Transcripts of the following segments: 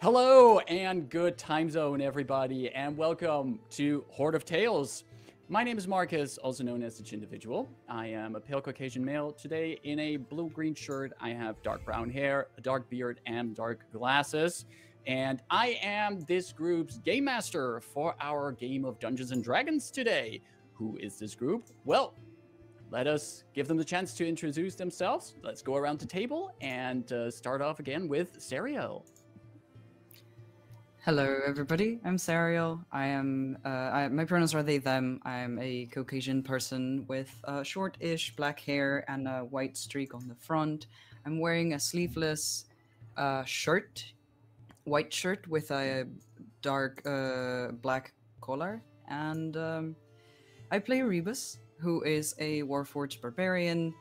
Hello and good time zone, everybody, and welcome to Horde of Tales. My name is Marcus, also known as the Chindividual. I am a pale Caucasian male. Today, in a blue-green shirt, I have dark brown hair, a dark beard, and dark glasses. And I am this group's game master for our game of Dungeons and Dragons today. Who is this group? Well, let us give them the chance to introduce themselves. Let's go around the table and start off again with Sariel. Hello, everybody. I'm Sariel. My pronouns are they, them. I'm a Caucasian person with short-ish black hair and a white streak on the front. I'm wearing a sleeveless white shirt with a dark black collar. And I play Rebus, who is a Warforged barbarian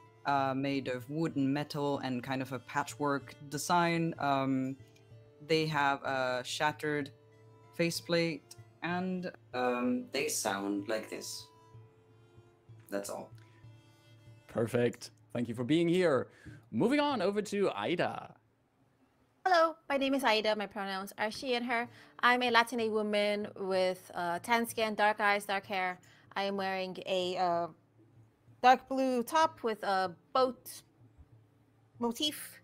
made of wood and metal and kind of a patchwork design. They have a shattered faceplate, and they sound like this. That's all. Perfect. Thank you for being here. Moving on over to Ida. Hello, my name is Ida. My pronouns are she and her. I'm a Latina woman with tan skin, dark eyes, dark hair. I am wearing a dark blue top with a boat motif.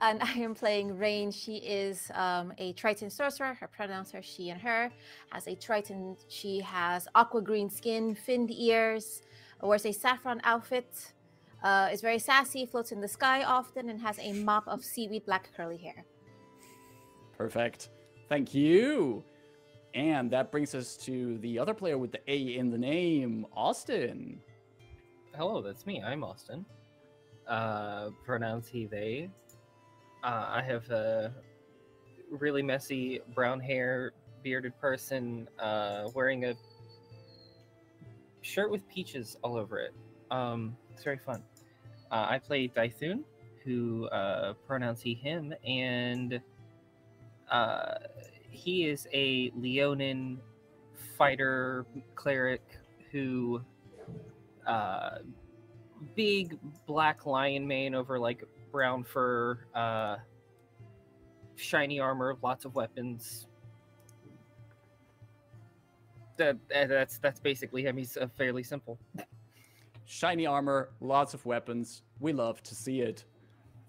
And I am playing Rain. She is a Triton sorcerer. Her pronouns are she and her. As a Triton, she has aqua green skin, finned ears, wears a saffron outfit, is very sassy, floats in the sky often, and has a mop of seaweed black curly hair. Perfect. Thank you. And that brings us to the other player with the A in the name, Austin. Hello, that's me. I'm Austin. Pronouns he, they. I have a really messy brown hair, bearded person wearing a shirt with peaches all over it. It's very fun. I play Dythun, who pronouns he, him, and he is a Leonin fighter cleric who big black lion mane over like brown fur, shiny armor, lots of weapons. That's basically him. He's fairly simple. Shiny armor, lots of weapons. We love to see it.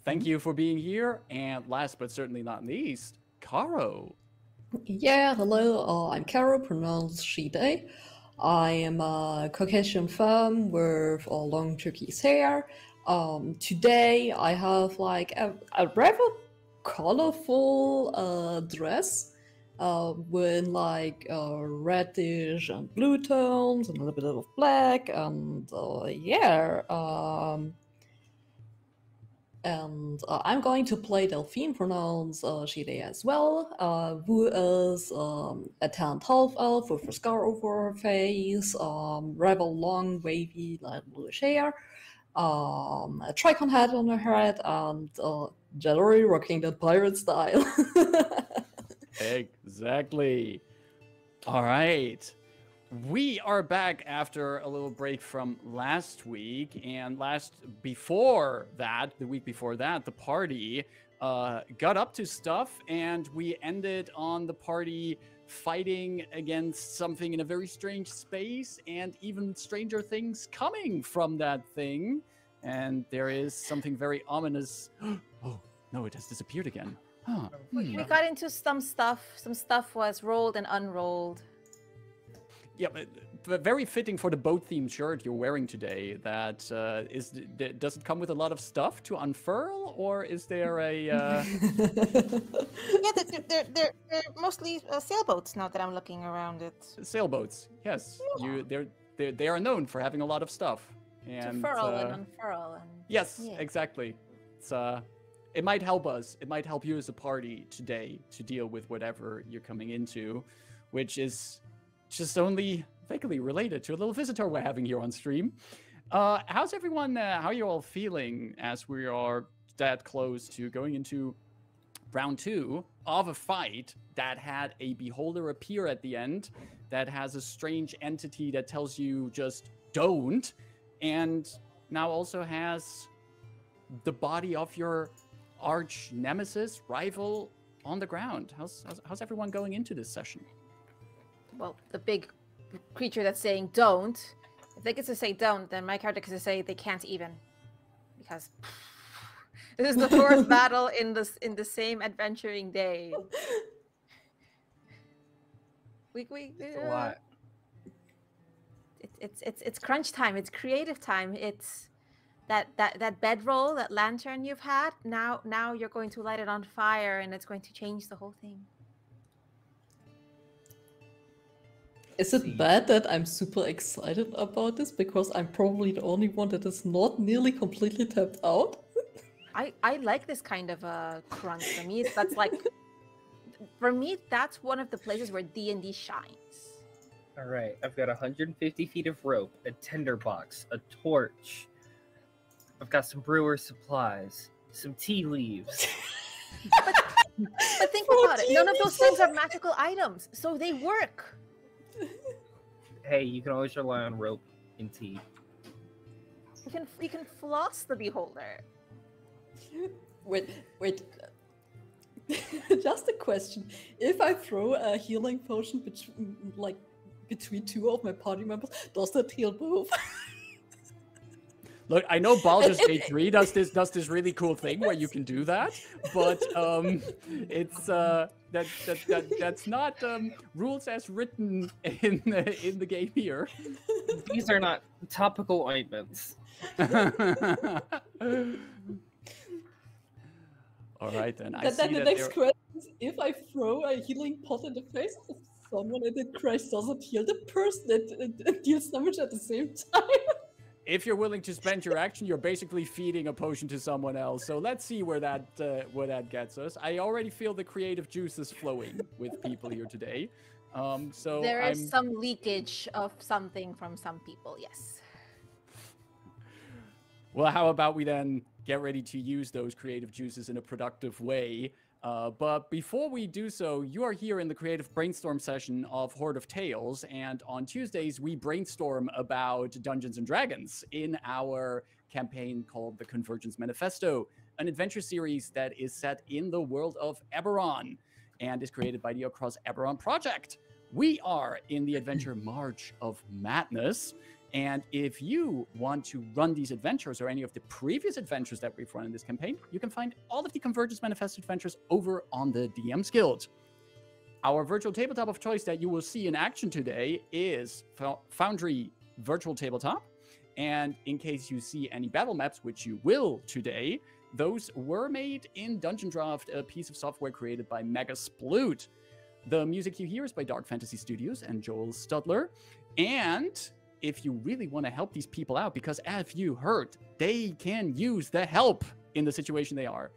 Thank you for being here. And last but certainly not least, Caro. Yeah, hello. I'm Caro, pronounced she, they. I am a Caucasian femme with long turquoise hair. Today I have like a rather colorful dress with like reddish and blue tones and a little bit of black and I'm going to play Delphine, pronouns she, they as well, who is a tanned half elf with a scar over her face, rather long, wavy, light bluish hair, a tricon hat on her head, and generally rocking the pirate style. Exactly. All right. We are back after a little break from last week, and the week before that, the party got up to stuff, and we ended on the party fighting against something in a very strange space, and even stranger things coming from that thing. And there is something very ominous. Oh, no, it has disappeared again. Huh. We got into some stuff. Some stuff was rolled and unrolled. Yeah, but very fitting for the boat-themed shirt you're wearing today. That does it come with a lot of stuff to unfurl, or is there a? Yeah, they're mostly sailboats. Now that I'm looking around it, Sailboats, yes. Yeah. They are known for having a lot of stuff. And, to furl and unfurl. And, yes, yeah. exactly. It's it might help us. It might help you as a party today to deal with whatever you're coming into, which is just only vaguely related to a little visitor we're having here on stream. How's everyone? How are you all feeling as we are that close to going into round 2 of a fight that had a beholder appear at the end, that has a strange entity that tells you just don't, and now also has the body of your arch nemesis, rival, on the ground. How's everyone going into this session? Well, the big creature that's saying don't. If they get to say don't, then my character gets to say they can't even, because this is the fourth battle in the same adventuring day. It's a lot. It's crunch time. It's creative time. It's that bedroll, that lantern you've had. Now you're going to light it on fire, and it's going to change the whole thing. Is it bad that I'm super excited about this because I'm probably the only one that is not nearly completely tapped out? I like this kind of crunch. For me, that's one of the places where D&D shines. All right, I've got 150 feet of rope, a tinderbox, a torch. I've got some brewer supplies, some tea leaves. But think about it. None of those things are magical items, so they work. Hey, you can always rely on rope and tea. You can floss the beholder. Wait. Just a question. If I throw a healing potion between two of my party members, does that heal both? Look, I know Baldur's Gate 3 does this really cool thing where you can do that, but it's that's not rules as written in the game here. These are not topical ointments. All right, then. But then the next question is, if I throw a healing pot in the face of someone and it crashes, does it heal the person that deals damage at the same time? If you're willing to spend your action, you're basically feeding a potion to someone else. So let's see where that gets us. I already feel the creative juices flowing with people here today. So there is some leakage of something from some people, yes. Well, how about we then get ready to use those creative juices in a productive way. But before we do so, you are here in the creative brainstorm session of Horde of Tales, and on Tuesdays we brainstorm about Dungeons and Dragons in our campaign called the Convergence Manifesto, an adventure series that is set in the world of Eberron and is created by the Across Eberron project. We are in the adventure March of Madness. And if you want to run these adventures or any of the previous adventures that we've run in this campaign, you can find all of the Convergence Manifesto adventures over on the DM's Guild. Our virtual tabletop of choice that you will see in action today is Foundry Virtual Tabletop. And in case you see any battle maps, which you will today, those were made in Dungeon Draft, a piece of software created by Megasploot. The music you hear is by Dark Fantasy Studios and Joel Studler. And if you really want to help these people out, because as you heard, they can use the help in the situation they are,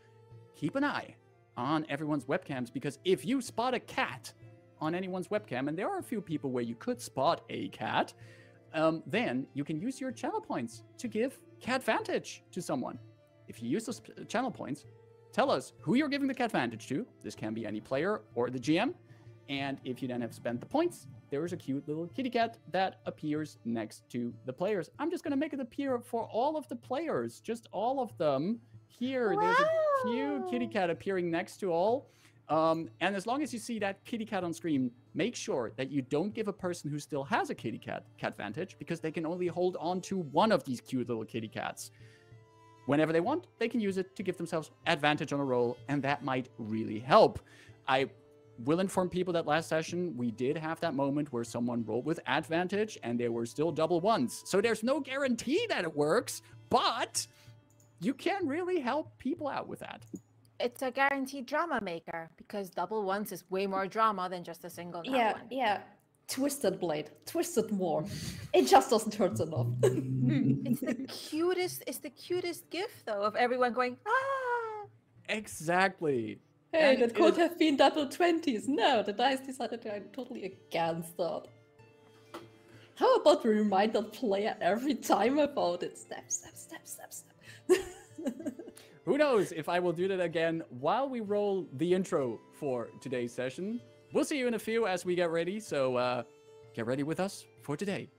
keep an eye on everyone's webcams, because if you spot a cat on anyone's webcam, and there are a few people where you could spot a cat, then you can use your channel points to give cat vantage to someone. If you use those channel points, tell us who you're giving the cat vantage to. This can be any player or the GM. And if you then have spent the points, there is a cute little kitty cat that appears next to the players. I'm just going to make it appear for all of the players, just all of them. Here, wow. There's a cute kitty cat appearing next to all. And as long as you see that kitty cat on screen, make sure that you don't give a person who still has a kitty cat vantage, because they can only hold on to one of these cute little kitty cats. Whenever they want, they can use it to give themselves advantage on a roll, and that might really help. I will inform people that last session, we did have that moment where someone rolled with advantage and there were still double ones. So there's no guarantee that it works, but you can really help people out with that. It's a guaranteed drama maker, because double ones is way more drama than just a single one. Yeah. Twisted blade. Twisted more. It just doesn't hurt enough. It's the cutest gif though, of everyone going, ah! Exactly. Hey, and that could have been double 20s. No, the dice decided I'm totally against that. How about we remind the player every time about it? Step, step, step, step, step. Who knows if I will do that again while we roll the intro for today's session. We'll see you in a few as we get ready, so get ready with us for today.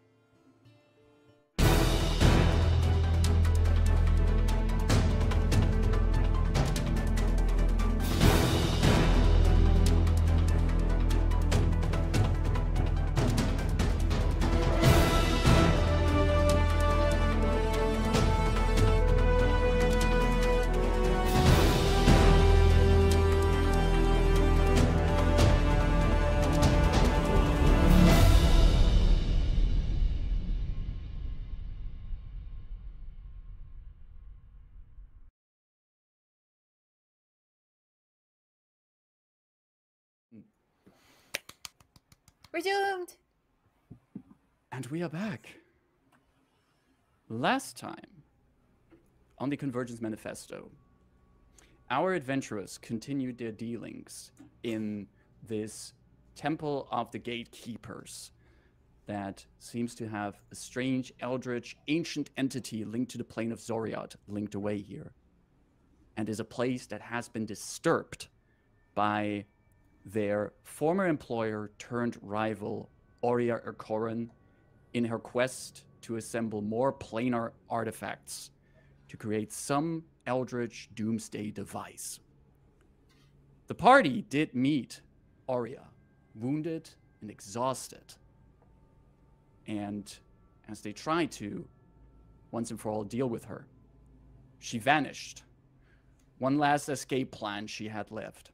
Resumed. And we are back. Last time, on the Convergence Manifesto, our adventurers continued their dealings in this Temple of the Gatekeepers that seems to have a strange, eldritch, ancient entity linked to the plane of Xoriat linked away here, and is a place that has been disturbed by their former employer turned rival, Aurea Erkoren, in her quest to assemble more planar artifacts to create some eldritch doomsday device. The party did meet Aurea, wounded and exhausted. And as they tried to, once and for all, deal with her, she vanished. One last escape plan she had left.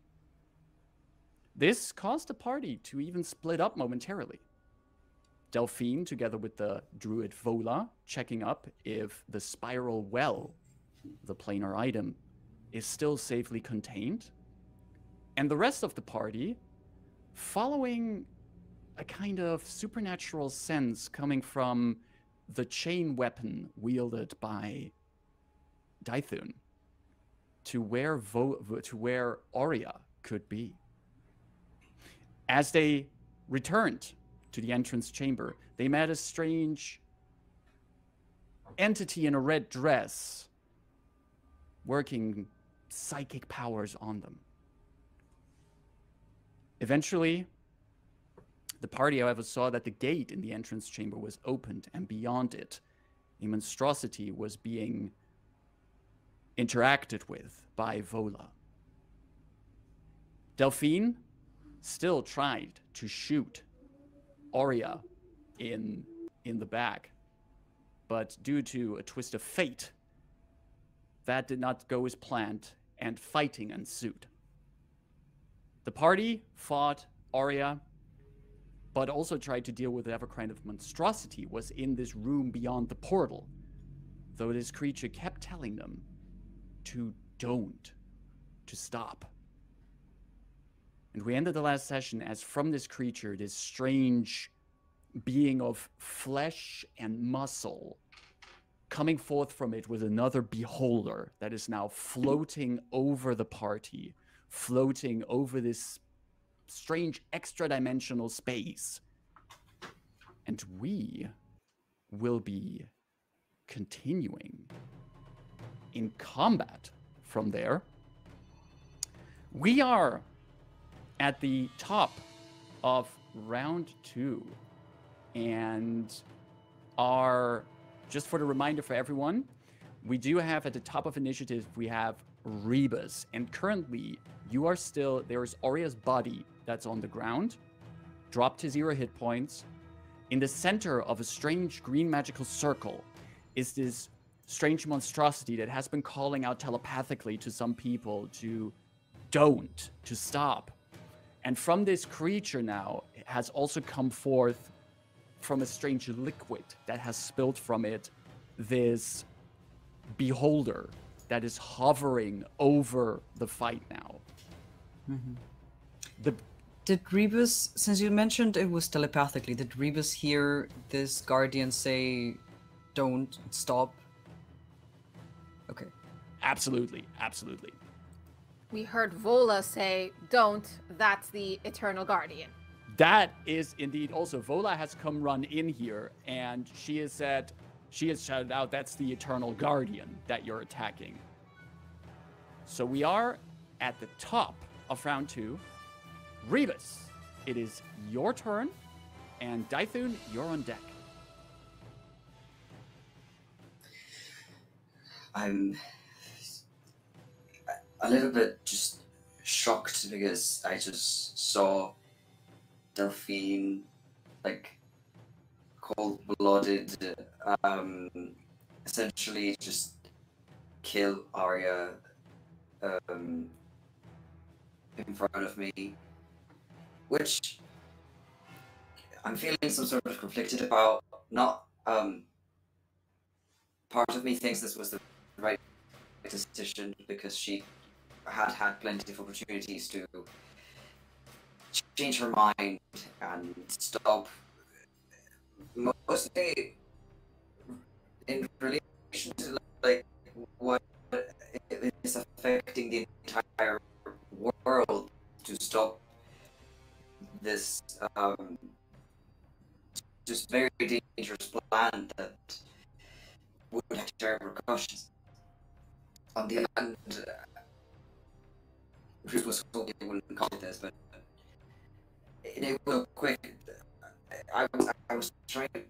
This caused the party to even split up momentarily. Delphine, together with the druid Vola, checking up if the spiral well, the planar item, is still safely contained. And the rest of the party, following a kind of supernatural sense coming from the chain weapon wielded by Dythun, to where Aurea could be. As they returned to the entrance chamber, they met a strange entity in a red dress working psychic powers on them. Eventually, the party, however, saw that the gate in the entrance chamber was opened, and beyond it, a monstrosity was being interacted with by Vola. Delphine still tried to shoot Aurea in the back, but due to a twist of fate, that did not go as planned, and fighting ensued. The party fought Aurea, but also tried to deal with whatever kind of monstrosity was in this room beyond the portal, though this creature kept telling them to stop. And we ended the last session as from this creature, this strange being of flesh and muscle, coming forth from it with another beholder that is now floating over the party, floating over this strange extra-dimensional space. And we will be continuing in combat from there. We are at the top of round 2 and are, just for the reminder for everyone, we do have at the top of initiative, we have Rebus, and currently you are still, there's Aurea's body that's on the ground, dropped to 0 hit points. In the center of a strange green magical circle is this strange monstrosity that has been calling out telepathically to some people to stop. And from this creature now has also come forth from a strange liquid that has spilled from it this beholder that is hovering over the fight now. Mm-hmm. Did Rebus, since you mentioned it was telepathically, did Rebus hear this guardian say, "Don't stop"? Okay. Absolutely, absolutely. We heard Vola say, "Don't, that's the Eternal Guardian." That is indeed also, Vola has come run in here, and she has shouted out, "That's the Eternal Guardian that you're attacking." So we are at the top of round 2. Rebus, it is your turn, and Dythun, you're on deck. I'm a little bit just shocked because I just saw Delphine, like, cold-blooded, essentially just kill Aurea in front of me, which I'm feeling some sort of conflicted about. Not, part of me thinks this was the right decision because she had plenty of opportunities to change her mind and stop, mostly in relation to like what is affecting the entire world, to stop this just very dangerous plan that would have terrible repercussions. On the other hand, Chris was hoping it wouldn't come to this, but it will quick. I was trying to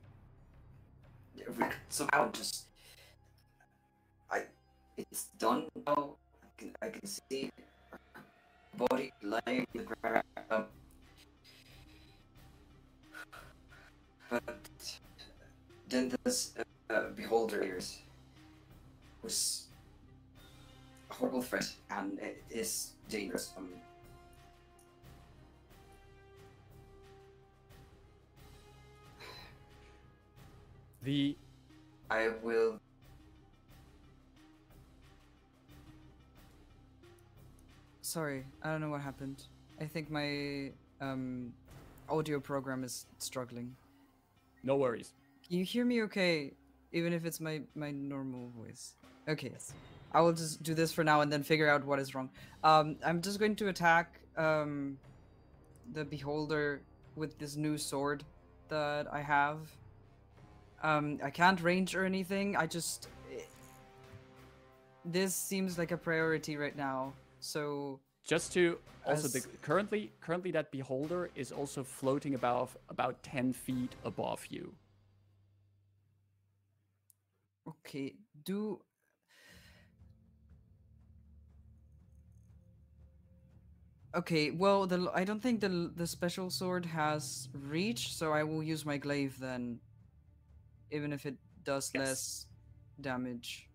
somehow just it's done now. I can see her body lying on the ground, but then this beholder ears was a horrible threat, and it is dangerous. I will. Sorry, I don't know what happened. I think my audio program is struggling. No worries. Can you hear me okay, even if it's my normal voice? Okay, yes. I will just do this for now and then figure out what is wrong. I'm just going to attack the beholder with this new sword that I have. I can't range or anything. This seems like a priority right now. So just to also currently that beholder is also floating about 10 feet above you. Okay, okay, well, I don't think the special sword has reach, so I will use my glaive then, even if it does less damage.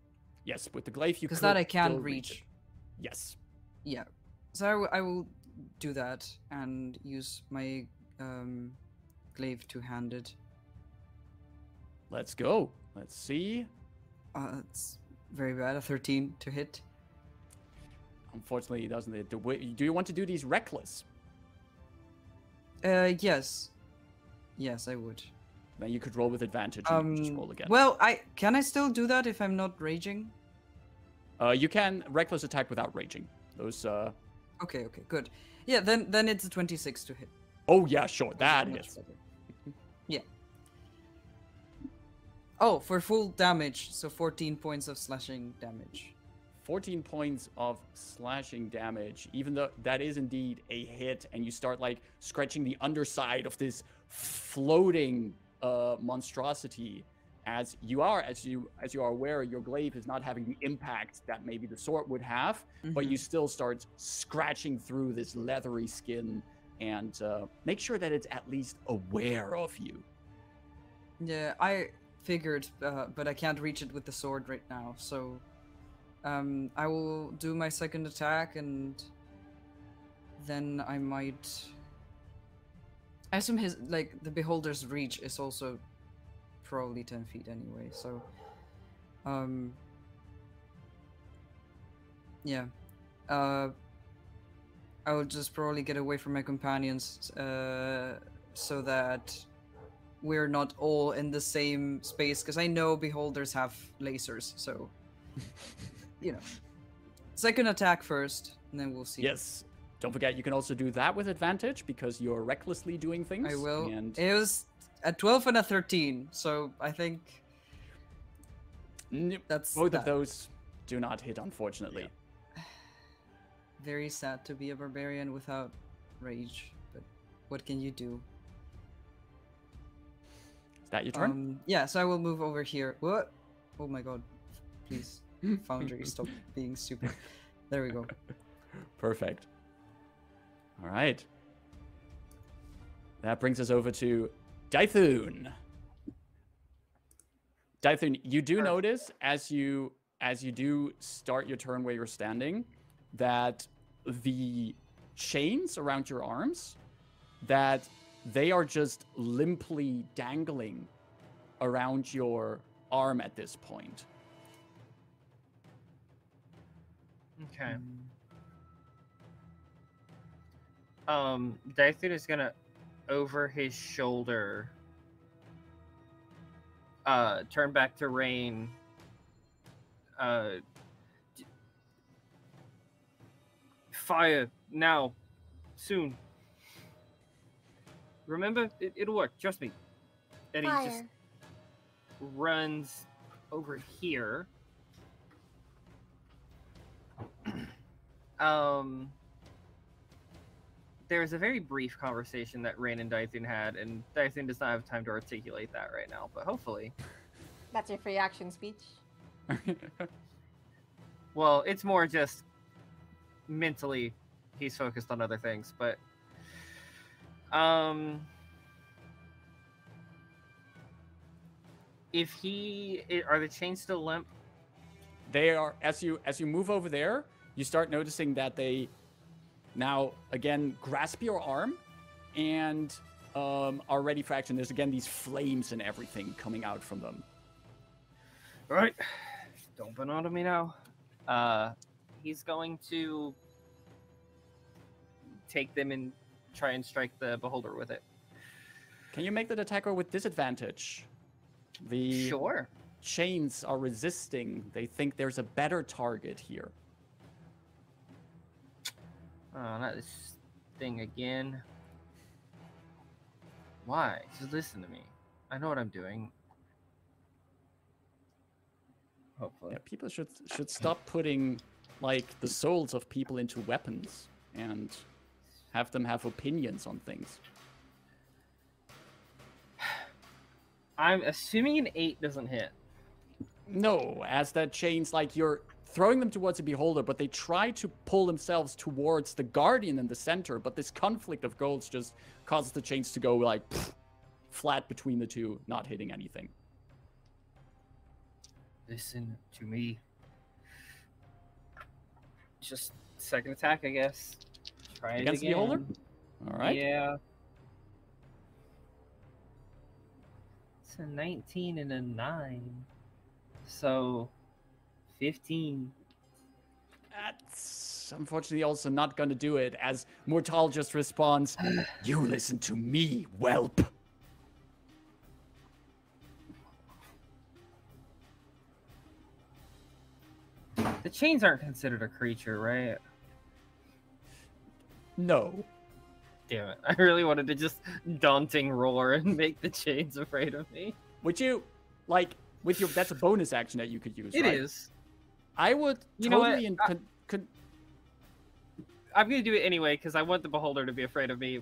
Yes, with the glaive you because that I can reach. Yes. Yeah, so I will do that and use my glaive two-handed. Let's go. Let's see. It's very bad. A 13 to hit. Unfortunately, it doesn't. Do you want to do these reckless? Yes. Yes, I would. Then you could roll with advantage and just roll again. Well, can I still do that if I'm not raging? You can reckless attack without raging. Those. Okay, good. Yeah, then it's a 26 to hit. Oh yeah, sure, that hits. Yeah. Oh, for full damage, so 14 points of slashing damage. 14 points of slashing damage, even though that is indeed a hit, and you start like scratching the underside of this floating monstrosity. As you are aware, your glaive is not having the impact that maybe the sword would have, but you still start scratching through this leathery skin, and make sure that it's at least aware of you. Yeah, I figured, but I can't reach it with the sword right now, so I will do my second attack, and then I might. I assume the beholder's reach is also probably 10 feet anyway, so yeah, I will just probably get away from my companions so that we're not all in the same space, because I know beholders have lasers, so you know. Second attack first, and then we'll see. Yes. Don't forget, you can also do that with advantage because you're recklessly doing things. I will. And it was a 12 and a 13, so I think that's both of those do not hit, unfortunately. Yeah. Very sad to be a barbarian without rage, but what can you do? Is that your turn? Yeah, so I will move over here. What? Oh my god. Please, Foundry, stop being stupid. There we go. Perfect. All right. That brings us over to Dythun. Dythun, you do notice as you do start your turn where you're standing that the chains around your arms, that they are just limply dangling around your arm at this point. Okay. Dythun is gonna over his shoulder turn back to Rain. Fire now, soon. Remember, it'll work. Trust me. And he just Fire. runs over here. There was a very brief conversation that Rain and Dythun had, and Dythun does not have time to articulate that right now, but hopefully. That's your free action speech. Well, it's more just mentally he's focused on other things, but if he are the chains still limp? They are, as you move over there, you start noticing that they now again grasp your arm and are ready for action. There's again these flames and everything coming out from them. All right, don't burn onto me now. He's going to take them and try and strike the beholder with it. Can you make that attacker with disadvantage? The Sure. chains are resisting. They think there's a better target here. Oh, not this thing again. Why? Just listen to me. I know what I'm doing. Hopefully. Yeah, people should stop putting like the souls of people into weapons and have them have opinions on things. I'm assuming an 8 doesn't hit. No, as that chains, like you're throwing them towards the beholder, but they try to pull themselves towards the guardian in the center, but this conflict of goals just causes the chains to go like flat between the two, not hitting anything. Listen to me. Just second attack, I guess. Try it Against the again. beholder? All right. Yeah. It's a 19 and a 9. So 15. That's unfortunately also not going to do it, as Mortal just responds, "You listen to me, whelp." The chains aren't considered a creature, right? No. Damn it. I really wanted to just daunting roar and make the chains afraid of me. Would you, like, with your, that's a bonus action that you could use, It right? is. I would You know what? totally... I'm going to do it anyway because I want the beholder to be afraid of me,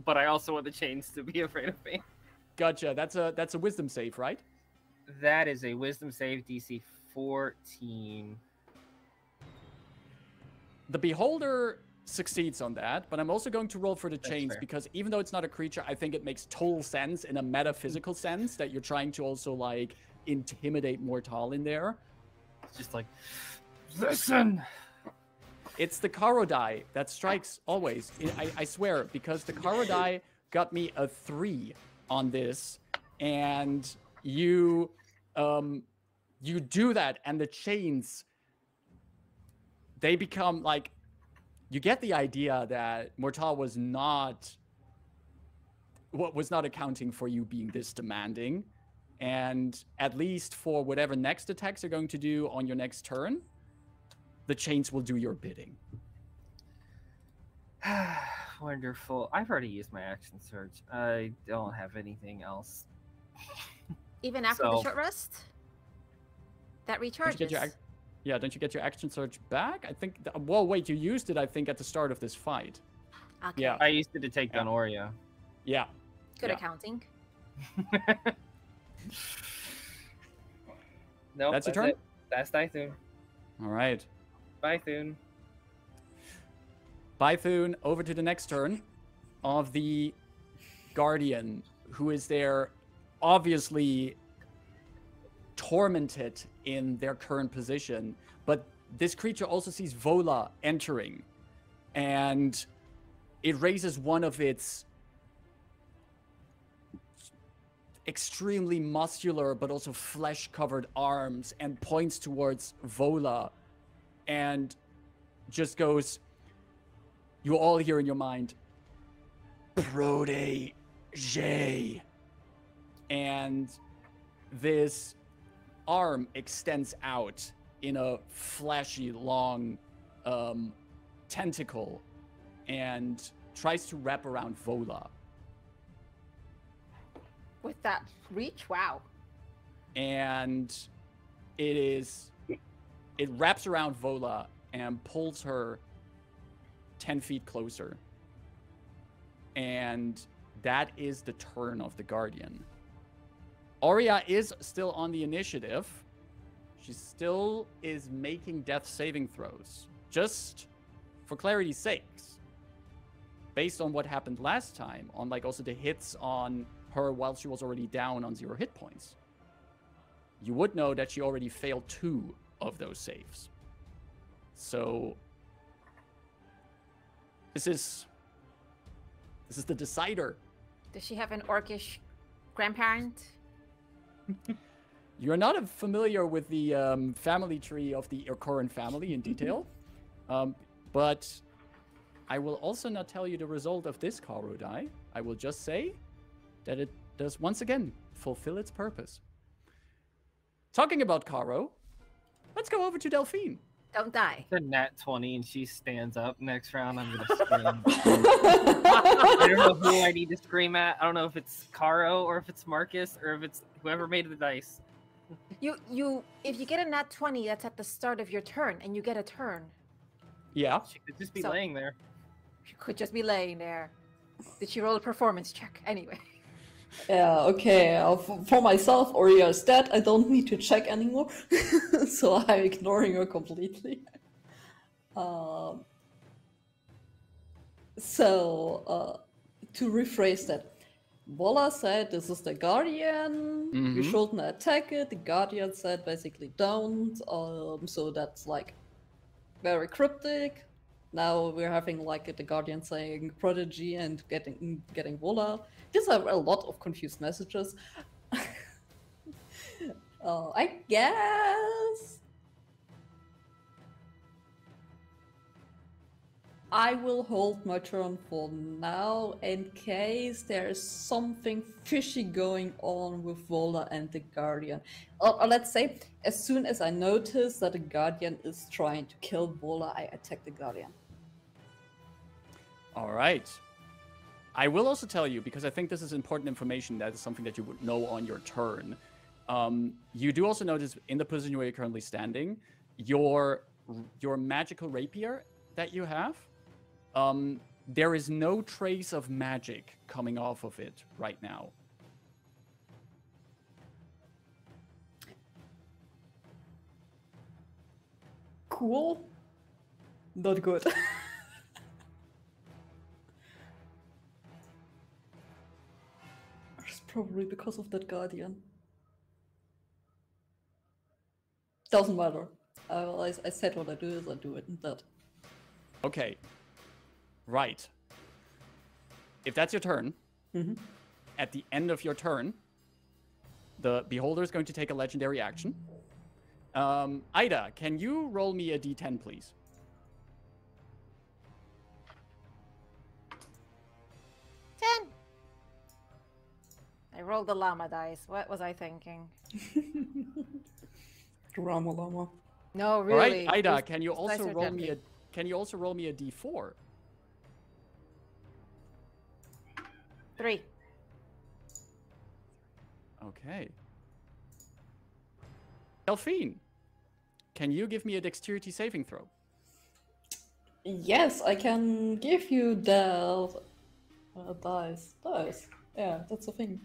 but I also want the chains to be afraid of me. Gotcha. That's a wisdom save, right? That is a wisdom save DC 14. The beholder succeeds on that, but I'm also going to roll for the That's chains fair. because even though it's not a creature, I think it makes total sense in a metaphysical sense that you're trying to also like intimidate Mortal in there. It's just like, listen! It's the Karo die that strikes always. I swear, because the Karo die got me a 3 on this, and you do that, and the chains, they become like, you get the idea that Mortal was not accounting for you being this demanding, and at least for whatever next attacks are going to do on your next turn, the chains will do your bidding. Wonderful. I've already used my action surge. I don't have anything else. Even after the So- short rest? That Don't recharges. you get your don't you get your action surge back? I think. Well, wait, you used it, I think, at the start of this fight. Okay. Yeah. I used it to take down Yeah. Oria. Yeah. Good Yeah. accounting. Nope, That's your turn? it. That's Dythun. All right. Dythun. Dythun, over to the next turn of the Guardian, who is there, obviously tormented in their current position. But this creature also sees Vola entering, and it raises one of its extremely muscular but also flesh-covered arms and points towards Vola and just goes, you all hear in your mind, protege. And this arm extends out in a flashy, long tentacle and tries to wrap around Vola. With that reach, wow. And it wraps around Vola and pulls her 10 feet closer. And that is the turn of the Guardian. Aurea is still on the initiative. She still is making death saving throws. Just for clarity's sakes. Based on what happened last time, on like also the hits on her while she was already down on 0 hit points. You would know that she already failed 2 of those saves. So this is the decider. Does she have an orcish grandparent? You're not familiar with the family tree of the Irkoran family in detail, but I will also not tell you the result of this Karo die. I will just say that it does once again fulfill its purpose. Talking about Karo, let's go over to Delphine. Don't die. It's a nat 20 and she stands up next round. I'm gonna scream. I don't know who I need to scream at. I don't know if it's Caro or if it's Marcus or if it's whoever made the dice. If you get a nat 20, that's at the start of your turn, and you get a turn. Yeah. She could just be So- laying there. She could just be laying there. Did she roll a performance check? Anyway. Yeah, okay. For myself, Aurea is dead. I don't need to check anymore. So I'm ignoring her completely. To rephrase that, Vola said this is the Guardian. You shouldn't attack it. The Guardian said basically don't. So that's like very cryptic. Now we're having like the Guardian saying prodigy and getting Vola. These are a lot of confused messages. I guess I will hold my turn for now in case there is something fishy going on with Vola and the Guardian. Or let's say, as soon as I notice that the Guardian is trying to kill Vola, I attack the Guardian. All right. I will also tell you, because I think this is important information, that is something that you would know on your turn. You do also notice in the position where you're currently standing, your magical rapier that you have, there is no trace of magic coming off of it right now. Cool. Not good. It's probably because of that Guardian. Doesn't matter. I said what I do is I do it, and that. Okay. Right. If that's your turn, at the end of your turn, the Beholder is going to take a legendary action. Ida, can you roll me a d10, please? I rolled the llama dice. What was I thinking? Drama llama. No, really. All right, Ida, These- can you these dice also are roll me deadly. can you also roll me a d4? 3. Okay. Delphine, can you give me a dexterity saving throw? Yes, I can give you the dice. Dice. Yeah, that's a thing.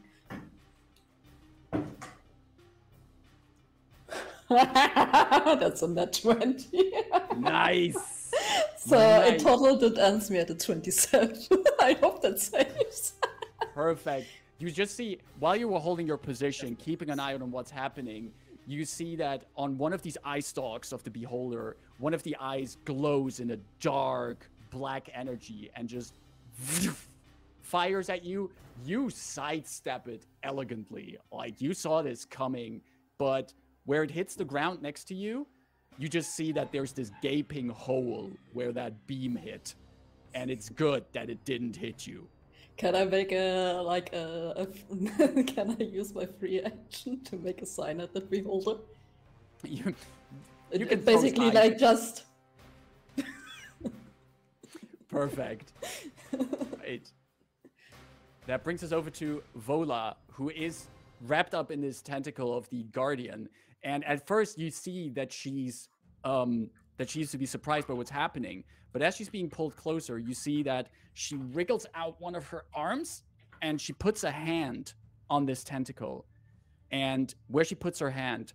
That's a net 20. Nice. So in Nice. total, that ends me at a 27. I hope that saves. Perfect. You just see, while you were holding your position, keeping an eye on what's happening, you see that on one of these eye stalks of the Beholder, one of the eyes glows in a dark black energy and just fires at you. You sidestep it elegantly. Like, you saw this coming, but where it hits the ground next to you, you just see that there's this gaping hole where that beam hit. And it's good that it didn't hit you. Can I make can I use my free action to make a sign at the beholder? You It can basically pose like just perfect. Right. That brings us over to Vola, who is wrapped up in this tentacle of the Guardian. And at first you see that she's to be surprised by what's happening. But as she's being pulled closer, you see that she wriggles out one of her arms and she puts a hand on this tentacle. And where she puts her hand,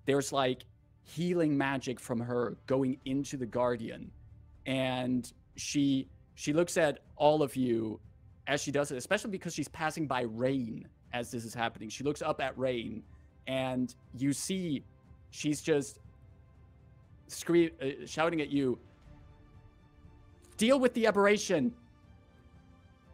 there's like healing magic from her going into the Guardian. And she looks at all of you as she does it, especially because she's passing by Rain as this is happening. She looks up at Rain, and you see she's just shouting at you, "Deal with the aberration.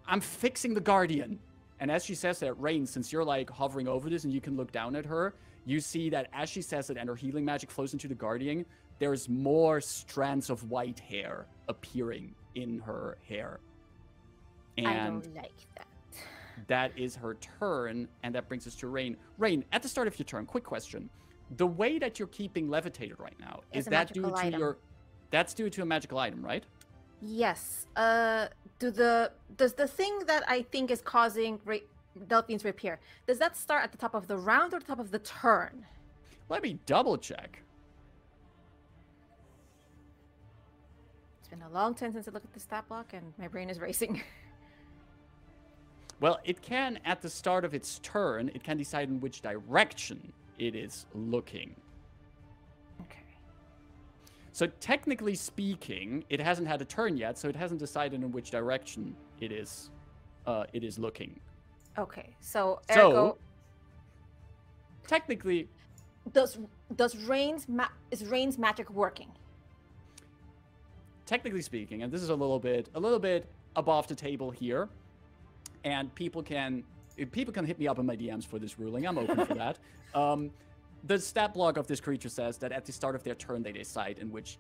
I'm fixing the Guardian." And as she says that, Rain, since you're like hovering over this and you can look down at her, you see that as she says it and her healing magic flows into the Guardian, there's more strands of white hair appearing in her hair. And I don't like that. that is her turn, and that brings us to Rain. Rain, at the start of your turn, quick question. The way that you're keeping levitated right now, It's is a that due magical to item. that's due to a magical item, right? Yes. Does the thing that I think is causing Delphine's repair, does that start at the top of the round or the top of the turn? Let me double check. It's been a long time since I looked at the stat block and my brain is racing. Well, it can, at the start of its turn, it can decide in which direction it is looking. Okay. So technically speaking, it hasn't had a turn yet, so it hasn't decided in which direction it is looking. Okay. So So, ergo, technically, does Rain's magic working? technically speaking, and this is a little bit above the table here, and people can hit me up in my DMs for this ruling. I'm open for that. The stat block of this creature says that at the start of their turn, they decide in which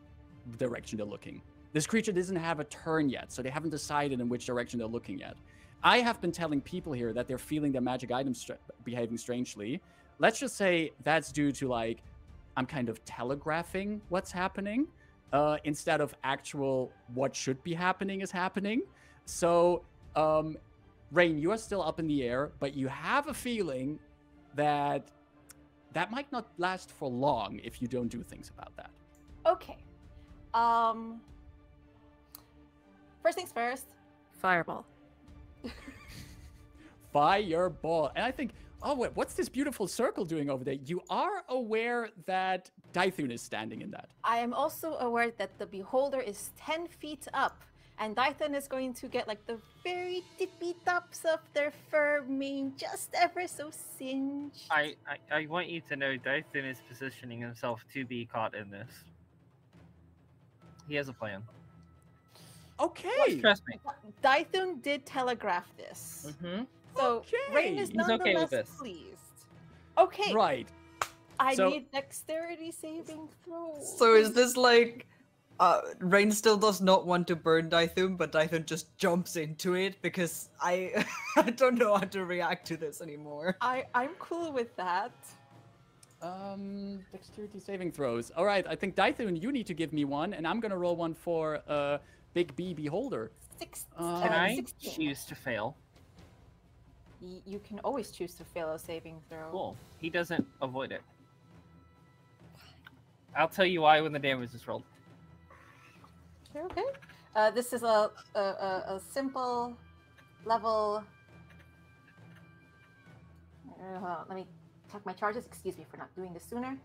direction they're looking. This creature doesn't have a turn yet, so they haven't decided in which direction they're looking yet. I have been telling people here that they're feeling their magic items behaving strangely. Let's just say that's due to, like, I'm kind of telegraphing what's happening instead of actual what should be happening is happening. So, Rain, you are still up in the air, but you have a feeling that that might not last for long if you don't do things about that. Okay. First things first. Fireball. Fireball. And I think, oh, wait, what's this beautiful circle doing over there? You are aware that Dythun is standing in that. I am also aware that the beholder is 10 feet up, and Dythun is going to get like the very tippy tops of their fur mane just ever so singed. I want you to know Dythun is positioning himself to be caught in this. He has a plan. Okay. Trust me. Dythun did telegraph this. Mm-hmm. So Okay. Rain is He's okay nonetheless with this. pleased. Okay. Right. I So- need dexterity saving throws. So is this like Rain still does not want to burn Dythun, but Dythun just jumps into it because I don't know how to react to this anymore. I'm cool with that. Dexterity saving throws. All right, I think Dythun, you need to give me one, and I'm gonna roll one for Big B Beholder. Can I 16. choose to fail? You can always choose to fail a saving throw. Cool. He doesn't avoid it. I'll tell you why when the damage is rolled. You're okay. This is a simple level. Let me check my charges. Excuse me for not doing this sooner.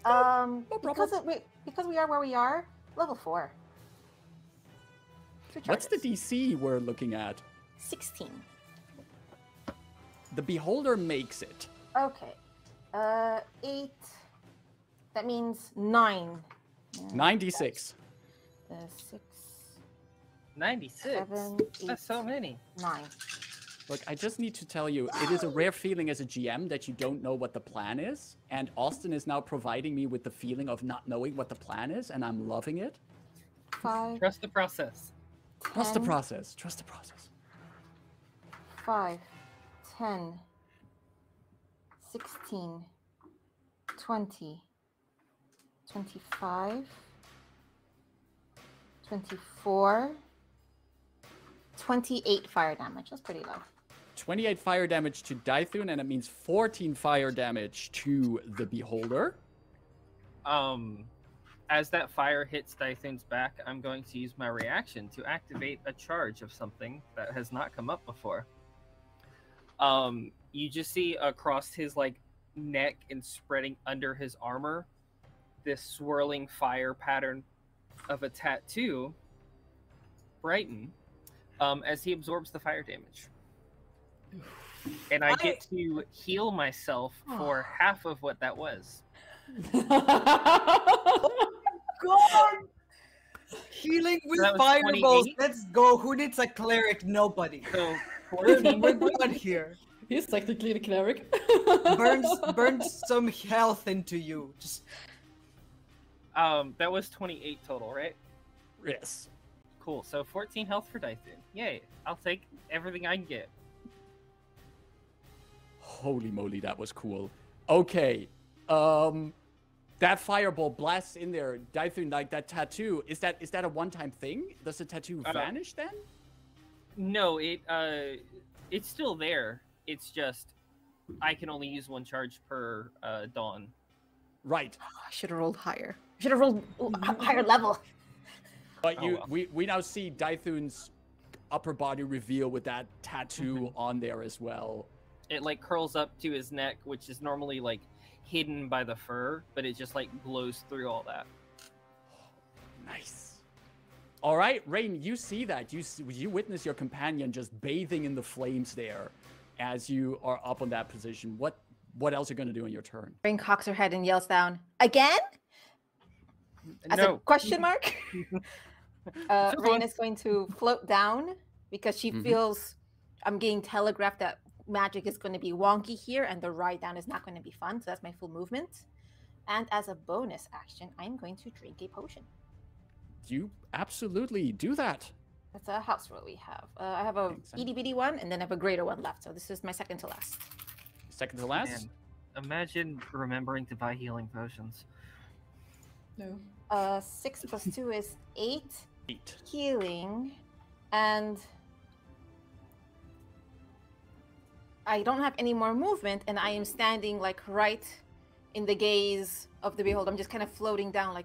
No because problem. because we are where we are, level 4. Two What's the charges. DC we're looking at? 16. The Beholder makes it. Okay. 8. That means 9. 96. 6, 96. 7, 8, That's so many. 9. Look, I just need to tell you, it is a rare feeling as a GM that you don't know what the plan is. And Austin is now providing me with the feeling of not knowing what the plan is, and I'm loving it. 5, Trust the process. Trust the 10, process. Trust the process. 5, 10, 16, 20, 25, 24, 28 fire damage. That's pretty low. 28 fire damage to Dythun, and it means 14 fire damage to the Beholder. As that fire hits Dythun's back, I'm going to use my reaction to activate a charge of something that has not come up before. You just see across his neck and spreading under his armor this swirling fire pattern of a tattoo brighten as he absorbs the fire damage. And I get to heal myself for half of what that was. God! Healing with That was fireballs. 28. Let's go. Who needs a cleric? Nobody. So We're 14, done here. He's technically the cleric. Burn some health into you. Just that was 28 total, right? Yes. Cool. So 14 health for Dythun. Yay. I'll take everything I can get. Holy moly, that was cool. Okay. That fireball blasts in there. Dythun, that tattoo, is that a one-time thing? Does the tattoo vanish then? No, it's still there. It's just I can only use one charge per dawn. Right. I should have rolled higher. I should have rolled higher level. But we now see Dythun's upper body reveal with that tattoo on there as well. It curls up to his neck, which is normally hidden by the fur, but it just glows through all that. Nice. All right, Rain, you see that. You witness your companion just bathing in the flames there as you are up on that position. What else are you going to do in your turn? Rain cocks her head and yells down, "Again?" As a question mark. Rain is going to float down because she feels I'm getting telegraphed that magic is going to be wonky here and the ride down is not going to be fun. So that's my full movement. And as a bonus action, I'm going to drink a potion. You absolutely do that. That's a house rule we have. I have a itty bitty one and then I have a greater one left. So this is my second to last. Second to last? Man, imagine remembering to buy healing potions. No. 6 plus 2 is 8. 8. Healing. And I don't have any more movement, and I am standing right in the gaze of the beholder. I'm just kind of floating down,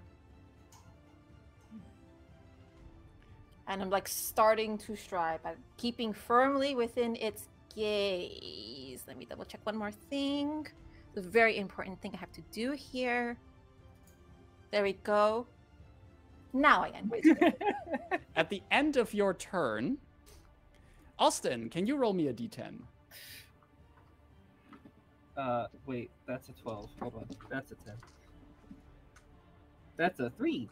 and I'm starting to stride, but keeping firmly within its gaze. Let me double check one more thing. The very important thing I have to do here. There we go. Now I end my turn. At the end of your turn, Austin, can you roll me a d10? Wait, that's a 12. Hold on. That's a 10. That's a 3.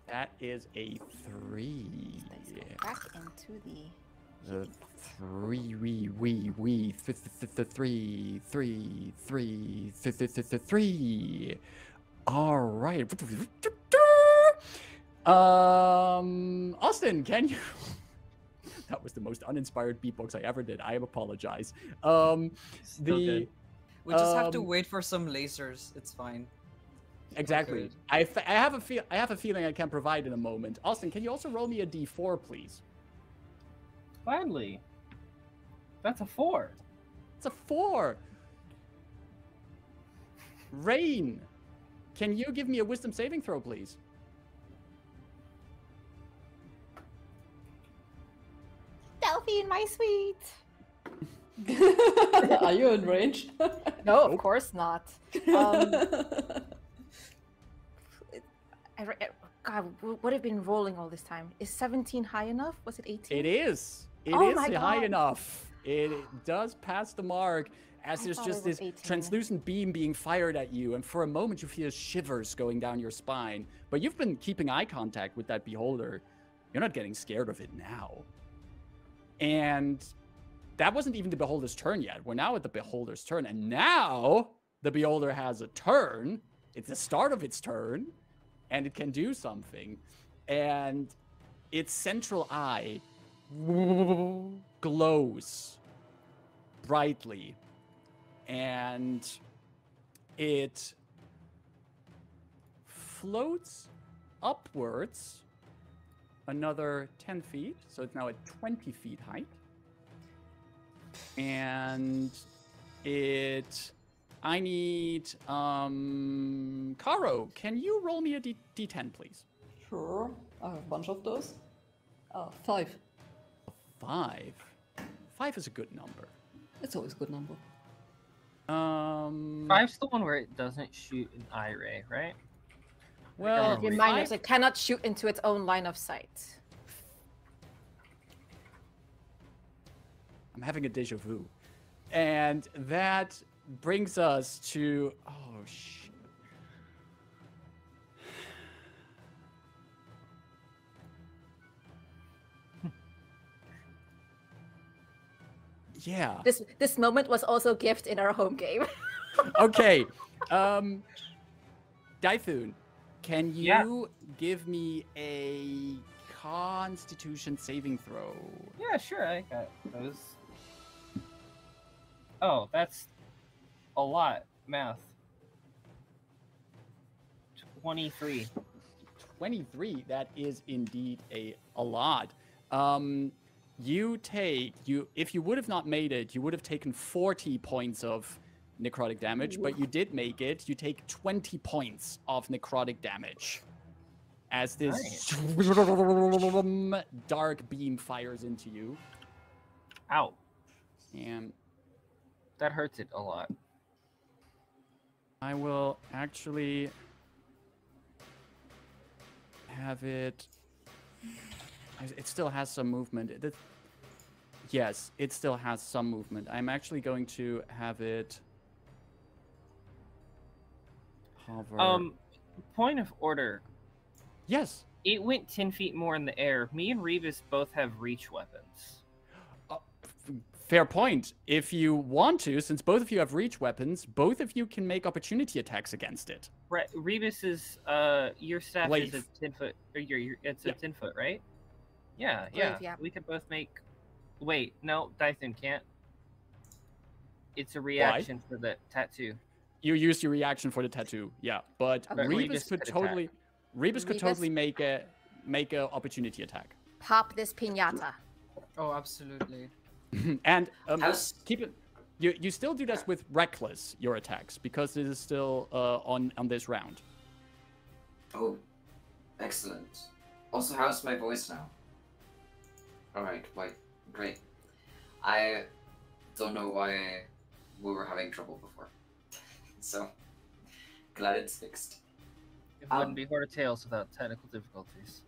That is a 3. Let's go back into the... 3. All right. Austin, can you... That was the most uninspired beatbox I ever did. I apologize. we just have to wait for some lasers. It's fine. Exactly. I have a feeling I can provide in a moment. Austin, can you also roll me a d4, please? Gladly. That's a 4. It's a 4. Rain, can you give me a wisdom saving throw, please? Delphine, my sweet. Are you in range? No, of course not. God, what have been rolling all this time? Is 17 high enough? Was it 18? It is. It Oh is my high God. enough. It does pass the mark as I there's thought just it was this 18. translucent beam being fired at you, and for a moment you feel shivers going down your spine. But you've been keeping eye contact with that beholder. You're not getting scared of it now. And that wasn't even the beholder's turn yet. We're now at the beholder's turn, and now the beholder has a turn. It's the start of its turn, and it can do something. And its central eye glows brightly, and it floats upwards another 10 feet, so it's now at 20 feet height. And I need, Caro, can you roll me a D10, please? Sure. I have a bunch of those. 5. 5. 5 is a good number. It's always a good number. 5's the one where it doesn't shoot an eye ray, right? Well, Remind us, it cannot shoot into its own line of sight. I'm having a deja vu. And that brings us to, oh shit. Yeah. This moment was also a gift in our home game. Okay. Dythun, can you Yeah. give me a Constitution saving throw? Yeah, sure, I got those. Oh, that's a lot. Math. 23. 23. That is indeed a lot. If you would have not made it, you would have taken 40 points of necrotic damage, but you did make it. You take 20 points of necrotic damage as this dark beam fires into you. Ow. And That hurts it a lot. I will actually have it. It still has some movement. Yes, it still has some movement. I'm actually going to have it hover. Point of order. Yes. It went 10 feet more in the air. Me and Rebus both have reach weapons. Fair point. If you want to, since both of you have reach weapons, both of you can make opportunity attacks against it. Right, Rebus's your staff Glaive. is a 10 foot. Or it's a Yeah. 10 foot, right? Yeah, Glaive, yeah. yeah. We could both make. Wait, no, Dythun can't. It's a reaction for the tattoo. You used your reaction for the tattoo, yeah. But Okay. Rebus could could totally, Rebus could Rebus- totally make a opportunity attack. Pop this piñata. Oh, absolutely. And How's- keep it. You still do this with reckless your attacks because it is still on this round. Oh, excellent. Also, how's my voice now? Alright, wait, great. I don't know why we were having trouble before. So, glad it's fixed. It wouldn't be Horde of Tales without technical difficulties.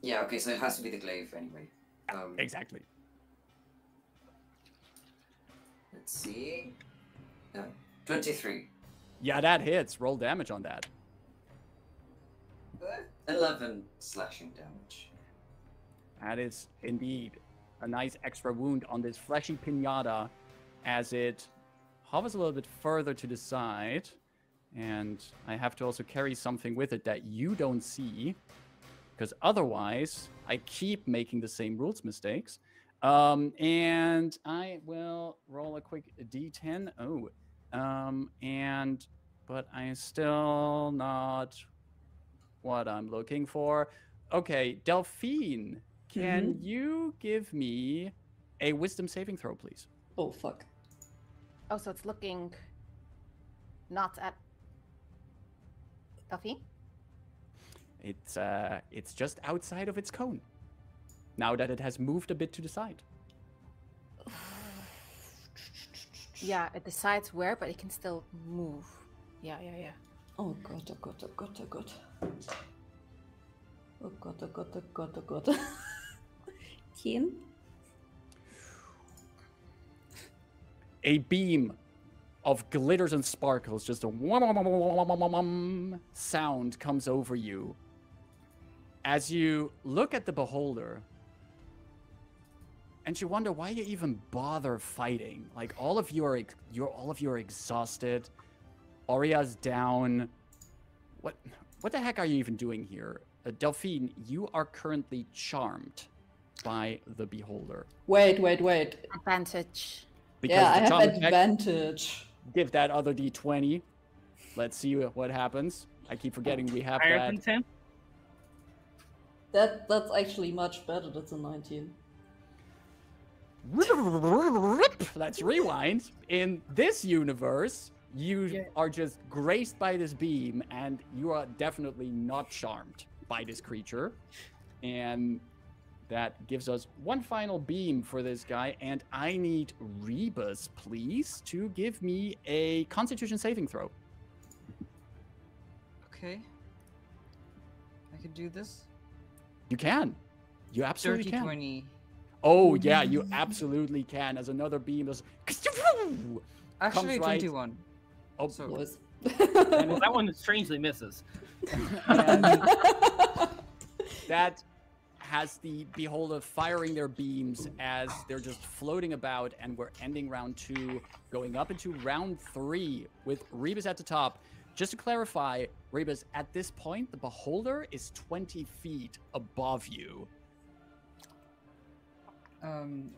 Yeah, okay, so it has to be the glaive anyway. Exactly. Let's see. 23. Yeah, that hits. Roll damage on that. 11 slashing damage. That is indeed a nice extra wound on this fleshy pinata as it hovers a little bit further to the side. And I have to also carry something with it that you don't see, because otherwise I keep making the same rules mistakes. And I will roll a quick D10. But I'm still not what I'm looking for. Okay, Delphine, can you give me a wisdom saving throw, please? Oh, fuck. Oh, so it's looking not at Duffy? It's just outside of its cone. Now that it has moved a bit to the side. Yeah, it decides where, but it can still move. Yeah. Oh god, oh god, oh god, oh god. Oh god, oh god, oh god, oh god. 10? A beam of glitters and sparkles, just a sound comes over you. As you look at the beholder, and you wonder why you even bother fighting. Like all of you are exhausted. Oria's down. What the heck are you even doing here? Delphine, you are currently charmed by the beholder. Wait. Advantage. Because Yeah, I the have charm effect, advantage. give that other d20. Let's see what happens. I keep forgetting we have Higher that. than 10? That's actually much better. That's a 19. Let's rewind. In this universe, you are just graced by this beam, and you are definitely not charmed by this creature. And that gives us one final beam for this guy, and I need Rebus, please, to give me a Constitution saving throw. Okay. I could do this. You can. You absolutely Dirty can. 20. Oh, yeah, you absolutely can. As another beam does... Actually, right- 21. Oh, So, Was. Well, that one strangely misses. and that has the beholder firing their beams as they're just floating about, and we're ending round 2, going up into round 3 with Rebus at the top. Just to clarify, Rebus, at this point, the beholder is 20 feet above you.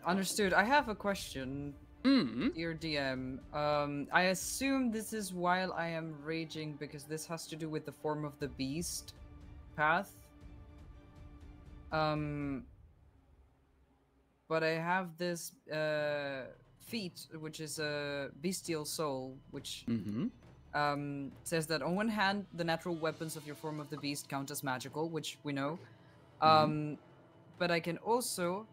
Understood. I have a question, Mm. dear DM. I assume this is while I am raging because this has to do with the form of the beast path. But I have this feat, which is a bestial soul, which Mm-hmm. says that on one hand, the natural weapons of your form of the beast count as magical, which we know. But I can also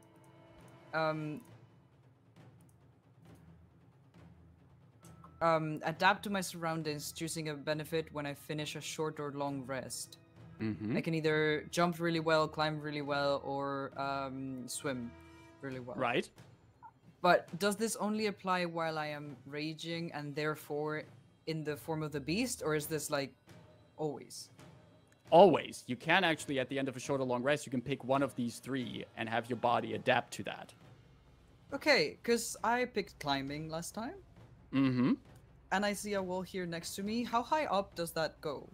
adapt to my surroundings, choosing a benefit when I finish a short or long rest. Mm-hmm. I can either jump really well, climb really well, or swim really well. Right. But does this only apply while I am raging and therefore in the form of the beast, or is this like always? Always. You can actually, at the end of a short or long rest, you can pick one of these 3 and have your body adapt to that. Okay, because I picked climbing last time, Mm-hmm. and I see a wall here next to me. How high up does that go?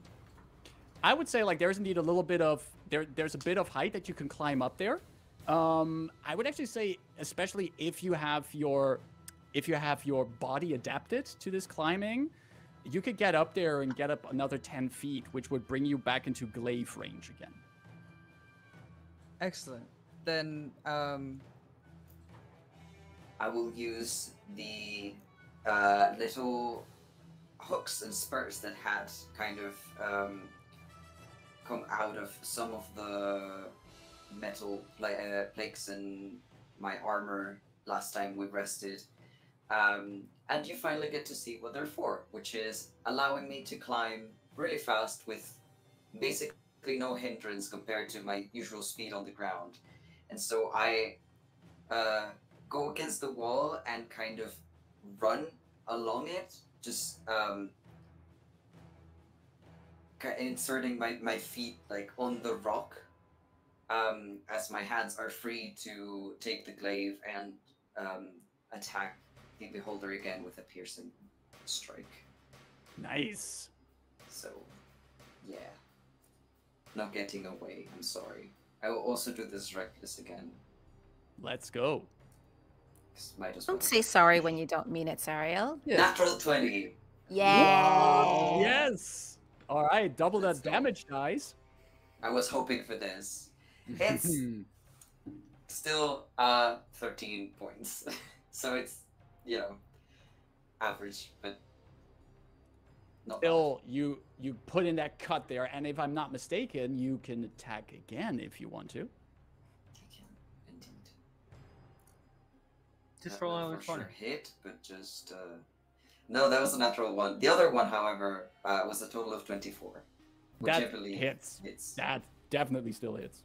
I would say like there's indeed a little bit of there's a bit of height that you can climb up there. I would actually say, especially if you have your body adapted to this climbing, you could get up there and get up another 10 feet, which would bring you back into glaive range again. Excellent. Then I will use the little hooks and spurs that had kind of come out of some of the metal plates in my armor last time we rested. And you finally get to see what they're for, which is allowing me to climb really fast with basically no hindrance compared to my usual speed on the ground. And so I go against the wall and kind of run along it, just inserting my feet like on the rock, as my hands are free to take the glaive and attack the beholder again with a piercing strike. Nice. So, yeah. No getting away, I'm sorry. I will also do this reckless again. Let's go. 'Cause might as well. Don't say sorry when you don't mean it, Sariel. Yeah. Natural 20! Yeah. Yes. All right, double Let's that go. damage dice. I was hoping for this. It's still 13 points. So it's, you know, average, but not bad. Still, you put in that cut there, and if I'm not mistaken, you can attack again if you want to. I can, indeed. Just That roll will another for sure 20. hit, but just no, that was a natural one. The other one, however, was a total of 24, which I That believe hits. hits That definitely still hits.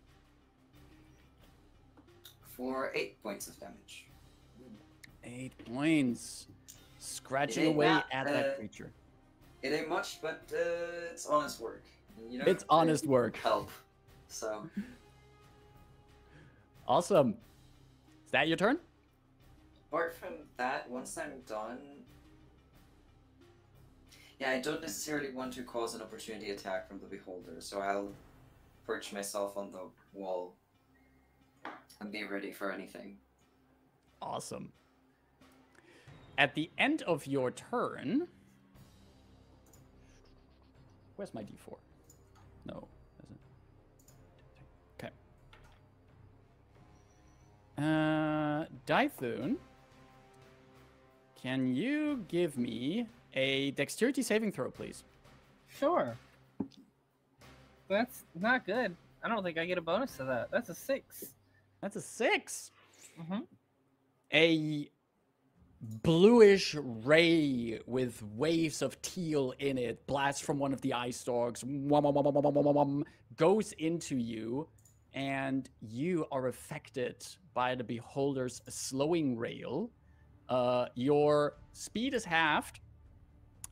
for 8 points of damage. 8 points. Scratching It ain't away that, at that creature. It ain't much, but it's honest work. You know, It's honest work. Help. So Awesome. Is that your turn? apart from that, once I'm done, yeah, I don't necessarily want to cause an opportunity attack from the beholder, so I'll perch myself on the wall and be ready for anything. Awesome. At the end of your turn, where's my d4? No, doesn't. Okay. Dythun, can you give me a dexterity saving throw, please? Sure. That's not good. I don't think I get a bonus to that. That's a 6. That's a 6. Mm-hmm. A bluish ray with waves of teal in it blasts from one of the eye stalks, goes into you, and you are affected by the beholder's slowing rail. Your speed is halved,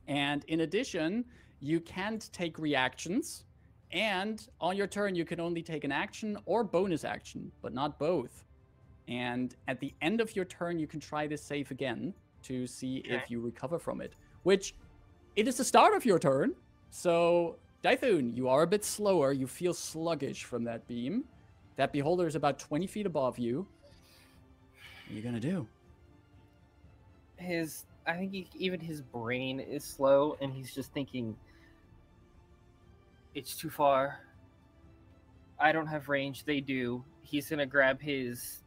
and in addition, you can't take reactions, and on your turn you can only take an action or bonus action, but not both. And at the end of your turn, you can try this save again to see if you recover from it, which it is the start of your turn. So, Dythun, you are a bit slower. You feel sluggish from that beam. That beholder is about 20 feet above you. What are you going to do? I think even his brain is slow, and he's just thinking, it's too far. I don't have range. They do. He's going to grab his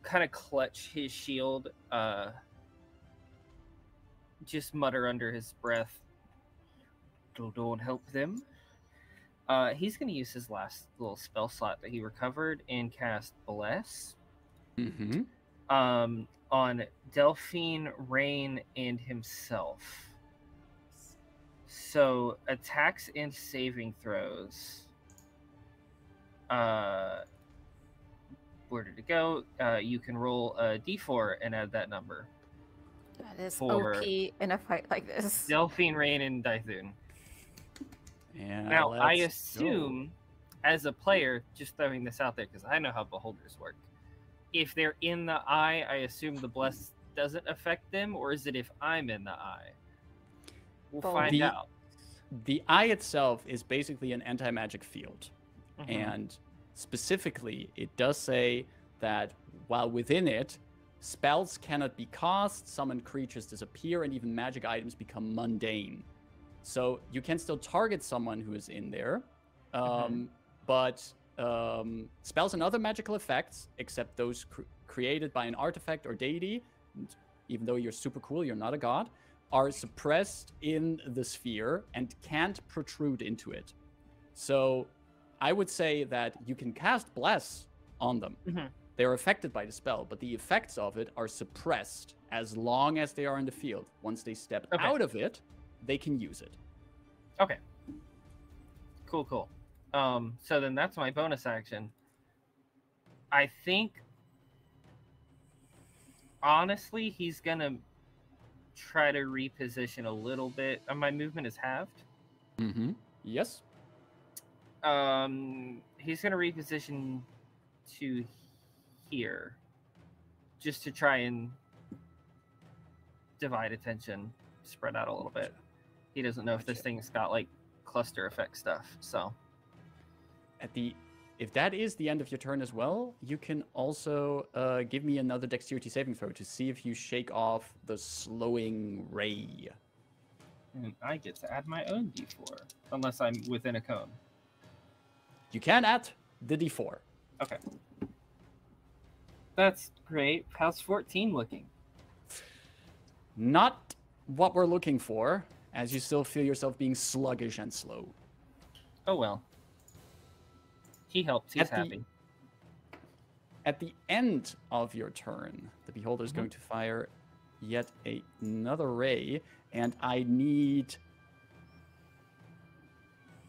kind of clutch his shield, just mutter under his breath, don't help them. He's going to use his last little spell slot that he recovered and cast Bless on Delphine, Rain, and himself. So attacks and saving throws. Where did it go? You can roll a d4 and add that number. That is for OP in a fight like this. Delphine, Rain, and Dythun. Yeah, Now, I assume, as a player, just throwing this out there because I know how beholders work. If they're in the eye, I assume the bless doesn't affect them, or is it if I'm in the eye? We'll find out. The eye itself is basically an anti-magic field. And specifically, it does say that while within it, spells cannot be cast, summoned creatures disappear, and even magic items become mundane. So you can still target someone who is in there, but spells and other magical effects, except those created by an artifact or deity, and even though you're super cool, you're not a god, are suppressed in the sphere and can't protrude into it. So I would say that you can cast Bless on them. They're affected by the spell, but the effects of it are suppressed as long as they are in the field. Once they step out of it, they can use it. Okay. Cool. So then that's my bonus action. I think, honestly, he's going to try to reposition a little bit. My movement is halved. Yes. He's going to reposition to here just to try and divide attention, spread out a little bit. He doesn't know if this thing's got like cluster effect stuff. So if that is the end of your turn as well, you can also give me another dexterity saving throw to see if you shake off the slowing ray. And I get to add my own d4 unless I'm within a cone. You can add the d4. Okay. That's great. How's 14 looking? Not what we're looking for, as you still feel yourself being sluggish and slow. Oh well. He helps. He's happy. At the end of your turn, the beholder is going to fire yet another ray, and I need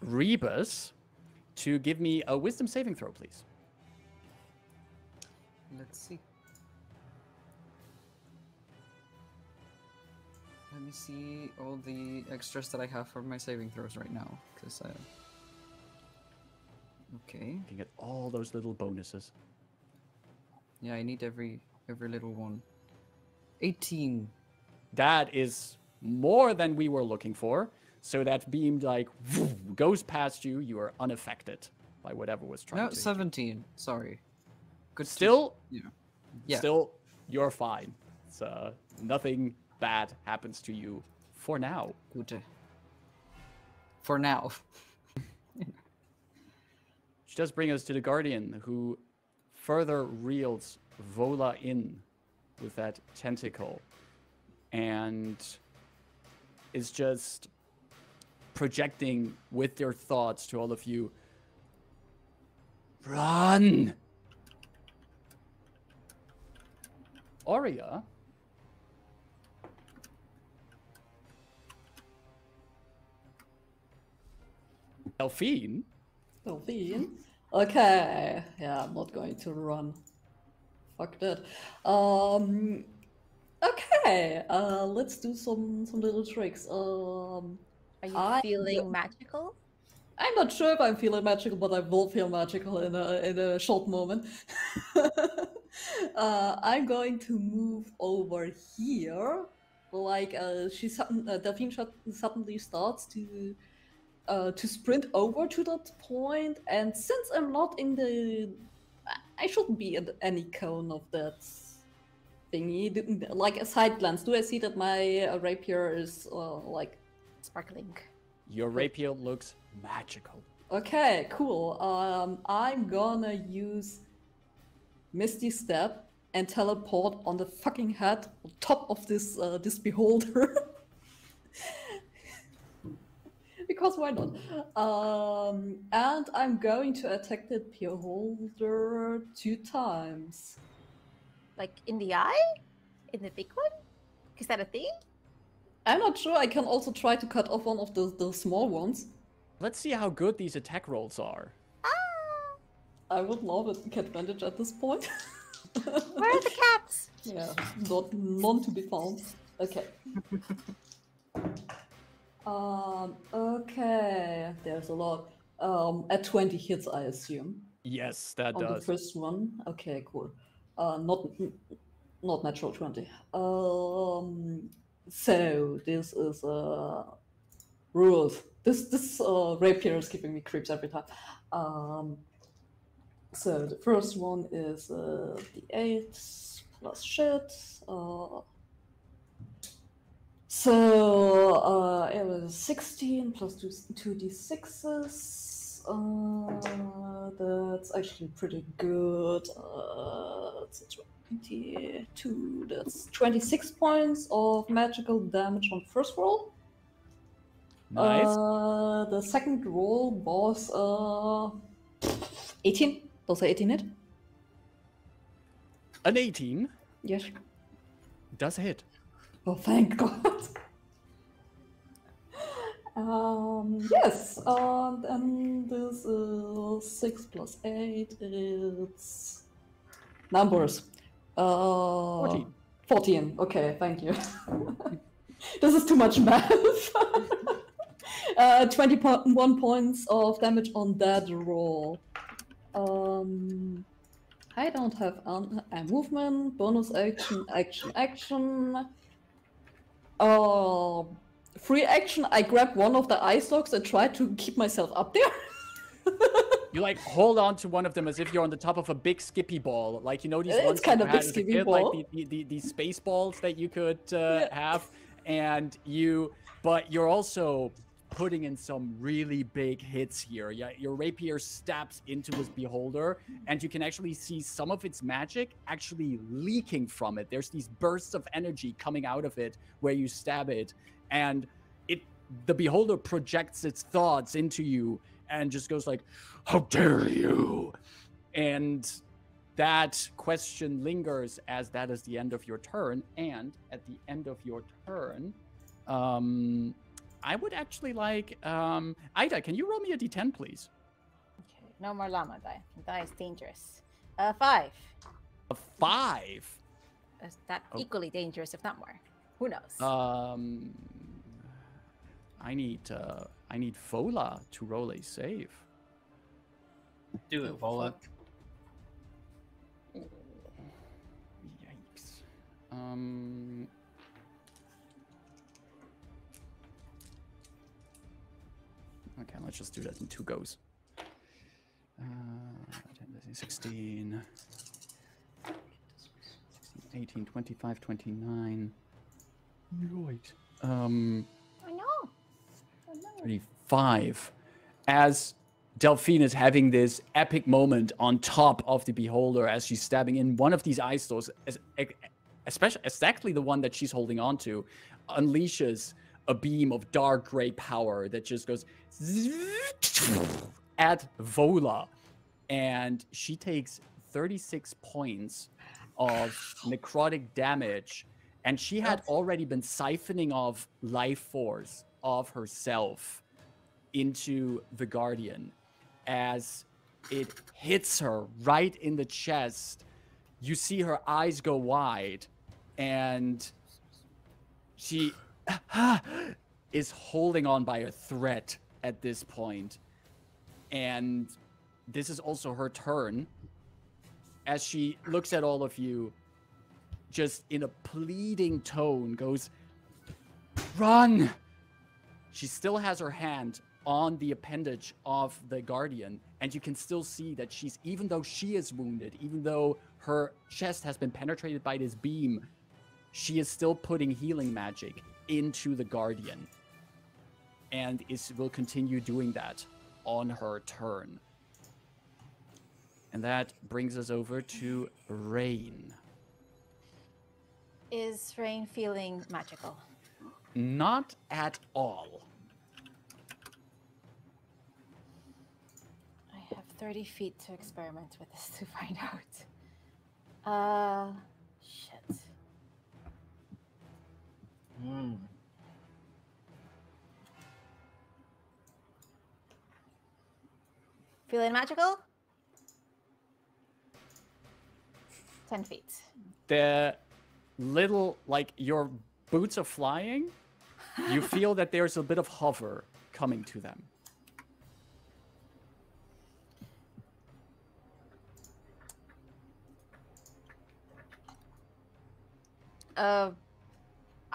Rebus to give me a wisdom saving throw, please. Let's see. Let me see all the extras that I have for my saving throws right now, because okay. You can get all those little bonuses. Yeah, I need every little one. 18. That is more than we were looking for. So that beam like goes past you. You are unaffected by whatever was trying No, to hit you. 17. Sorry. Good. Still, Yeah. still, you're fine. So nothing bad happens to you for now. Good. For now. Which does bring us to the Guardian, who further reels Vola in with that tentacle and is just projecting with their thoughts to all of you. Run! Aurea. Delphine. Delphine. Okay. Yeah, I'm not going to run. Fuck that. Okay. Let's do some little tricks. Are you I feeling will- magical? I'm not sure if I'm feeling magical, but I will feel magical in a short moment. I'm going to move over here. Like Delphine suddenly starts to sprint over to that point, and since I'm not in I shouldn't be in any cone of that thingy. Like a side glance, do I see that my rapier is like Sparkling. Your rapier looks magical. okay, cool. I'm gonna use Misty Step and teleport on the fucking head on top of this beholder. Because why not? And I'm going to attack the beholder 2 times. Like in the eye? In the big one? Is that a thing? I'm not sure. I can also try to cut off one of the small ones. Let's see how good these attack rolls are. Ah! I would love it. Cat advantage at this point. Where are the cats? Yeah, none to be found. Okay. Okay. There's a lot. At 20 hits, I assume. Yes, that On the does. first one. Okay, cool. Not natural 20. So this is rules. This rapier is giving me creeps every time. So the first one is the 8 plus shit. So it was 16 plus 2d6s. That's actually pretty good. It's 22. That's 26 points of magical damage on first roll. Nice. The second roll was 18. Does 18 hit? An 18 Yes. does hit. Oh, thank God. Yes, and this is 6 plus 8. It's numbers. 14. 14. Okay, thank you. This is too much math. 21 points of damage on that roll. I don't have a movement, bonus action, action. Free action, I grab one of the eye stalks and try to keep myself up there. You like hold on to one of them as if you're on the top of a big skippy ball. Like, you know, these It's ones kind you of had big as a skippy kid, ball. like these space balls that you could Yeah. have. And but you're also putting in some really big hits here. Yeah, your rapier stabs into this beholder, and you can actually see some of its magic actually leaking from it. There's these bursts of energy coming out of it where you stab it, and the beholder projects its thoughts into you and just goes like, "How dare you!" And that question lingers as that is the end of your turn. And at the end of your turn, I would actually like, Ida, can you roll me a d10, please? Okay, no more llama die. Die is dangerous. 5. A 5. Is that Oh. equally dangerous, if not more? Who knows? I need Vola to roll a save. Do it, Vola. Yikes. Okay, let's just do that in 2 goes. 16, 18, 25, 29. Right. I know. I know. 35. As Delphine is having this epic moment on top of the beholder as she's stabbing in one of these eye stores, especially exactly the one that she's holding on to, unleashes a beam of dark gray power that just goes at Vola, and she takes 36 points of necrotic damage, and she had already been siphoning off life force of herself into the Guardian. As it hits her right in the chest, you see her eyes go wide, and she is holding on by a thread at this point. And this is also her turn, as she looks at all of you, just in a pleading tone, goes, "Run!" She still has her hand on the appendage of the Guardian, and you can still see that she's, even though she is wounded, even though her chest has been penetrated by this beam, she is still putting healing magic into the Guardian, and will continue doing that on her turn. And that brings us over to Rain. Is Rain feeling magical? Not at all. I have 30 feet to experiment with this to find out. Shit. Feeling magical? 10 feet. The little, like, your boots are flying, you feel that there's a bit of hover coming to them.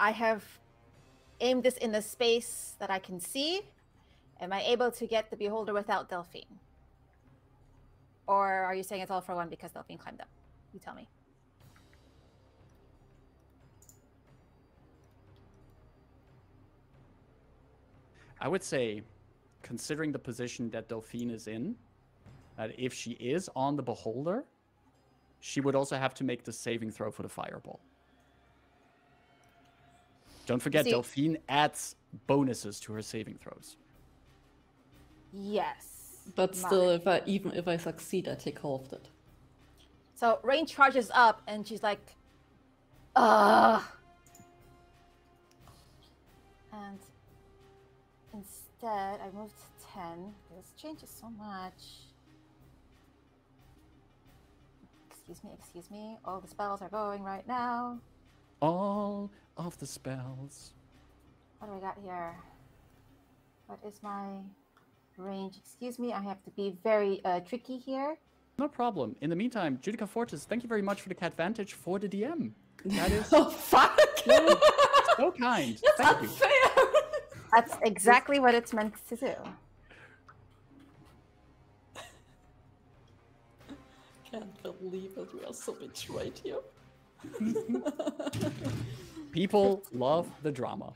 I have aimed this in a space that I can see. Am I able to get the beholder without Delphine? Or are you saying it's all for one because Delphine climbed up? You tell me. I would say, considering the position that Delphine is in, that if she is on the beholder, she would also have to make the saving throw for the fireball. Don't forget, Delphine adds bonuses to her saving throws. Yes. But still, even if I succeed, I take half of it. So Rain charges up and she's like, ugh. And instead, I moved to 10. This changes so much. Excuse me. All the spells are going right now. All of the spells. What do I got here? What is my range? Excuse me, I have to be very tricky here. No problem. In the meantime, Judica Fortis, thank you very much for the advantage for the DM. That is oh, fuck! so kind. That's Thank unfair! you. That's exactly what it's meant to do. Can't believe it. We are so betrayed here. People love the drama.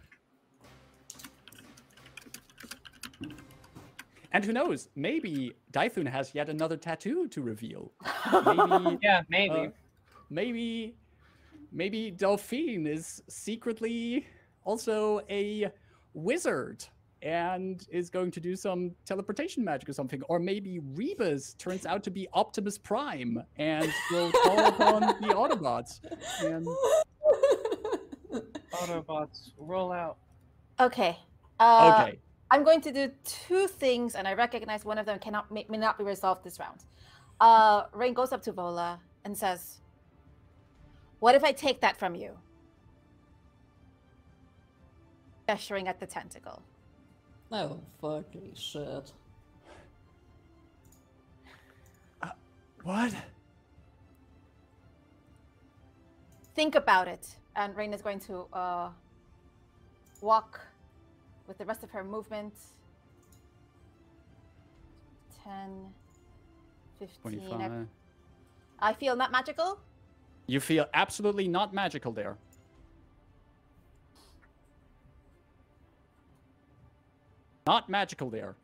And who knows, maybe Dythun has yet another tattoo to reveal. Maybe, yeah, maybe. Maybe Delphine is secretly also a wizard and is going to do some teleportation magic or something. Or maybe Rebus turns out to be Optimus Prime and will call upon the Autobots. And... Autobots, roll out. Okay. Okay. I'm going to do 2 things, and I recognize one of them may not be resolved this round. Rain goes up to Vola and says, "What if I take that from you?" Gesturing at the tentacle. Oh, fucking shit. What? Think about it. And Rain is going to walk with the rest of her movement 10, 15. 25. I feel not magical. You feel absolutely not magical there. Not magical there.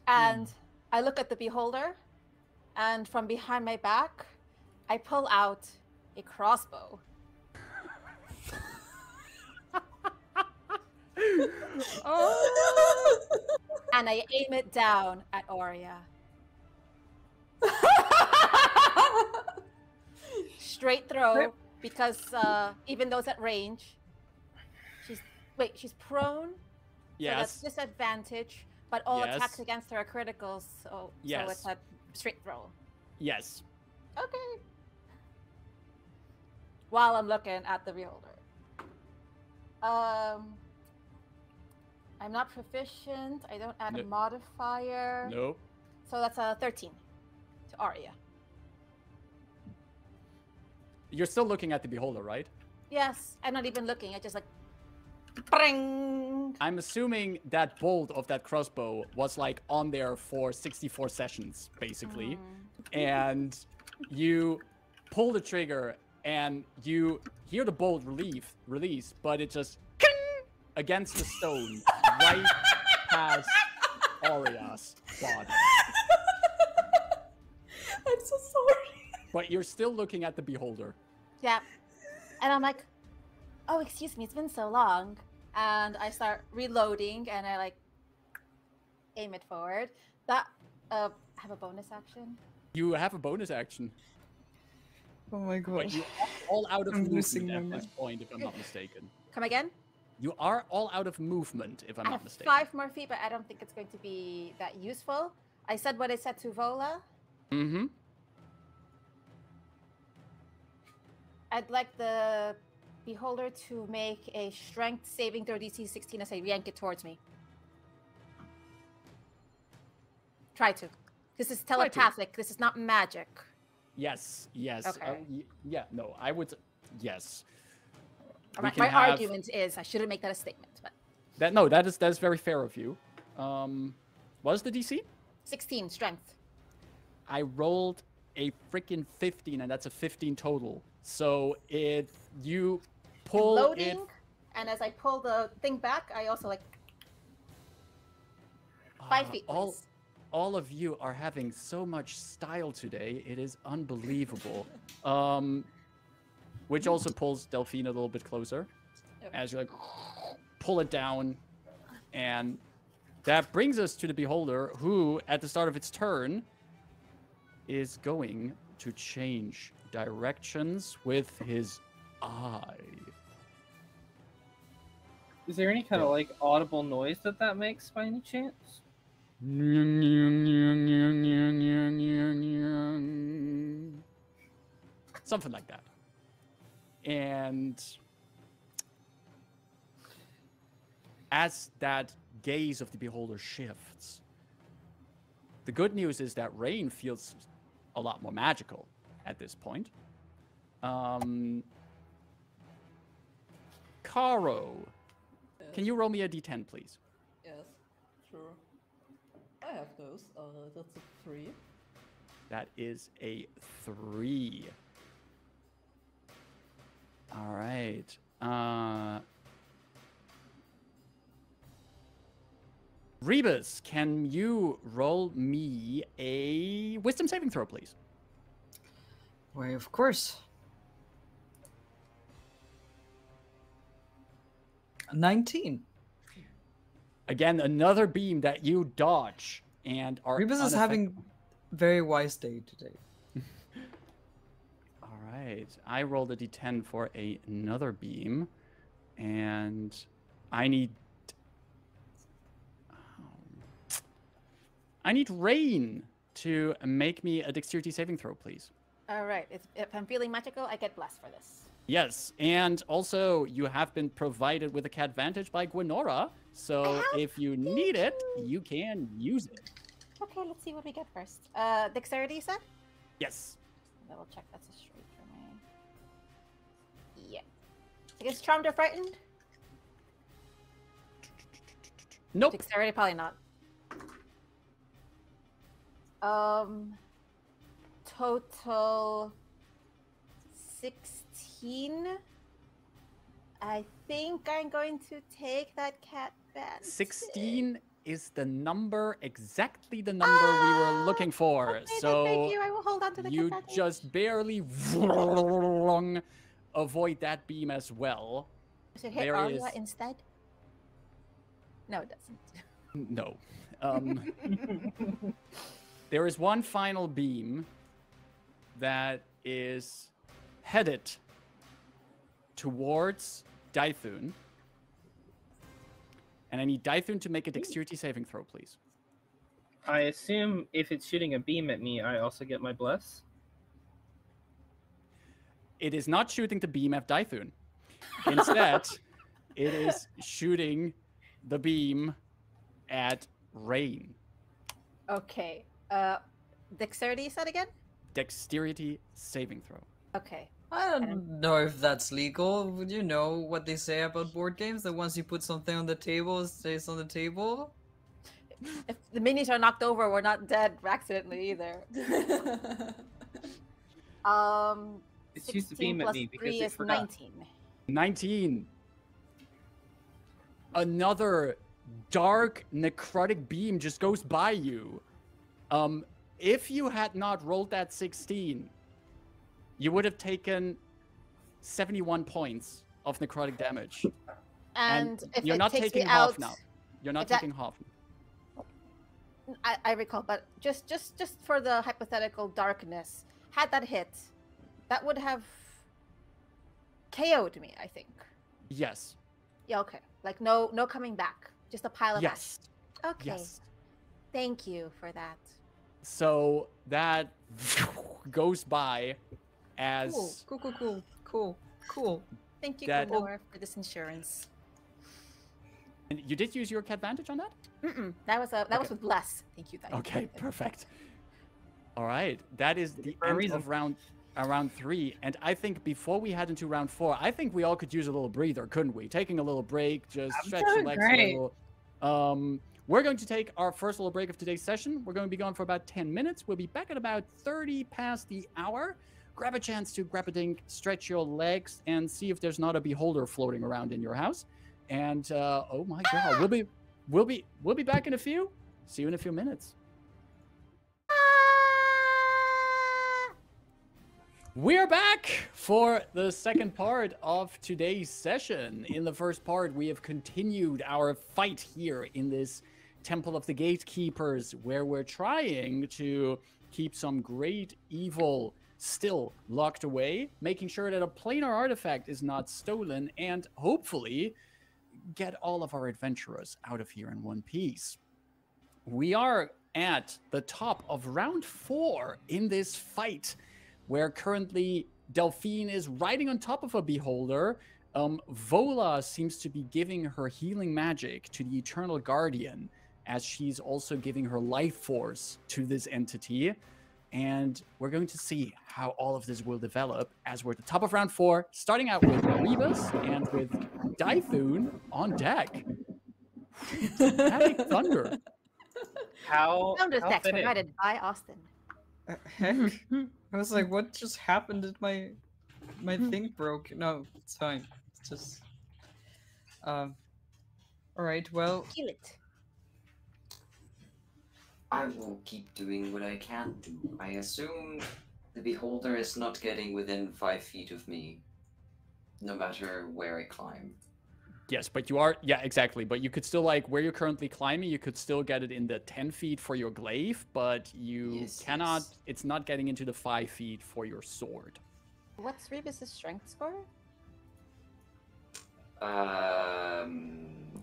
And I look at the beholder, and from behind my back, I pull out a crossbow. Oh. And I aim it down at Aurea. Straight throw, because even though it's at range, she's prone. Yes. So that's disadvantage, but all Yes. attacks against her are criticals, so Yes. it's a straight throw. Yes. Okay. While I'm looking at the beholder. I'm not proficient. I don't add a modifier. Nope. So that's a 13 to Arya. You're still looking at the beholder, right? Yes, I'm not even looking. I just like, bring. I'm assuming that bolt of that crossbow was like on there for 64 sessions, basically. And you pull the trigger and you hear the bolt release, but it just against the stone right past Aria's body. I'm so sorry. But you're still looking at the beholder. Yeah. And I'm like, oh, excuse me, it's been so long. And I start reloading and I like aim it forward. That have a bonus action. You have a bonus action. Oh my But god. you are all out of I'm losing movement my at this point, if I'm not mistaken. Come again? You are all out of movement, if I'm I not have mistaken. 5 more feet, but I don't think it's going to be that useful. I said what I said to Vola. Mm-hmm. I'd like the beholder to make a strength saving throw DC 16 as I yank it towards me. Try to. This is Try to. telepathic. This is not magic. Yes, yes. Okay. Yeah, no, I would. Yes. We My can have- argument is I shouldn't make that a statement, but that is very fair of you. What is the DC? 16 strength. I rolled a freaking 15, and that's a 15 total. So you pull Loading, it. and as I pull the thing back, I also like 5 feet. Please. All of you are having so much style today. It is unbelievable. Which also pulls Delphine a little bit closer. Yep. As you like pull it down. And that brings us to the beholder, who at the start of its turn is going to change directions with his eye. Is there any kind of like audible noise that makes by any chance? Something like that. And as that gaze of the beholder shifts, the good news is that Rain feels a lot more magical at this point. Caro, can you roll me a d10, please? Yes, sure. I have those. That's a 3. That is a 3. All right. Rebus, can you roll me a wisdom saving throw, please? Why, of course. 19. Again, another beam that you dodge and are Rebus is having very wise day today. All right. I rolled a d10 for another beam, and I need Rain to make me a dexterity saving throw, please. All right. If I'm feeling magical, I get blessed for this. Yes, and also you have been provided with a advantage by Gwenora, so if you need it, you can use it. Okay, let's see what we get first. Dexterity, you said? Yes. Double check. That's a straight for me. Yeah. Against charmed or frightened? Nope. Dexterity, probably not. Total 16. I think I'm going to take that cat band. 16 is the number, exactly the number we were looking for. Okay, then So thank you. I will hold on to the you cat band. just barely avoid that beam as well. Does it hit there Arya is- instead? No, it doesn't. No. There is one final beam that is headed towards Dythun. And I need Dythun to make a dexterity saving throw, please. I assume if it's shooting a beam at me, I also get my bless. It is not shooting the beam at Dythun. Instead, it is shooting the beam at Rain. Okay. Dexterity, you said again? Dexterity saving throw. Okay. I don't know if that's legal. Would you know what they say about board games? That once you put something on the table, it stays on the table? If the minis are knocked over, we're not dead accidentally either. It shoots a 16 beam at plus me because 3 it is forgot. 19. 19. Another dark necrotic beam just goes by you. If you had not rolled that 16, you would have taken 71 points of necrotic damage. And if you're it not takes taking me half out, now. You're not if that- taking half. I recall, but just for the hypothetical darkness, had that hit, that would have KO'd me, I think. Yes. Yeah, okay. Like no coming back. Just a pile of Yes. ash. Okay. Yes. Thank you for that. So that goes by as Cool. Thank you, That- Gunnar, for this insurance. And you did use your advantage on that? That was Okay. with bless. Thank you. Okay, perfect. All right, that is the For a end reason. of round 3, and I think before we head into round 4, I think we all could use a little breather, couldn't we? Taking a little break, just stretch the doing legs great. a little. We're going to take our first little break of today's session. We're going to be gone for about 10 minutes. We'll be back at about 30 past the hour. Grab a chance to grab a drink, stretch your legs, and see if there's not a beholder floating around in your house. And oh my god, we'll be back in a few. See you in a few minutes. We're back for the second part of today's session. In the first part, we have continued our fight here in this Temple of the Gatekeepers, where we're trying to keep some great evil still locked away, making sure that a planar artifact is not stolen, and hopefully get all of our adventurers out of here in one piece. We are at the top of round 4 in this fight, where currently Delphine is riding on top of a beholder. Vola seems to be giving her healing magic to the Eternal Guardian, as she's also giving her life force to this entity. And we're going to see how all of this will develop as we're at the top of round 4, starting out with Rebus and with Dythun on deck. Having thunder. How Sound effects fitting. provided by Austin. Heck. I was like, what just happened? Did my thing broke? No, it's fine. It's just alright, well, Kill it. I will keep doing what I can do. I assume the beholder is not getting within 5 feet of me, no matter where I climb. Yes, but you are, yeah, exactly. But you could still, like, where you're currently climbing, you could still get it in the 10 feet for your glaive, but you Yes, cannot, yes. it's not getting into the 5 feet for your sword. What's Rebus's strength score?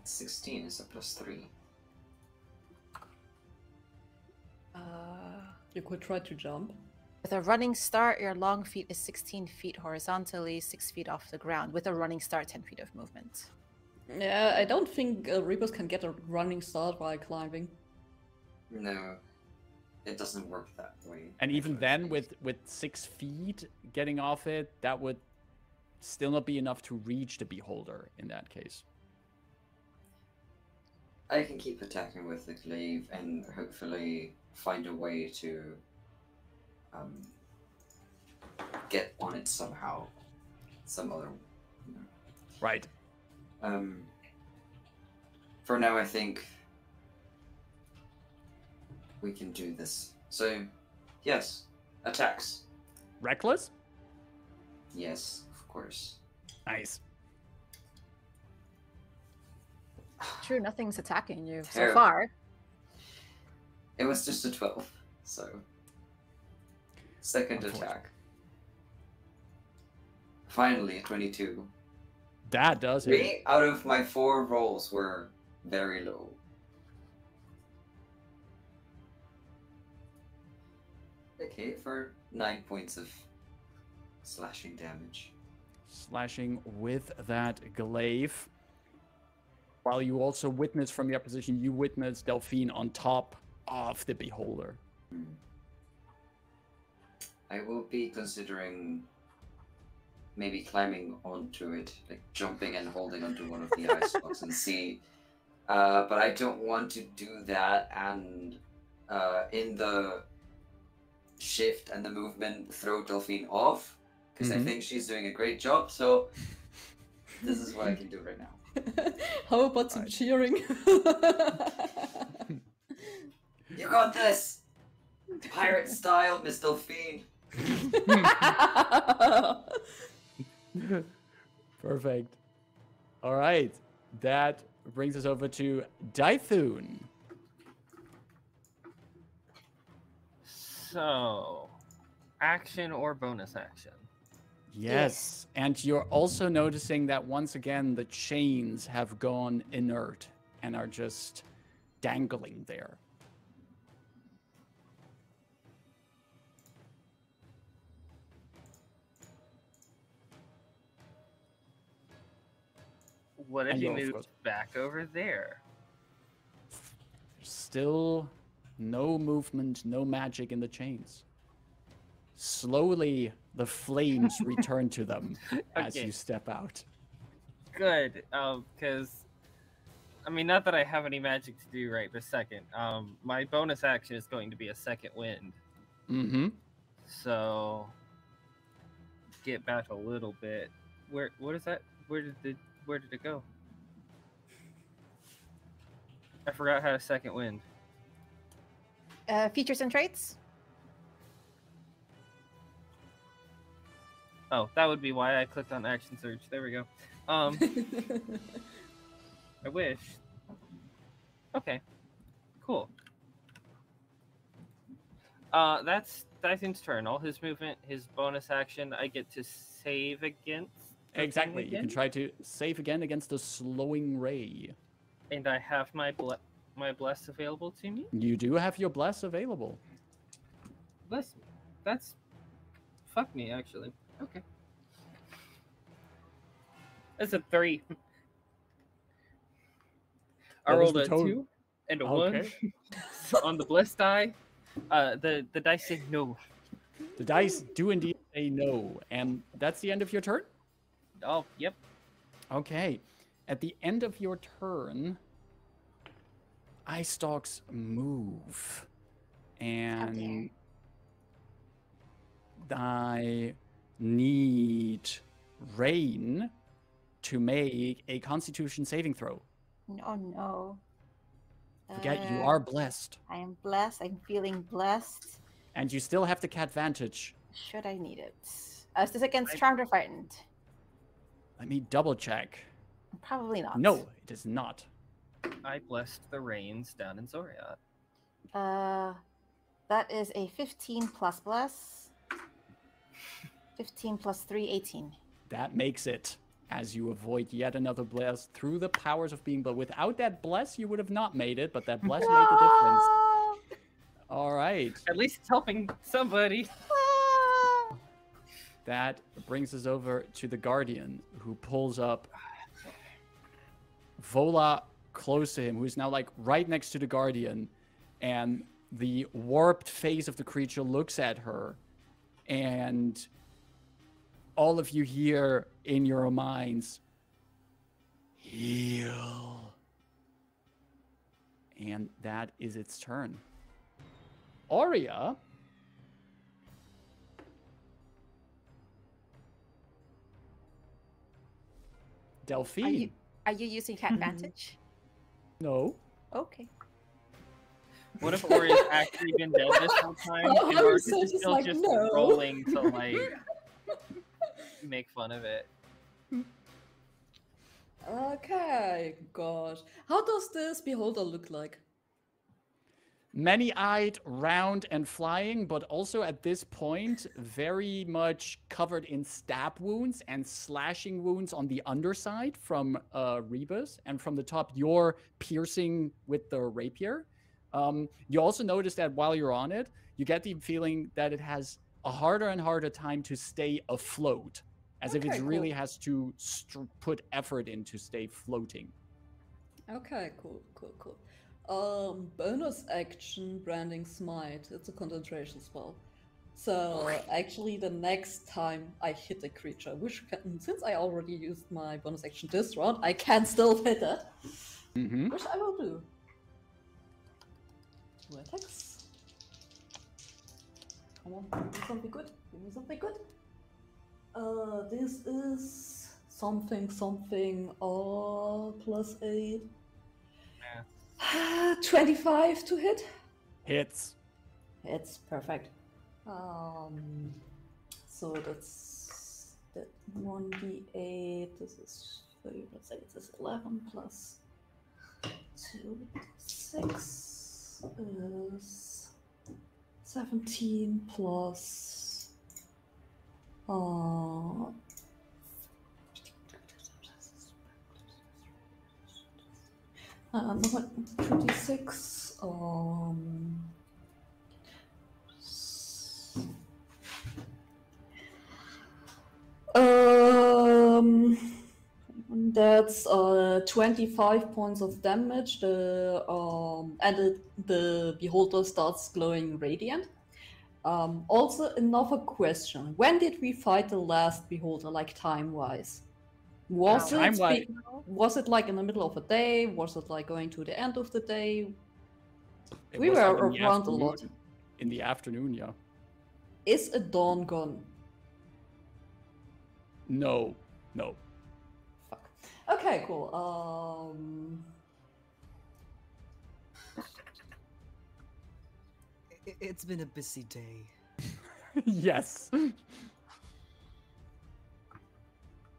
16 is a +3. You could try to jump. With a running start, your long feet is 16 feet horizontally, 6 feet off the ground. With a running start, 10 feet of movement. Yeah, I don't think Rebus can get a running start while climbing. No, it doesn't work that way. And even actually. then, with 6 feet getting off it, that would still not be enough to reach the beholder in that case. I can keep attacking with the glaive and hopefully find a way to get on it somehow. Some other. You know. Right. For now, I think we can do this. So, yes, attacks. Reckless? Yes, of course. Nice. True, nothing's attacking you so Terrible. far. It was just a 12, so. Second Unfortunate. attack. Finally, 22. That does hit. 3 out of my 4 rolls were very low. Okay, for 9 points of slashing damage. Slashing with that glaive. While you also witness from your position, you witness Delphine on top of the beholder. I will be considering maybe climbing onto it, like jumping and holding onto one of the ice blocks and see. But I don't want to do that and in the shift and the movement throw Delphine off because I think she's doing a great job. So this is what I can do right now. How about some cheering? You got this! Pirate style, Miss Delphine. Perfect. All right. That brings us over to Dythun. So, action or bonus action? Yes. And you're also noticing that once again, the chains have gone inert and are just dangling there. What if And you you're, of moved course- back over there? Still no movement, no magic in the chains. Slowly, the flames return to them as Okay. you step out. Good, because, I mean, not that I have any magic to do right this second. My bonus action is going to be a second wind. Mm-hmm. So, get back a little bit. What is that? Where did it go? I forgot how to second wind. Features and traits? Oh, that would be why I clicked on action search. There we go. I wish. Okay. Cool. That's Dythun's turn. All his movement, his bonus action, I get to save against. the thing Exactly. You can again, try to save again against the slowing ray. And I have my bless available to me. You do have your bless available. Bless me. That's fuck me actually. Okay. That's a 3. I What was rolled the a total? 2 and a Okay. 1 on the bless die. The dice said no. The dice do indeed say no. And that's the end of your turn? Oh, yep. Okay. At the end of your turn, ice stalks move. And I need Rain to make a Constitution saving throw. Oh no. Forget you are blessed. I am blessed. I'm feeling blessed. And you still have the advantage. Should I need it? Is this against Charmed or Frightened? Let me double check. Probably not. No, it is not. I blessed the rains down in Xoriat. That is a 15 plus bless. 15 plus 3, 18. That makes it, as you avoid yet another bless through the powers of being. But without that bless, you would have not made it. But that bless made the difference. All right. At least it's helping somebody. That brings us over to the Guardian, who pulls up Vola close to him, who's now like right next to the Guardian, and the warped face of the creature looks at her, and all of you hear in your minds, heal. And that is its turn. Aurea. Delphine. Are you using advantage? No. Okay. What if Ori's actually been dead this whole time, Oh, and how Marcus so is just still like, just no. rolling to like make fun of it? Okay, gosh. How does this beholder look like? Many-eyed, round, and flying, but also at this point, very much covered in stab wounds and slashing wounds on the underside from Rebus, and from the top, you're piercing with the rapier. You also notice that while you're on it, you get the feeling that it has a harder and harder time to stay afloat, as if it really has to put effort in to stay floating. Okay, cool. Bonus action, Branding Smite. It's a concentration spell. So actually the next time I hit a creature, which since I already used my bonus action this round, I can still hit it. Which I will do. 2 attacks. Come on, give me something good. This is something +8. 25 to hit. Hits. It's perfect. So that's that 1d8. This is 30 plus 8. This is 11 plus 2, 6 is 17 plus 26. That's 25 points of damage. The beholder starts glowing radiant. Also, another question: when did we fight the last beholder, like time-wise? Was it like in the middle of a day? Was it like going to the end of the day? We were around a lot. In the afternoon, yeah. Is a dawn gone? No. Fuck. Okay, cool. It's been a busy day. Yes.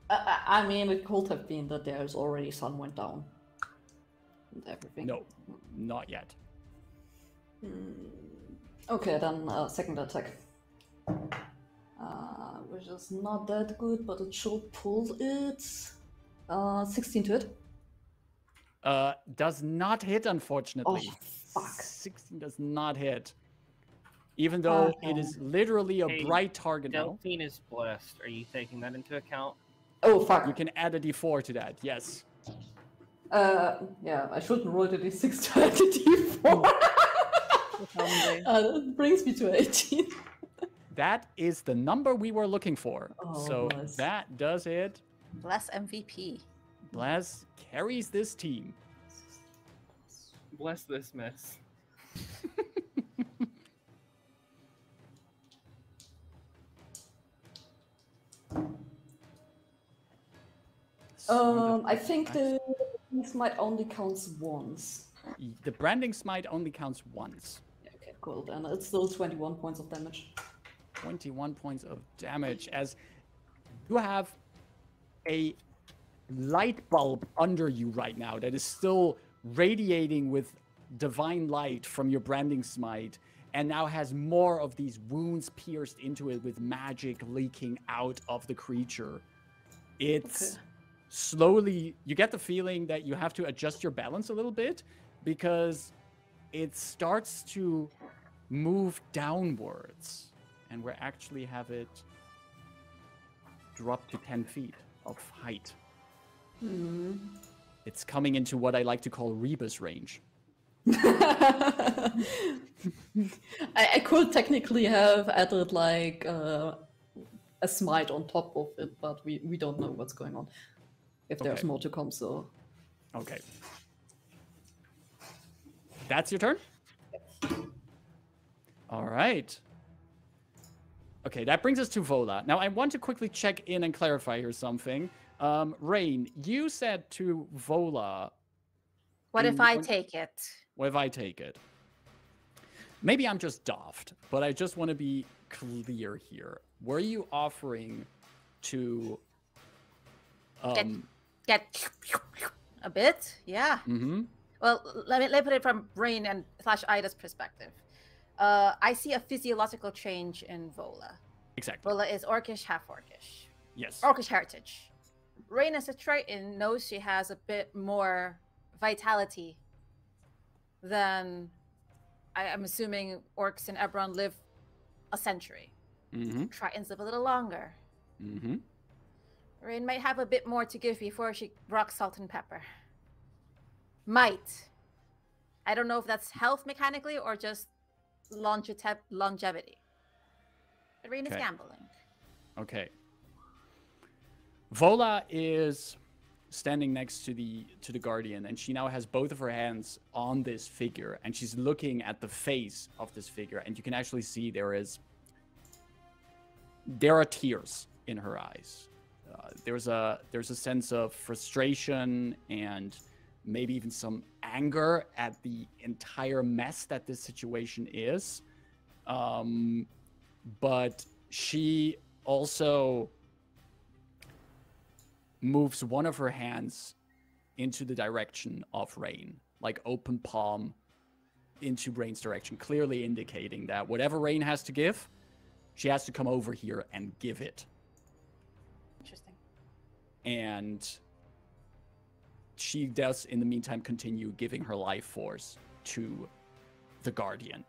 I mean, it could have been that there's already sun went down and everything. No, not yet. Okay, then second attack. Which is not that good, but it should pull it. 16 to hit. Does not hit, unfortunately. Oh, fuck. 16 does not hit. Even though it is literally a bright target now. Delphine is blessed. Are you taking that into account? Oh, fuck. You can add a d4 to that, yes. Yeah, I shouldn't roll the d6 to add a d4. That brings me to 18. That is the number we were looking for. Oh, so nice. that does it. Bless MVP. Bless carries this team. Bless this mess. I think the smite only counts once. The branding smite only counts once. Okay, cool. Then it's still 21 points of damage. 21 points of damage, as you have a light bulb under you right now that is still radiating with divine light from your branding smite, and now has more of these wounds pierced into it with magic leaking out of the creature. It's slowly, you get the feeling that you have to adjust your balance a little bit, because it starts to move downwards. And we actually have it drop to 10 feet of height. It's coming into what I like to call Rebus range. I could technically have added like a smite on top of it, but we don't know what's going on. If there's more to come, so... Okay. That's your turn? All right. Okay, that brings us to Vola. Now, I want to quickly check in and clarify here something. Rain, you said to Vola... What if I take it? What if I take it? Maybe I'm just daft, but I just want to be clear here. Were you offering to... Get a bit? Yeah. Mm-hmm. Well, let me put it from Rain and / Ida's perspective. I see a physiological change in Vola. Exactly. Vola is orcish, half orcish. Yes. Orcish heritage. Rain as a Triton knows she has a bit more vitality than I'm assuming orcs in Eberron live a century. Mm-hmm. Tritons live a little longer. Mm-hmm. Rain might have a bit more to give before she rocks salt and pepper. Might. I don't know if that's health mechanically or just longevity. But Rain is gambling. Okay. Vola is standing next to the Guardian, and she now has both of her hands on this figure, and she's looking at the face of this figure, and you can actually see there are tears in her eyes. There's a sense of frustration and maybe even some anger at the entire mess that this situation is. But she also moves one of her hands into the direction of Rain, like open palm into Rain's direction, clearly indicating that whatever Rain has to give, she has to come over here and give it. Interesting. And she does, in the meantime, continue giving her life force to the Guardian.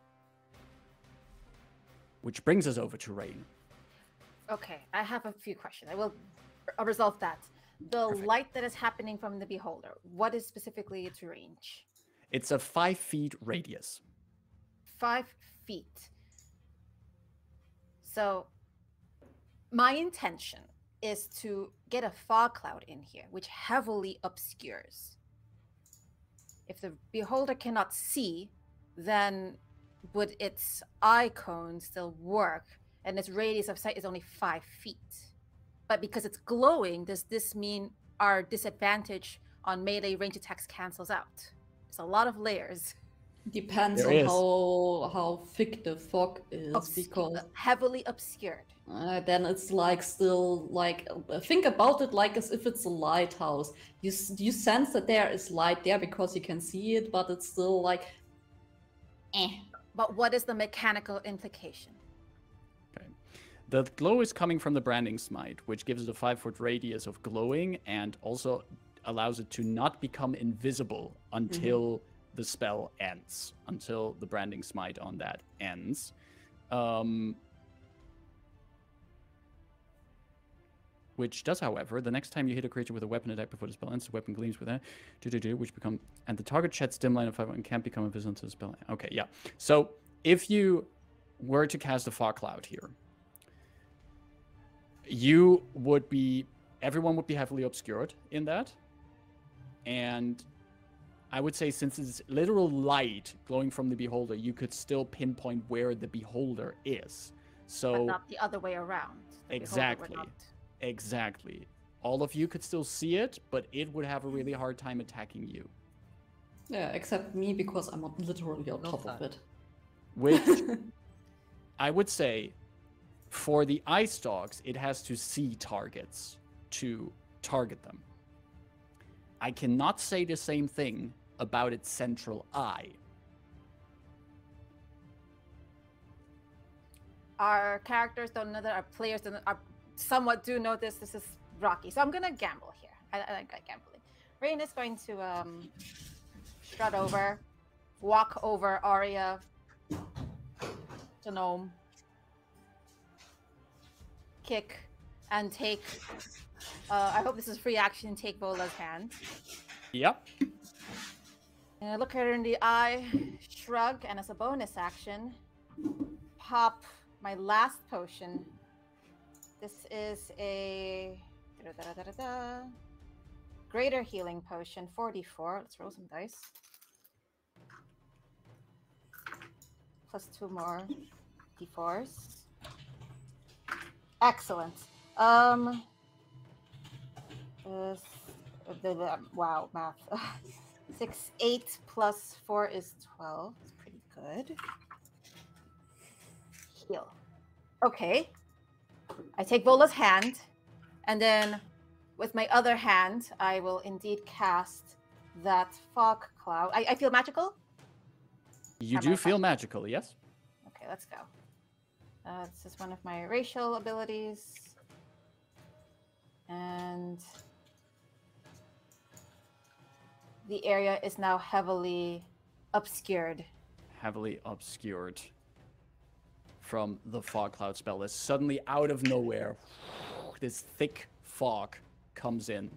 Which brings us over to Rain. Okay, I have a few questions. I'll resolve that. The Perfect. light that is happening from the Beholder, what is specifically its range? It's a 5 feet radius. 5 feet. So, my intention is to get a fog cloud in here, which heavily obscures. If the Beholder cannot see, then would its eye cone still work? And its radius of sight is only 5 feet. But because it's glowing, does this mean our disadvantage on melee range attacks cancels out? There's a lot of layers. Depends There on how thick the fog is, because heavily obscured. then it's like still like think about it like as if it's a lighthouse. You sense that there is light there because you can see it, but it's still like, But what is the mechanical implication? Okay. The glow is coming from the branding smite, which gives it a 5-foot radius of glowing and also allows it to not become invisible until the spell ends, until the branding smite on that ends. Which does, however, the next time you hit a creature with a weapon attack before the spell ends, the weapon gleams with it, which become, and the target sheds dim line of 5 and can't become invisible until the spell. Okay, yeah. So if you were to cast a fog cloud here, everyone would be heavily obscured in that. And I would say since it's literal light glowing from the Beholder, you could still pinpoint where the Beholder is. So But not the other way around. The Beholder would not. Exactly. All of you could still see it, but it would have a really hard time attacking you. yeah, except me because I'm not literally on top of it. Which I would say for the eye stalks, it has to see targets to target them. I cannot say the same thing about its central eye. Our characters don't know that, our players somewhat do know this. This is rocky. So I'm going to gamble here. I like gambling. Rain is going to strut over, walk over Arya, to Gnome, kick, and take, I hope this is free action, take Vola's hand. Yep. And I look her in the eye, shrug, and as a bonus action, pop my last potion. This is a greater healing potion, 44. Let's roll some dice. plus 2 more d4s. Excellent. Wow, math. 6, 8 plus 4 is 12. It's pretty good. Heal. Okay. I take Vola's hand, and then with my other hand, I will indeed cast that fog cloud. I feel magical? You do feel magical, yes? Okay, let's go. This is one of my racial abilities. And the area is now heavily obscured. Heavily obscured from the fog cloud spell. That's suddenly out of nowhere. This thick fog comes in.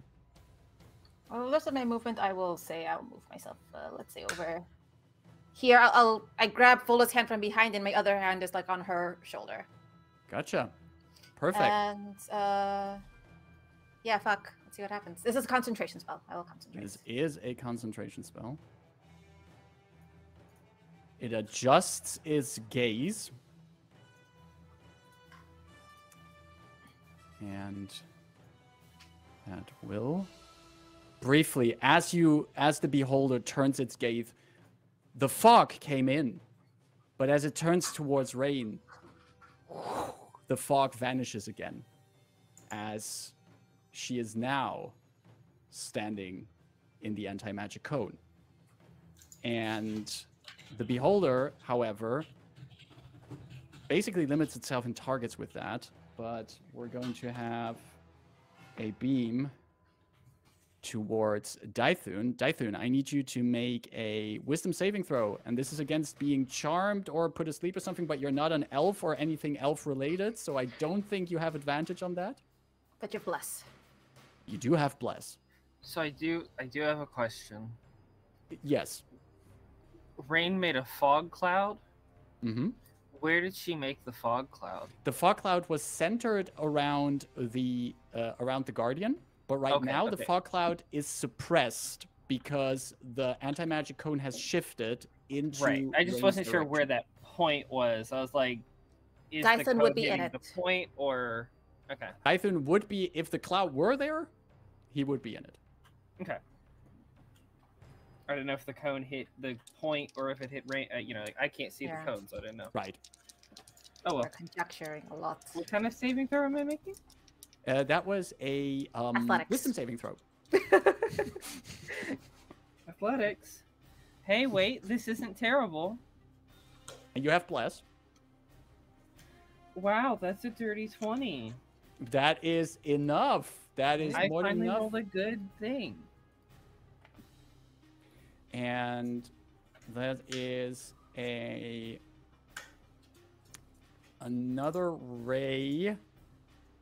Well, the rest of my movement, I will say I'll move myself, let's say, over here. I grab Vola's hand from behind, and my other hand is like on her shoulder. Gotcha. Perfect. And yeah, fuck. Let's see what happens. This is a concentration spell. I will concentrate. This is a concentration spell. It adjusts its gaze. And that will briefly, as the beholder turns its gaze, the fog came in, but as it turns towards Rain, the fog vanishes again, as she is now standing in the anti-magic cone. And the beholder, however, basically limits itself in targets with that, but we're going to have a beam towards Dythun. Dythun, I need you to make a wisdom saving throw, and this is against being charmed or put asleep or something, but you're not an elf or anything elf related, so I don't think you have advantage on that. But you're bless. You do have bless. So I do have a question. Yes. Rain made a fog cloud. Mm-hmm. Where did she make the fog cloud? The fog cloud was centered around the Guardian, but right now the fog cloud is suppressed because the anti-magic cone has shifted into. Right. I just wasn't sure where that point was. I was like, is the Dythun code would be in hitting it. the point or okay? Dythun would be, if the cloud were there, he would be in it. Okay. I don't know if the cone hit the point or if it hit rain. I can't see the cone, so I don't know. Right. Oh well. We're conjecturing a lot. What kind of saving throw am I making? That was a Athletics. wisdom saving throw. Athletics. Hey, wait, this isn't terrible. And you have bless. Wow, that's a dirty 20. That is enough. That is I more than finally enough. rolled a good thing. And that is another ray.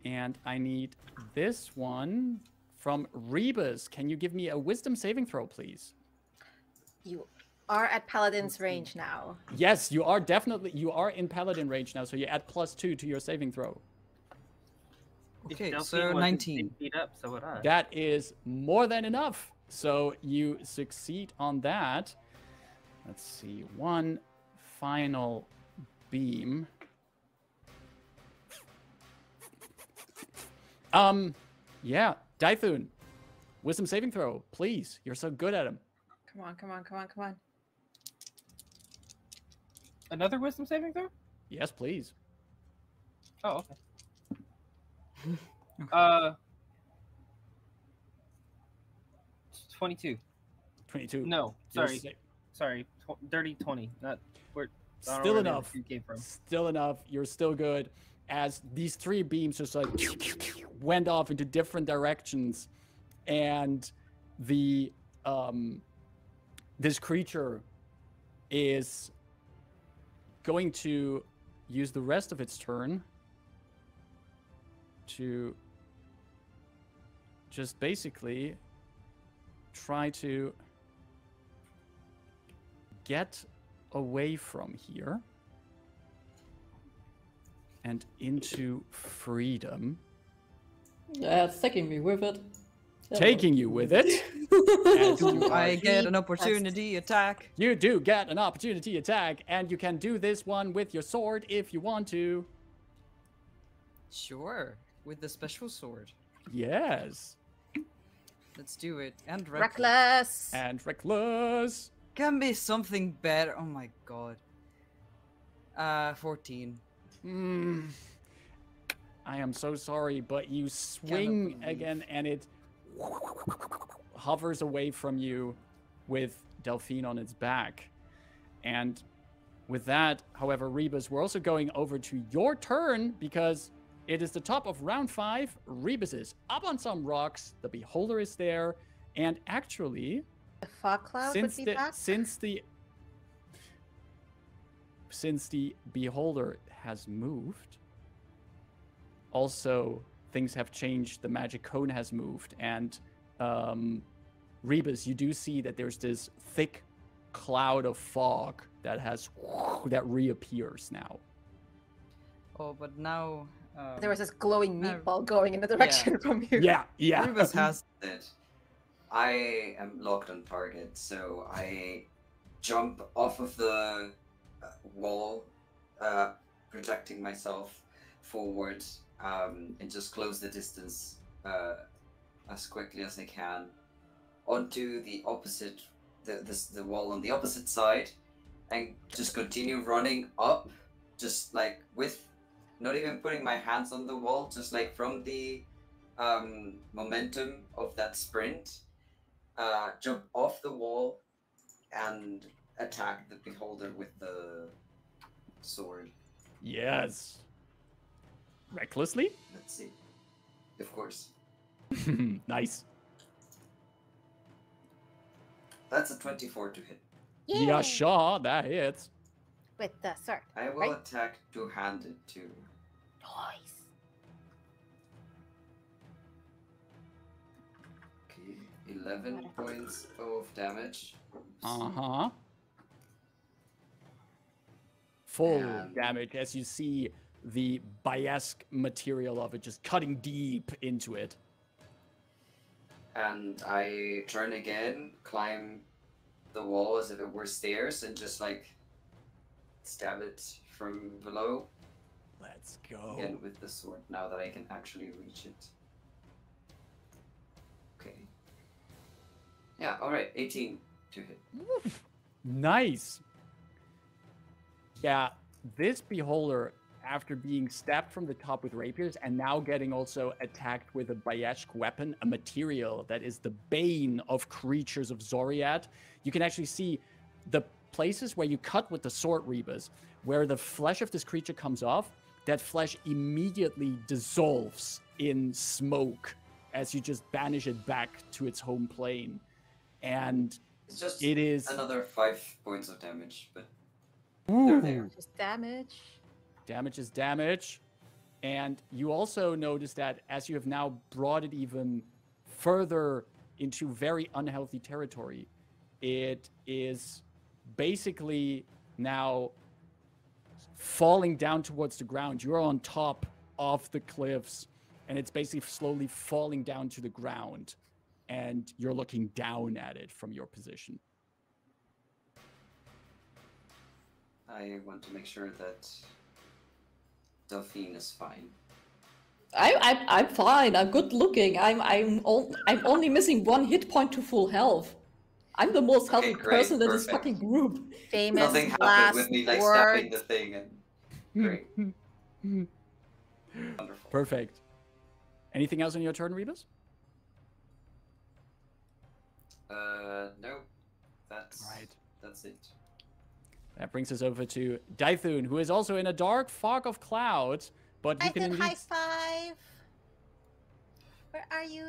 And I need this one from Rebus. Can you give me a wisdom saving throw, please? You are at Paladin's range now. Yes, you are definitely. You are in Paladin range now, so you add +2 to your saving throw. Okay, If so Delphine wasn't 19. 6 feet up, so would I. That is more than enough. So you succeed on that. Let's see. One final beam. Yeah, Dythun. Wisdom saving throw, please. You're so good at him. Come on, come on, come on, come on. Another wisdom saving throw? Yes, please. Oh, okay. 22. 22. No, You're sorry. Dirty 20. Not where. I don't know Still where the enough. two came from. Still enough. You're still good. As these three beams just like went off into different directions, and the this creature is going to use the rest of its turn to just basically try to get away from here and into freedom. Yeah, it's taking me with it. Taking you with it. As you Do are- I get an Reed opportunity attack? You do get an opportunity attack, and you can do this one with your sword if you want to. Sure, with the special sword. Yes. Let's do it. And Reckless. And reckless. Can be something better. Oh my god. 14. Mm. I am so sorry, but you swing believe. again, and it hovers away from you with Delphine on its back. And with that, however, Rebus, we're also going over to your turn because it is the top of round 5. Rebus is up on some rocks. The Beholder is there. And actually, The fog cloud would be back. since the Beholder has moved, also things have changed. The magic cone has moved, and Rebus, you do see that there's this thick cloud of fog that reappears now. Oh, but now. There was this glowing No. meatball going in the direction from you. Yeah. Rubus has. It. I am locked on target, so I jump off of the wall, projecting myself forward, and just close the distance as quickly as I can onto the opposite, the wall on the opposite side, and just continue running up, just like with. Not even putting my hands on the wall, just like from the momentum of that sprint, jump off the wall and attack the Beholder with the sword. Yes. Recklessly? Let's see. Of course. Nice. That's a 24 to hit. Yeah, sure, that hits. With the sword. I will Right. attack two-handed too. Nice. Okay, 11 points of damage. Uh-huh. Full And- damage as you see the Bayesque material of it just cutting deep into it. And I turn again, climb the wall as if it were stairs, and just like stab it from below. Let's go. Again with the sword, now that I can actually reach it. Okay. Yeah, alright, 18 to hit. Nice. Yeah, this Beholder, after being stabbed from the top with rapiers and now getting also attacked with a Bayesque weapon, a material that is the bane of creatures of Xoriat, you can actually see the places where you cut with the sword, Rebus, where the flesh of this creature comes off, that flesh immediately dissolves in smoke as you just banish it back to its home plane. And It's just it is... another 5 points of damage, but Ooh. they're there. Just damage. Damage is damage. And you also notice that as you have now brought it even further into very unhealthy territory, it is basically now falling down towards the ground. You're on top of the cliffs, and it's basically slowly falling down to the ground. And you're looking down at it from your position. I want to make sure that Delphine is fine. I'm fine. I'm good looking. I'm only missing 1 hit point to full health. I'm the most healthy great, person in this perfect. fucking group. Famous Nothing happened last with me like word. stabbing the thing and great. Wonderful. Perfect. Anything else on your turn, Rebus? No. That's Right. That's it. That brings us over to Dythun, who is also in a dark fog of clouds, but you I can can indeed... high five. Where are you?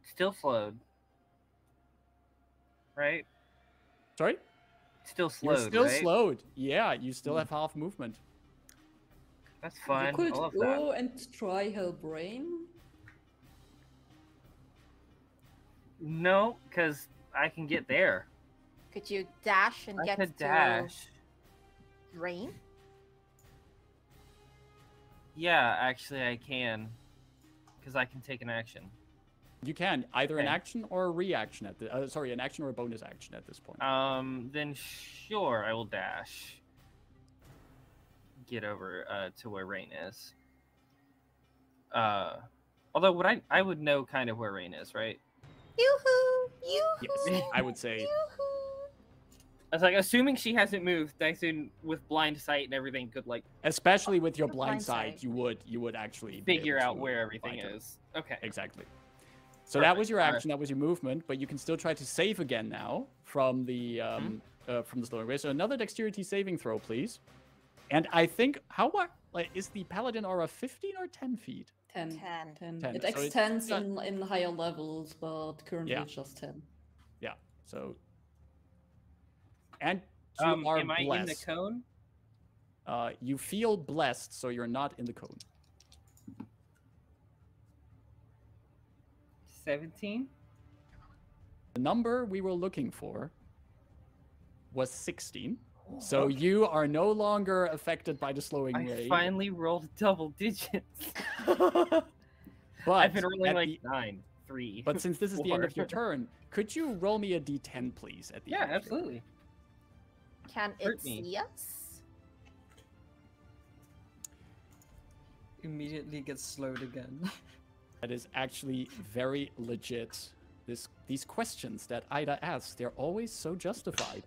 Still flowed. Right? Sorry? Still You're slowed, still right? slowed. Yeah, you still have half movement. That's You fine. could I love go that. and try Hellbrain. No, because I can get there. Could you dash and I get could to dash. rain? Yeah, actually, I can, because I can take an action. You can either an Okay. action or a reaction at the. Sorry, an action or a bonus action at this point. Then sure, I will dash. Get over to where Rain is. Although I would know kind of where Rain is, right? Yoo-hoo! Yoo-hoo! Yes, I would say. Yoo-hoo! I was like, assuming she hasn't moved, Dythun with blind sight and everything could like Especially with your The blind blind sight, sight. you would actually be figure able out to where everything find her. is. Okay. Exactly. So that was Perfect. your action. That was your movement. But you can still try to save again now from the slowing way. So another dexterity saving throw, please. And I think like is the paladin aura 15 or 10 feet? 10. 10. 10. It So it's extends not- in higher levels, but currently Yeah. it's just 10. Yeah. So. And you are Am I in the blessed. cone? You feel blessed, so you're not in the cone. 17? The number we were looking for was 16. So you are no longer affected by the slowing I ray. finally rolled double digits. But I've been rolling at like the- 9, 3. But since this is the end of your 4. turn, could you roll me a d10, please? At the Yeah, end of your absolutely. Can it Hurt me. see us? Immediately gets slowed again. That is actually very legit. These questions that Ida asks, they're always so justified.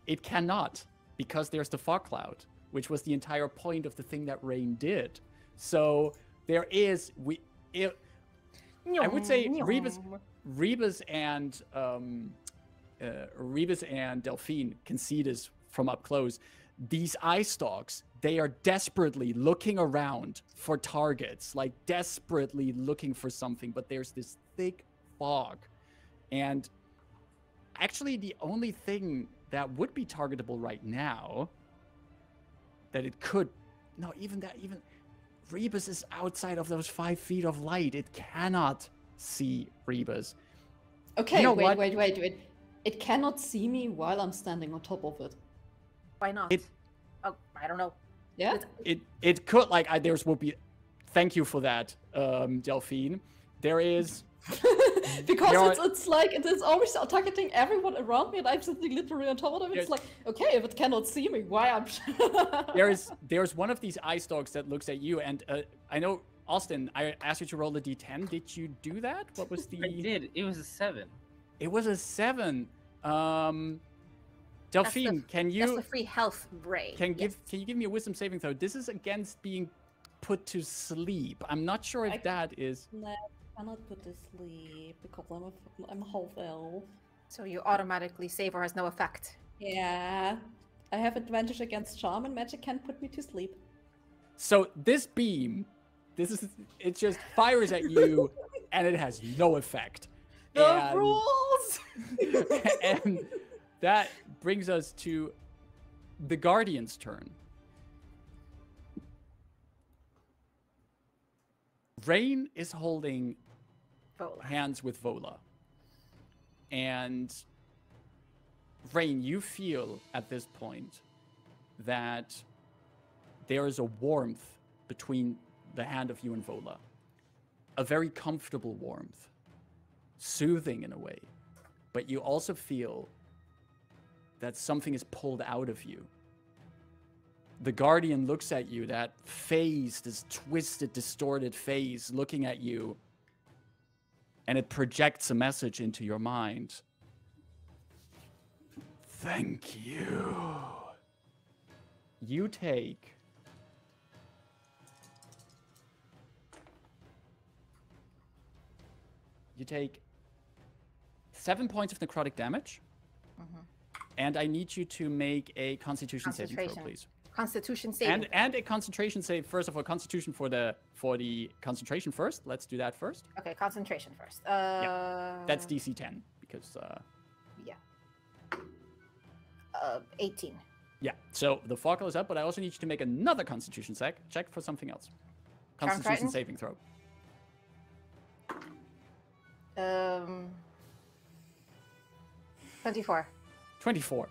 It cannot, because there's the fog cloud, which was the entire point of the thing that Rain did. So there is I would say Rebus and Delphine can see this from up close. These eye stalks, they are desperately looking around for targets, like desperately looking for something, but there's this thick fog. And actually the only thing that would be targetable right now that it could, no, even Rebus is outside of those 5 feet of light. It cannot see Rebus. Okay, You know wait. what? It cannot see me while I'm standing on top of it. Why not? Oh, I don't know. Yeah? It could, like, would be, thank you for that, Delphine. There is, Because There are- it's like it is always targeting everyone around me, and I'm sitting literally on top of it. Yes. It's like, okay, if it cannot see me, why I'm there's one of these eye stalks that looks at you, and I know, Austin, I asked you to roll a d10. Did you do that? What was the... I did. It was a 7. It was a 7. Delphine, can That's you the free health ray. can you give me a wisdom saving throw? This is against being put to sleep. I'm not sure if that is... No, I cannot put to sleep because I'm half elf. So you automatically save or has no effect. Yeah. I have advantage against charm, and magic can't put me to sleep. So this beam, it just fires at you, and it has no effect. The rules! And that brings us to the Guardian's turn. Rain is holding Vola. hands with Vola. And Rain, you feel at this point that there is a warmth between the hand of you and Vola. A very comfortable warmth. Soothing in a way. But you also feel that something is pulled out of you. The Guardian looks at you, that face, this twisted, distorted face looking at you, and it projects a message into your mind. Thank you. You take 7 points of necrotic damage. And I need you to make a Constitution saving throw, Concentration. please. Constitution saving. And a Concentration save. First of all, Constitution for the Concentration first. Let's do that first. Okay, concentration first. That's DC 10 because 18. yeah. So the fog is up, but I also need you to make another Constitution check for something else. Charm Constitution Triton? saving throw. 24. 24.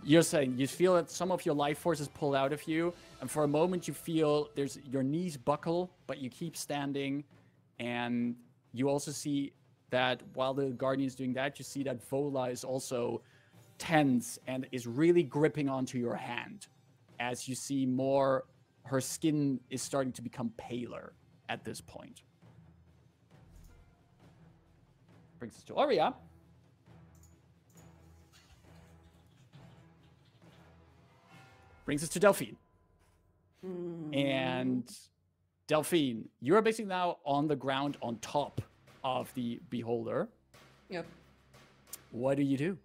You're saying you feel that some of your life force is pulled out of you, and for a moment you feel your knees buckle, but you keep standing, and you also see that while the guardian is doing that, you see that Vola is also tense and is really gripping onto your hand, as you see more. Her skin is starting to become paler at this point. Brings us to Oria. Brings us to Delphine. And Delphine, you're basically now on the ground on top of the beholder. Yep. What do you do?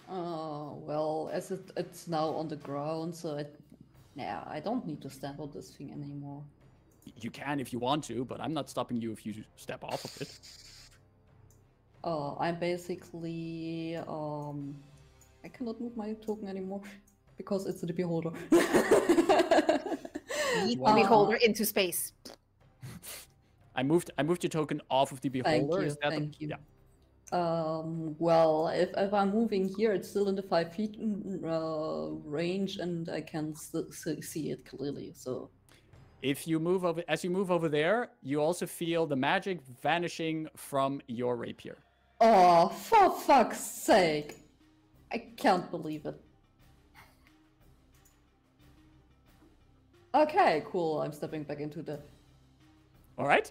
Well, as it's now on the ground, so I don't need to stand on this thing anymore. You can if you want to, but I'm not stopping you if you step off of it. I'm basically I cannot move my token anymore because it's the beholder. Yeet the beholder into space. I moved your token off of the beholder. Is that thank you. Yeah. Well, if I'm moving here, it's still in the 5 feet range, and I can see it clearly. So, if you move over, as you move over there, you also feel the magic vanishing from your rapier. Oh, for fuck's sake! I can't believe it. Okay, cool. I'm stepping back into the. All right.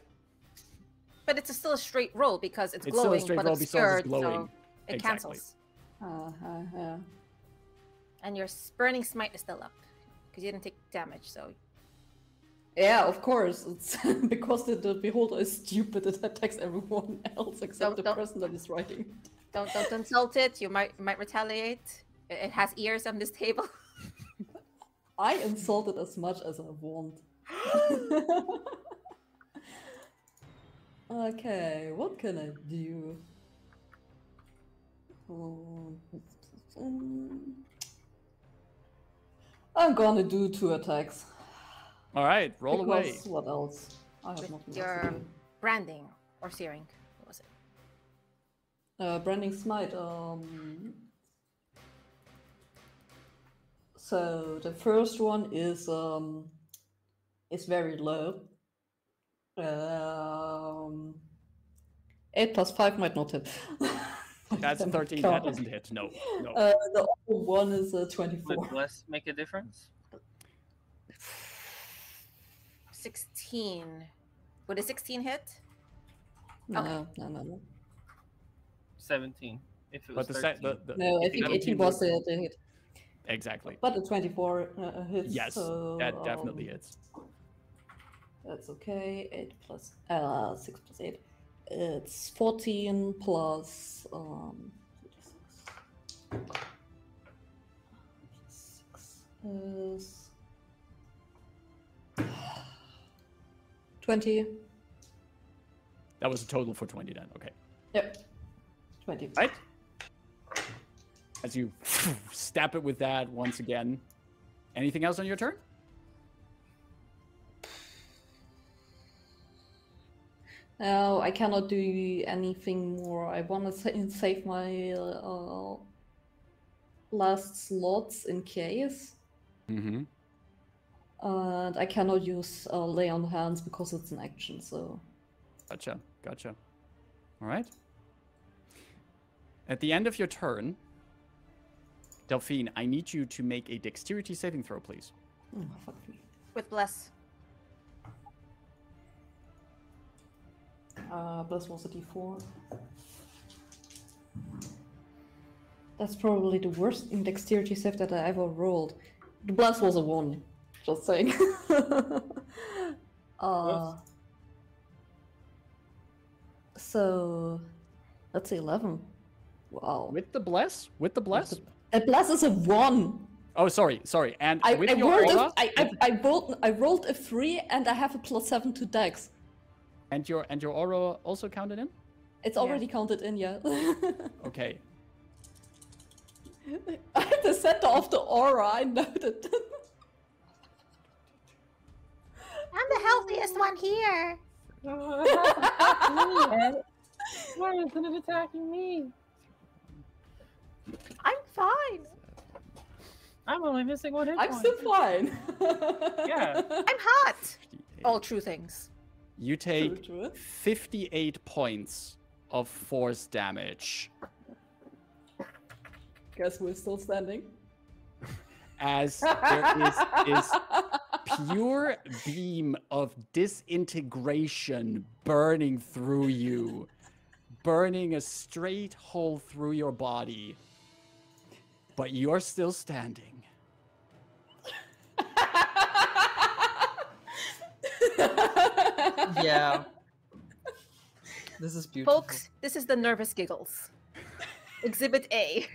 But it's still a straight roll because it's It's still a glowing, straight but roll because it's obscured, glowing. so it Exactly. cancels. Yeah. And your burning smite is still up because you didn't take damage. So Yeah, of course. It's because the beholder is stupid. It attacks everyone else except the person that is writing. don't insult it. You might retaliate. It has ears on this table. I insulted as much as I want. Okay, what can I do? I'm gonna do 2 attacks. All right, roll away. Because what else? I have With nothing your else to do. branding or searing. What was it? Branding smite. So the first one is very low. 8 plus 5 might not hit. That's 13. That doesn't hit. No. The other one is 24. Would bless make a difference? 16. Would a 16 hit? No. 17. If it was But 13. No, I think 18 was the hit. Exactly. But the 24 hits. Yes, so, that definitely hits. That's okay. 8 plus 6 plus 8. It's 14 plus 6 is 20. That was a total for 20 then. Okay. Yep. 20. Right? As you stab it with that once again. Anything else on your turn? No, I cannot do anything more. I want to save my last slots in case. Mm-hmm. And I cannot use lay on hands because it's an action, so... Gotcha. All right. At the end of your turn, Delphine, I need you to make a dexterity saving throw, please. Oh, fuck me. With bless. Bless was a d4. That's probably the worst in dexterity save that I ever rolled. The bless was a 1. Just saying. So let's say 11. Wow. With the bless? A bless is a 1. Oh, sorry. And I with your aura, rolled a 3 and I have a +7 to dex. and your aura also counted in? It's already counted in, yeah. Okay. I'm the center of the aura, I know that. I'm the healthiest one here. Why isn't it attacking me? I'm fine. I'm only missing one hit I'm point. still fine. Yeah. I'm hot. 58. All true things. You take True. 58 points of force damage Guess we're still standing. as there is this pure beam of disintegration burning through you, burning a straight hole through your body. But you're still standing. Yeah. This is beautiful. Folks, this is the nervous giggles. Exhibit A.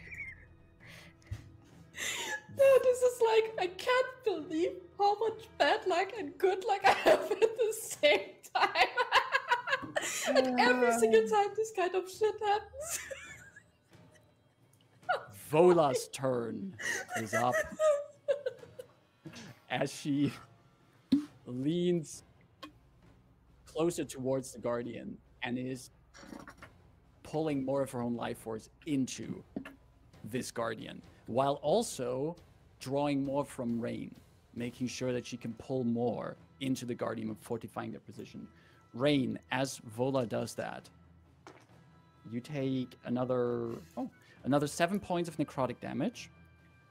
No, this is like, I can't believe how much bad luck and good luck I have at the same time. And every single time this kind of shit happens. Vola's turn is up as she leans closer towards the Guardian and is pulling more of her own life force into this Guardian, while also drawing more from Rain, making sure that she can pull more into the Guardian and fortifying their position. Rain, as Vola does that, you take another 7 points of necrotic damage,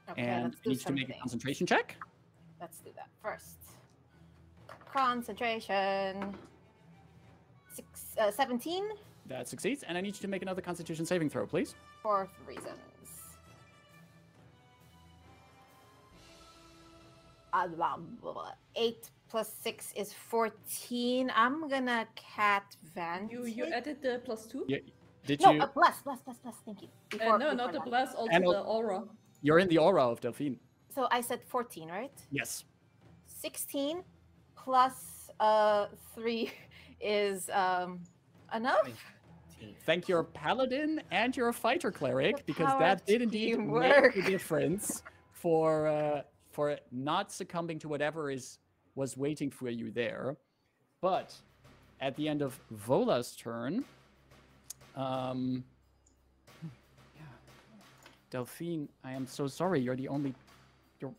Okay, and let's you do need to make a something. concentration check. Let's do that first. Concentration. 17 That succeeds, and I need you to make another Constitution saving throw, please. for reasons. 8 plus 6 is 14. I'm gonna cat vent. You added the +2? Yeah. Did No, you? a plus. Thank you. No, Before not the that. blast, also And the aura. You're in the aura of Delphine. So I said 14, right? Yes. 16 plus 3 is enough. Thank your paladin and your fighter cleric, The because power that of did indeed teamwork. make the difference for not succumbing to whatever was waiting for you there. But at the end of Vola's turn, yeah, Delphine, I am so sorry. You're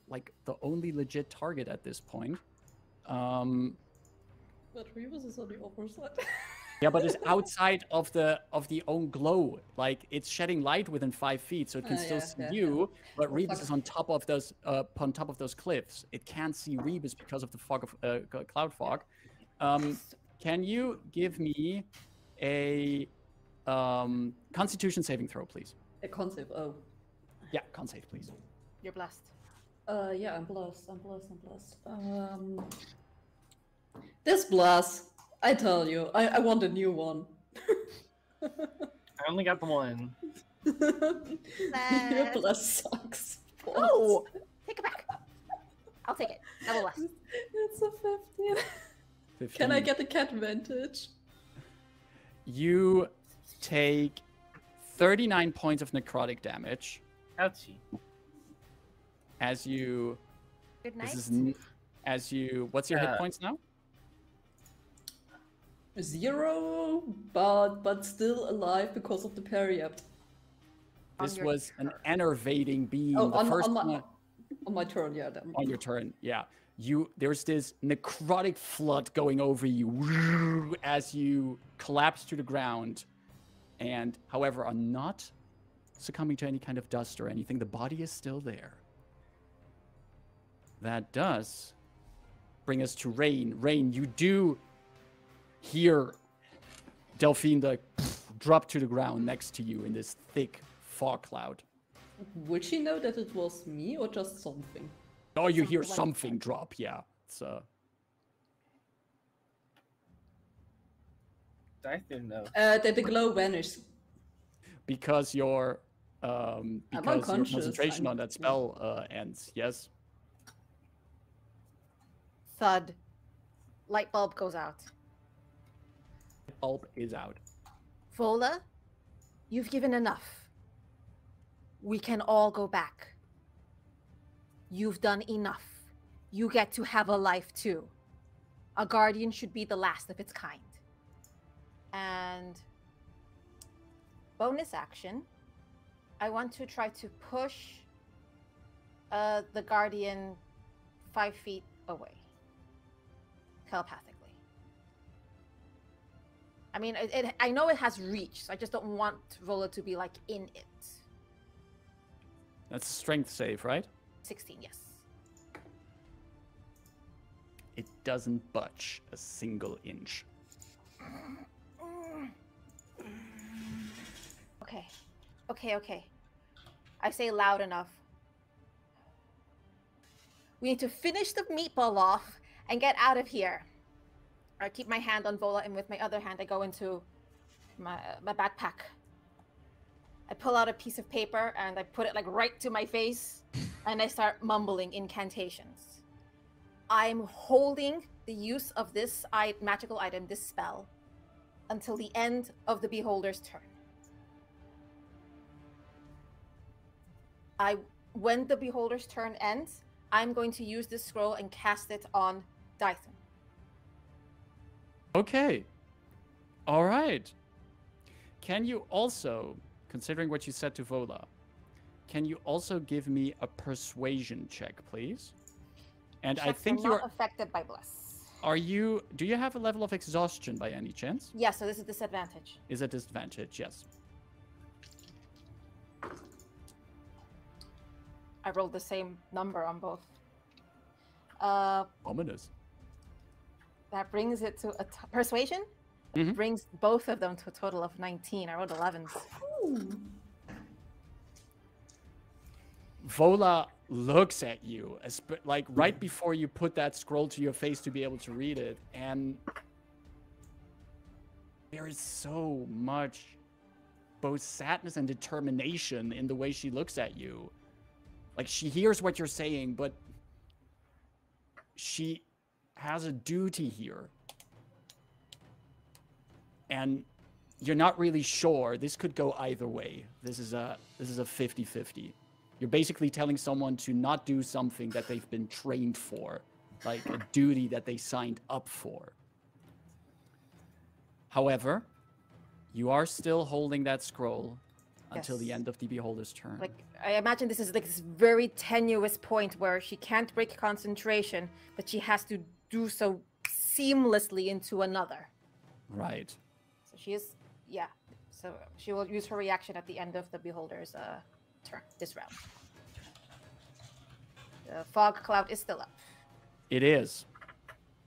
like the only legit target at this point. But Rebus is on the upper side. Yeah, but it's outside of the own glow. Like, it's shedding light within 5 feet, so it can still see you. But Oh, Rebus fuck. is on top of those cliffs. It can't see Rebus because of the fog of cloud fog. Can you give me a Constitution saving throw, please? A concept, oh. Yeah, con save, please. You're blessed. Yeah, I'm blessed. This blast, I tell you, I want a new one. I only got the one. Your blast sucks. Oh, take it back. I'll take it. Double less. It's a 15. 15. Can I get the cat advantage? You take 39 points of necrotic damage Ouchie. as you. Good night. What's your hit Yeah. points now? 0, but still alive because of the periapt. On This your was an enervating beam. Oh, the first one on my turn, yeah. Then. on your turn. Yeah. There's this necrotic flood going over you as you collapse to the ground, and however are not succumbing to any kind of dust or anything. The body is still there. That does bring us to Rain. Rain, you do hear Delphine drop to the ground next to you in this thick fog cloud. Would she know that it was me or just something? Oh, you hear Something like something drop, yeah. It's Dythun knows. That the glow vanished. because your unconscious, concentration on that spell ends. Yes. Thud. Light bulb goes out. Bulb is out. Vola, you've given enough. We can all go back. You've done enough. You get to have a life too. A guardian should be the last of its kind. And bonus action, I want to try to push the guardian 5 feet away, telepathically. I mean, I know it has reach, so I just don't want Vola to be like in it. That's a strength save, right? 16, yes. It doesn't budge a single inch. Okay. I say loud enough. We need to finish the meatball off and get out of here. I keep my hand on Vola, and with my other hand, I go into my backpack. I pull out a piece of paper and I put it like right to my face, and I start mumbling incantations. I'm holding the use of this magical item, this spell, until the end of the beholder's turn. When the beholder's turn ends, I'm going to use this scroll and cast it on Dythun. Okay. All right. Can you also, considering what you said to Vola, can you also give me a persuasion check, please? And I think you're you're not affected by bless. Do you have a level of exhaustion by any chance? Yeah, so this is disadvantage. Is a disadvantage, yes. I rolled the same number on both. Ominous. That brings it to persuasion. Mhm. Brings both of them to a total of 19. I rolled 11s. Ooh. Vola looks at you, like right before you put that scroll to your face to be able to read it, and there is so much both sadness and determination in the way she looks at you. Like, she hears what you're saying, but she has a duty here. And you're not really sure. This could go either way. This is a 50-50. You're basically telling someone to not do something that they've been trained for, like a duty that they signed up for. However, you are still holding that scroll until the end of the beholder's turn. Like, I imagine this is like this very tenuous point where she can't break concentration, but she has to do so seamlessly into another. Right. So she is, yeah. So she will use her reaction at the end of the beholder's turn this round. The fog cloud is still up. It is.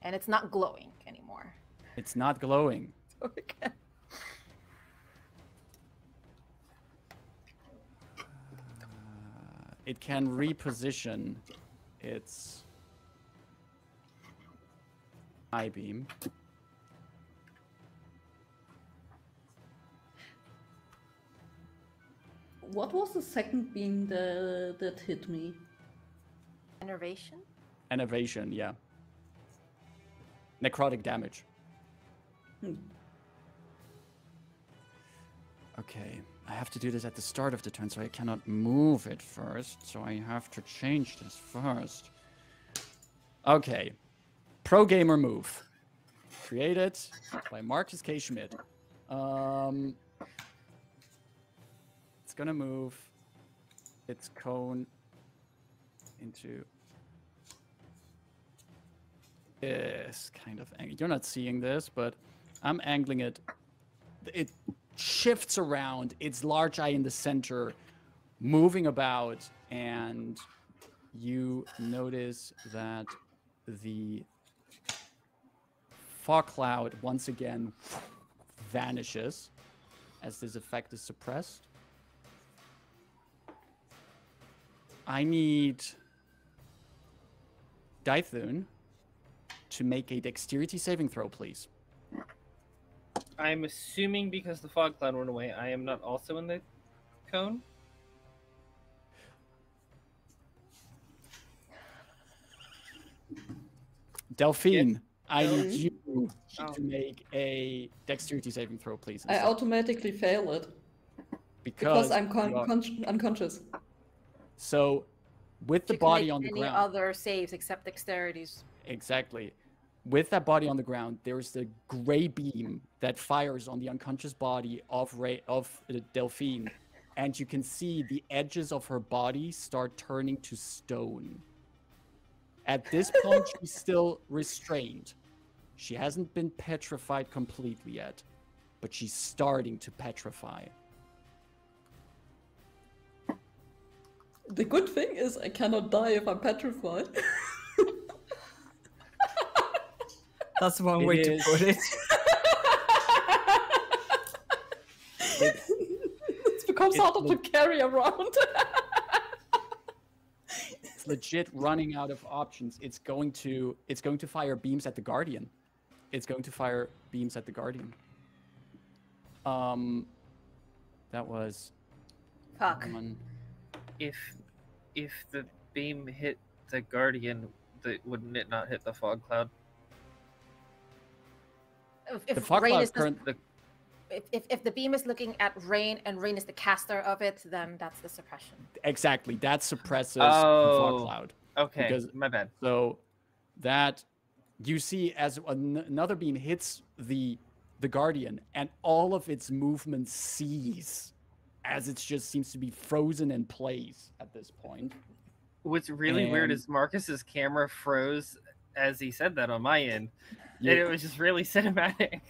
And it's not glowing anymore. It's not glowing. Okay. It can reposition its eye beam. What was the second beam that hit me? Enervation? Enervation, yeah. Necrotic damage. Okay, I have to do this at the start of the turn, so I cannot move it first. So I have to change this first. Okay. Pro gamer move. Created by Marcus K. Schmidt. It's gonna move its cone into this kind of angle. You're not seeing this, but I'm angling it. It shifts around, its large eye in the center, moving about, and you notice that the fog cloud once again vanishes as this effect is suppressed. I need Dythun to make a dexterity saving throw, please. I'm assuming because the fog cloud went away, I am not also in the cone? Delphine, Yes. I need Sorry. you Oh. to make a dexterity saving throw, please. I instead, automatically fail it because I'm you are- unconscious. So, with the She can body make on the any ground, other saves except dexterities. exactly. With that body on the ground, there's the gray beam that fires on the unconscious body of Delphine, and you can see the edges of her body start turning to stone. At this point, she's still restrained. She hasn't been petrified completely yet, but she's starting to petrify. The good thing is I cannot die if I'm petrified. That's one way to put it. It's becomes harder to carry around. It's legit running out of options. It's going to fire beams at the Guardian. It's going to fire beams at the Guardian. That was Fuck. one. If the beam hit the Guardian, wouldn't it not hit the fog cloud? If The fog Rain cloud is current. if the beam is looking at Rain and Rain is the caster of it, then that's the suppression. Exactly, that suppresses the fog Oh. cloud. Okay, Because- my bad. So that you see as another beam hits the Guardian, and all of its movement cease as it just seems to be frozen in place at this point. What's really weird And- is Marcus's camera froze as he said that on my end, You- and it was just really cinematic.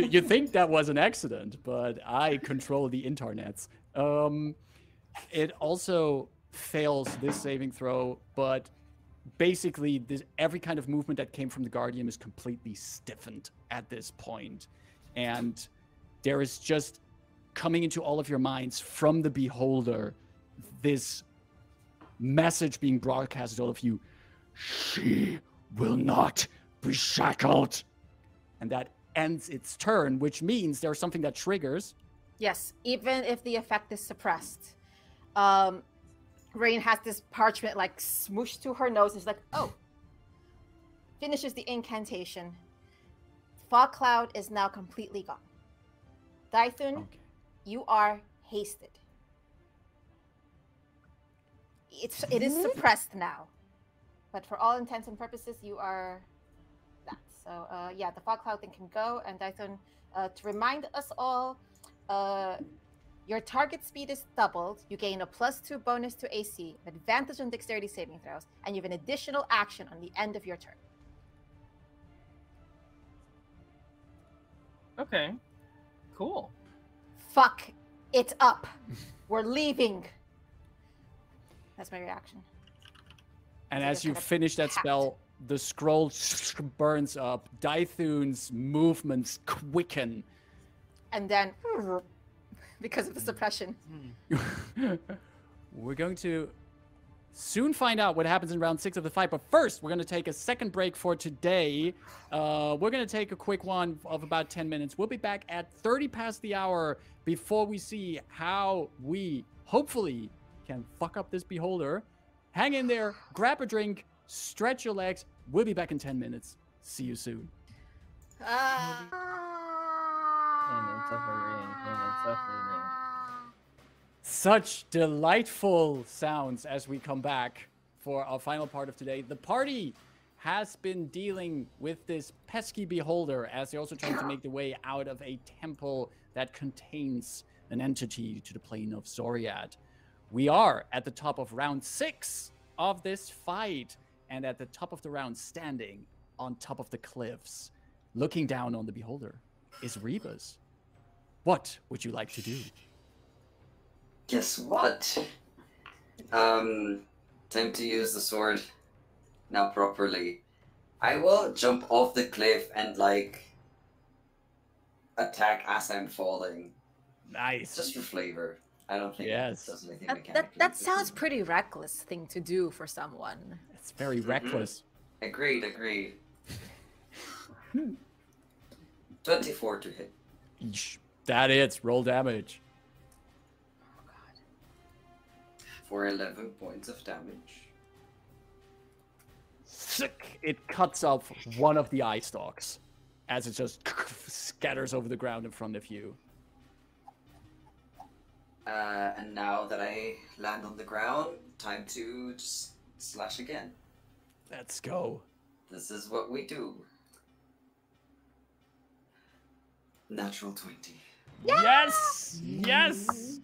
you think that was an accident, but I control the internets. It also fails this saving throw, but basically every kind of movement that came from the Guardian is completely stiffened at this point. And there is just coming into all of your minds from the Beholder this message being broadcast to all of you: she will not be shackled. And that ends its turn, which means there's something that triggers. Yes, even if the effect is suppressed. Rain has this parchment like smooshed to her nose. It's like, oh. Finishes the incantation. Fog cloud is now completely gone. Dythun, Okay. you are hasted. It is suppressed now, but for all intents and purposes, you are that. So yeah, the fog cloud thing can go. And Dythun, to remind us all, your target speed is doubled. You gain a +2 bonus to AC, advantage on dexterity saving throws, and you have an additional action on the end of your turn. Okay, cool. Fuck it up. We're leaving. That's my reaction. And So as you're you kind of finish that packed. spell, the scroll burns up. Dythun's movements quicken. And then, because of the suppression. We're going to soon find out what happens in round 6 of the fight. But first, we're going to take a second break for today. We're going to take a quick one of about 10 minutes. We'll be back at 30 past the hour before we see how we hopefully can fuck up this Beholder. Hang in there, grab a drink, stretch your legs. We'll be back in 10 minutes. See you soon. Such delightful sounds as we come back for our final part of today. The party has been dealing with this pesky Beholder as they're also trying to make their way out of a temple that contains an entity to the plane of Xoriat. We are at the top of round 6 of this fight, and at the top of the round, standing on top of the cliffs, looking down on the Beholder, is Rebus. What would you like to do? Guess what? Time to use the sword now properly. I will jump off the cliff and like attack as I'm falling. Nice. Just for flavor. I don't think Yes. it does anything That mechanically. sounds pretty reckless thing to do for someone. It's very reckless. Agreed. 24 to hit. Eesh. That is. Roll damage. For 11 points of damage. Sick. It cuts off one of the eye stalks as it just scatters over the ground in front of you. And now that I land on the ground, time to just slash again. Let's go. This is what we do. Natural 20. Yes! Yes!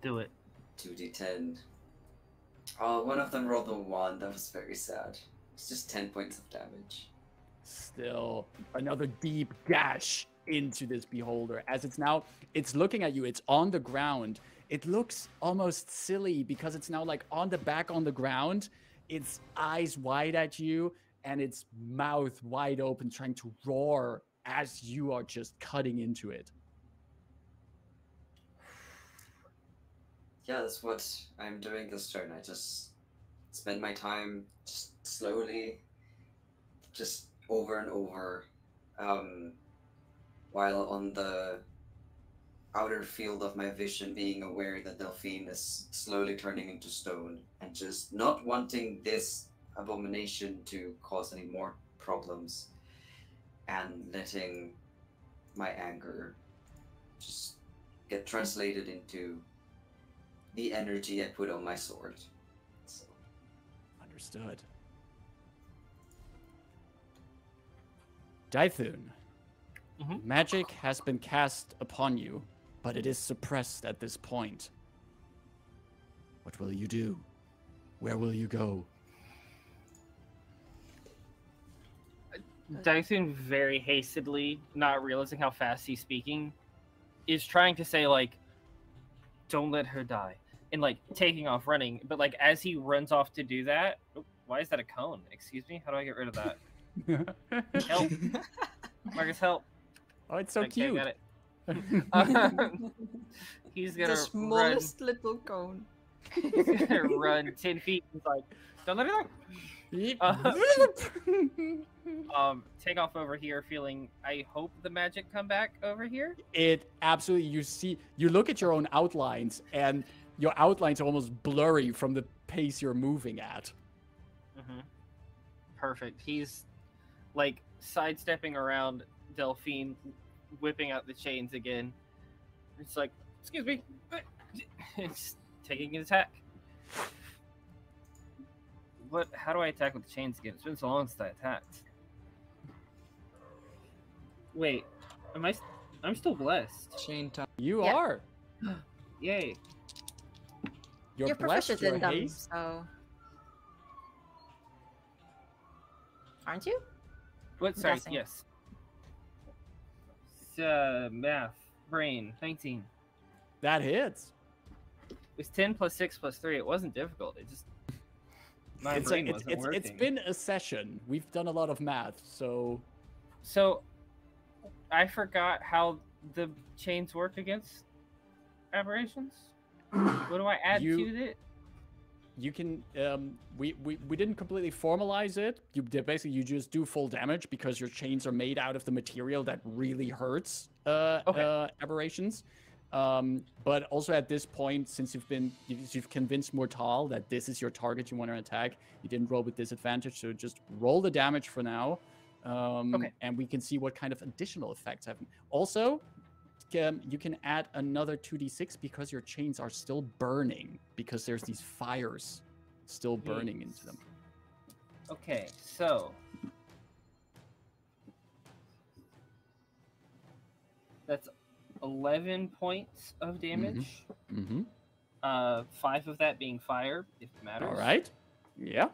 Do it. 2d10. Oh, one of them rolled a 1. That was very sad. It's just 10 points of damage. Still another deep gash into this beholder as it's looking at you. It's on the ground. It looks almost silly because it's now like on the back on the ground. Its eyes wide at you and its mouth wide open, trying to roar as you are just cutting into it. Yeah, that's what I'm doing this turn. I just spend my time just slowly, just over and over, while on the outer field of my vision, being aware that Delphine is slowly turning into stone, and just not wanting this abomination to cause any more problems, and letting my anger just get translated into the energy I put on my sword. So. Understood. Dythun, magic has been cast upon you, but it is suppressed at this point. What will you do? Where will you go? Dythun very hastily, not realizing how fast he's speaking, is trying to say, like, don't let her die. And, like, taking off running. But, like, as he runs off to do that... Oh, why is that a cone? Excuse me? How do I get rid of that? Help. Marcus, help. Oh, it's so cute. Okay, got it. He's gonna The smallest little cone. He's gonna run 10 feet. He's like, don't let her die. Take off over here, feeling, I hope the magic come back over here. It absolutely, you look at your own outlines, and your outlines are almost blurry from the pace you're moving at. Perfect. He's like sidestepping around Delphine, whipping out the chains again. It's like, excuse me. It's taking an attack. What? How do I attack with the chains again? It's been so long since I attacked. Wait, I'm still blessed. Chain time. You Yeah. are. Yay. You're blessed. proficient You're in them, haste. so... Aren't you? What? Sorry. guessing. Yes. Math. Brain. 19. That hits. It was 10 plus 6 plus 3. It wasn't difficult. It just... My brain wasn't working. It's been a session. We've done a lot of math, so... So, I forgot how the chains work against aberrations. What do I add to it? You can, we didn't completely formalize it. You just do full damage because your chains are made out of the material that really hurts aberrations. But also at this point, since you've convinced Mortal that this is your target you want to attack, you didn't roll with disadvantage, so just roll the damage for now. And we can see what kind of additional effects happen. Also, you can add another 2d6 because your chains are still burning, because there's these fires still burning into them. Okay, so that's 11 points of damage. 5 of that being fire, if it matters. All right. Yeah.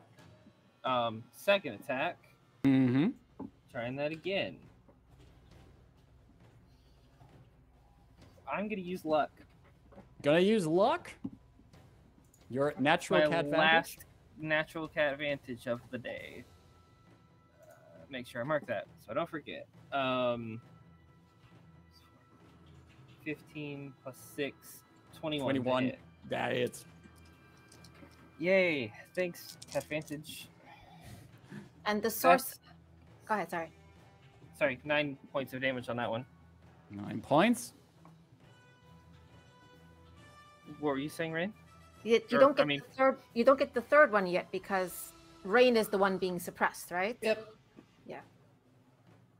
Second attack. Trying that again. I'm gonna use luck. Gonna use luck? Your natural cat advantage? Last natural cat advantage of the day. Make sure I mark that so I don't forget. 15 plus 6, 21. 21. That is. Yay! Thanks, cat advantage. And the source... Go ahead, sorry. Sorry, 9 points of damage on that one. 9 points. What were you saying, Rain? You don't get the third. You don't get the third one yet because Rain is the one being suppressed, right? Yep. Yeah.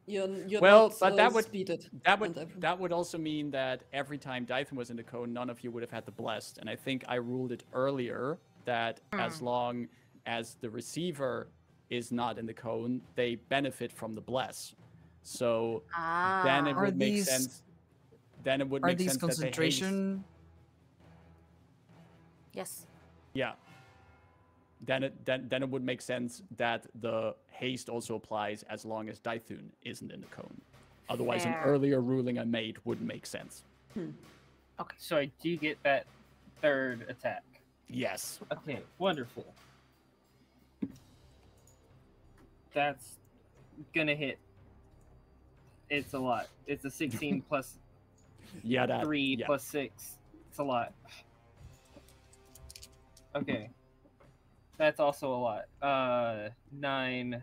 You're Well, not, but that would speeded. that would also mean that every time Dythun was in the cone, none of you would have had the blessed. And I think I ruled it earlier that as long as the receiver is not in the cone, they benefit from the bless. So then it would make sense. Then it would make sense that they haste. Yes. Yeah. Then it would make sense that the haste also applies as long as Dythun isn't in the cone. Otherwise, an Fair. earlier ruling I made wouldn't make sense. Okay. So I do get that third attack. Yes. Okay, wonderful. That's gonna hit. It's a lot. It's a 16 plus Yeah, that 3 yeah. plus 6. It's a lot. Okay. That's also a lot. 9,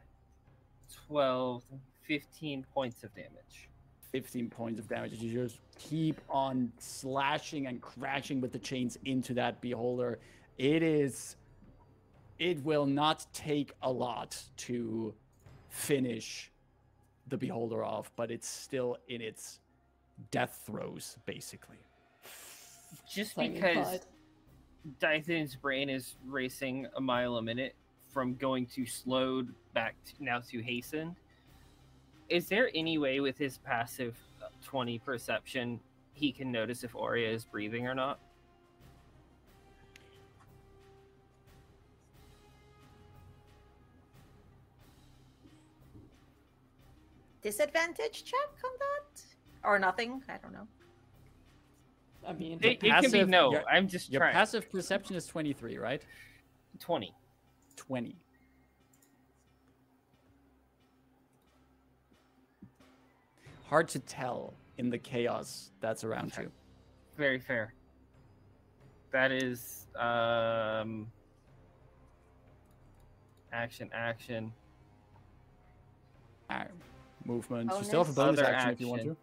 12, 15 points of damage. 15 points of damage. You just keep on slashing and crashing with the chains into that beholder. It will not take a lot to finish the beholder off, but it's still in its death throes, basically. Just Fine, because fine. Dythun's brain is racing a mile a minute from going to slowed back to, now to hastened, is there any way with his passive 20 perception he can notice if Aurea is breathing or not? Disadvantage check on that? Or nothing? I don't know. I mean, It can be passive- no. your- I'm just Your trying. passive perception is 23, right? 20. 20. Hard to tell in the chaos that's around Okay. you. Very fair. That is action. Alright. Movement. You still have a Bonus. bonus Other action if you want to. action.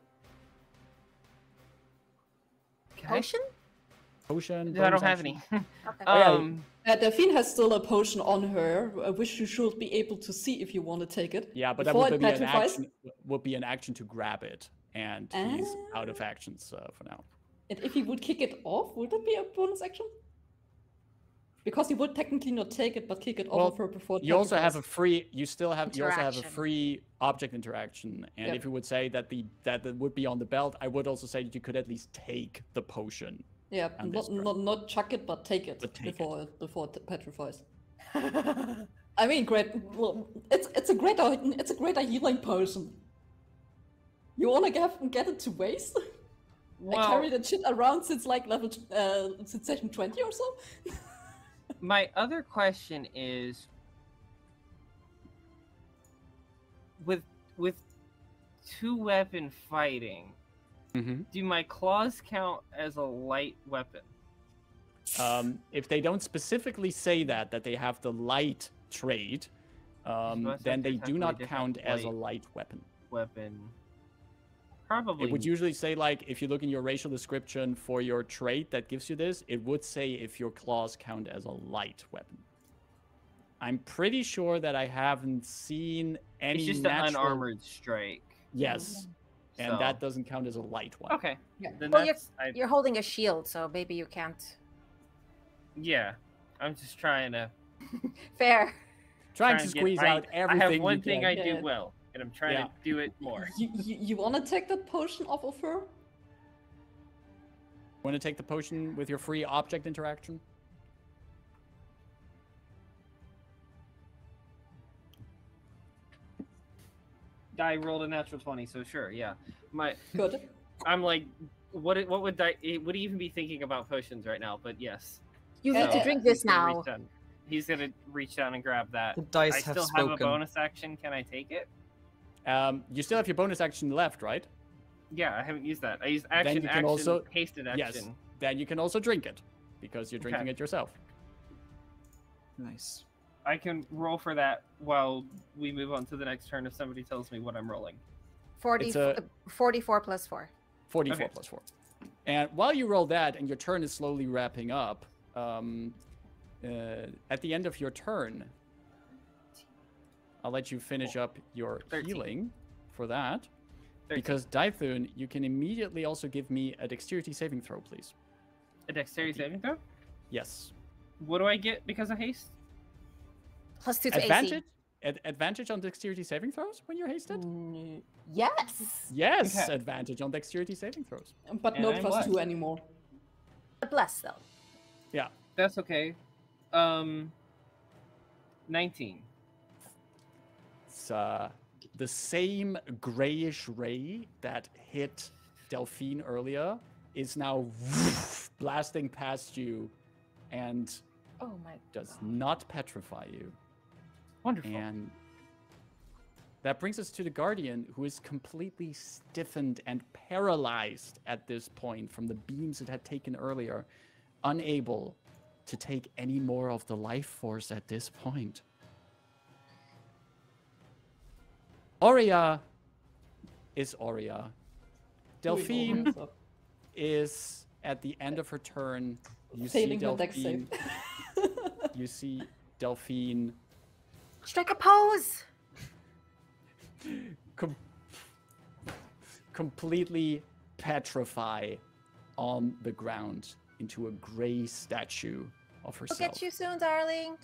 Can I- Potion? Potion. I don't bonus have action. any. Okay. yeah. Delphine has still a potion on her, which you should be able to see if you want to take it. Yeah, but that before would it be an petrifies. action. Would be an action to grab it, and he's out of actions for now. And if he would kick it off, would it be a bonus action? Because he would technically not take it, but kick it Well, off of her before it You also have a petrifies. free. You also have a Interaction. free object interaction, and Yep. if you would say that that would be on the belt, I would also say that you could at least take the potion. Yeah, on this not chuck it, but take it But take it. before it petrifies. I mean, great. Well, it's a greater healing potion. You wanna get it to waste? I Well, carried that shit around since like since session 20 or so. my other question is, with two weapon fighting, Mm-hmm. do my claws count as a light weapon? If they don't specifically say that they have the light trait, Must then have they do not different count as a light light weapon. Weapon. Probably. It would usually say, like, if you look in your racial description for your trait that gives you this, it would say if your claws count as a light weapon. I'm pretty sure that I haven't seen any It's just natural... an unarmored strike. Yes, and So- that doesn't count as a light one. Okay. Yeah. Then Well, that's You're holding a shield, so maybe you can't. yeah. I'm just trying to Trying try to and get- squeeze out I everything have you one thing can. I do Yeah. well, and I'm trying Yeah. to do it more. You want to take that potion off of her? Want to take the potion with your free object interaction? I rolled a natural 20, so sure, yeah. Good. I'm like, what would would he even be thinking about potions right now? But yes. You Yeah, need to yeah. drink this He's gonna now. reach down- He's gonna reach down and grab that. The dice I have still spoken. have a bonus action. Can I take it? You still have your bonus action left, right? Yeah, I haven't used that. I used Then action, you can action, also- hasted action. Yes. Then you can also drink it, because you're drinking Okay. it yourself. Nice. I can roll for that while we move on to the next turn if somebody tells me what I'm rolling. 44 plus 4. 44 Okay. plus 4. And while you roll that and your turn is slowly wrapping up, at the end of your turn, I'll let you finish up your 13. healing for that. 13. Because Dythun, you can immediately also give me a dexterity saving throw, please. A dexterity saving throw? Yes. What do I get because of haste? Plus 2 to Advantage? Advantage on dexterity saving throws when you're hasted? AC. Yes. Yes, Okay. advantage on dexterity saving throws. But And no I'm plus what? 2 anymore. Bless, though. Yeah. that's okay. 19. It's the same grayish ray that hit Delphine earlier is now blasting past you and Oh my. does not petrify you. Wonderful. And that brings us to the Guardian, who is completely stiffened and paralyzed at this point from the beams it had taken earlier, unable to take any more of the life force at this point. Aurea is Aurea. Delphine Hands up. is at the end of her turn. You Failing see her dex Delphine. save. You see Delphine Strike a pose. completely petrify on the ground into a gray statue of herself. We'll get you soon, darling.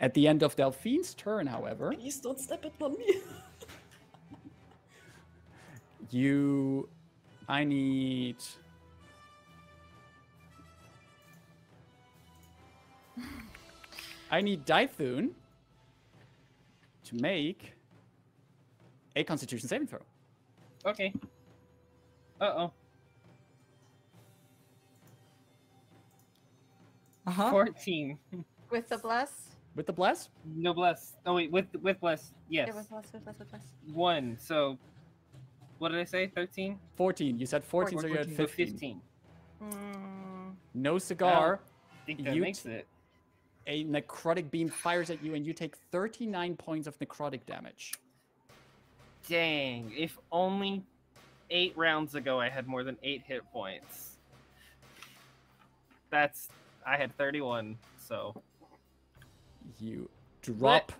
At the end of Delphine's turn, however, Please don't step it on me. I need Dythun to make a Constitution saving throw. Okay. Uh-oh. Uh-huh. 14. With the bless. With the bless? No bless. Oh wait, with bless. Yes. Yeah, with bless, with bless, with bless. 1. So what did I say? 13? 14. You said 14, so you're at 14. So 15. 15. No cigar. I think that You makes it. A necrotic beam fires at you, and you take 39 points of necrotic damage. Dang. If only 8 rounds ago I had more than 8 hit points. I had 31, so. You drop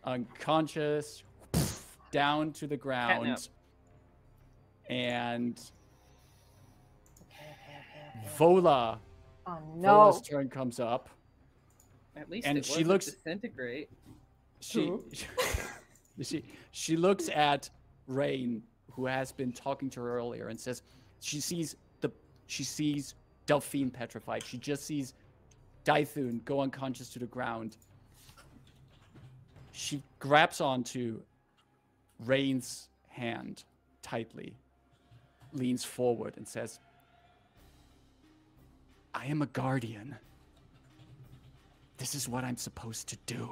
unconscious down to the ground, and Vola. Oh no. Vola's turn comes up. At least And it she wasn't looks- disintegrate. She looks at Rain, who has been talking to her earlier, and says she sees Delphine petrified. She just sees Dythun go unconscious to the ground. She grabs onto Rain's hand tightly, leans forward, and says, I am a guardian. This is what I'm supposed to do.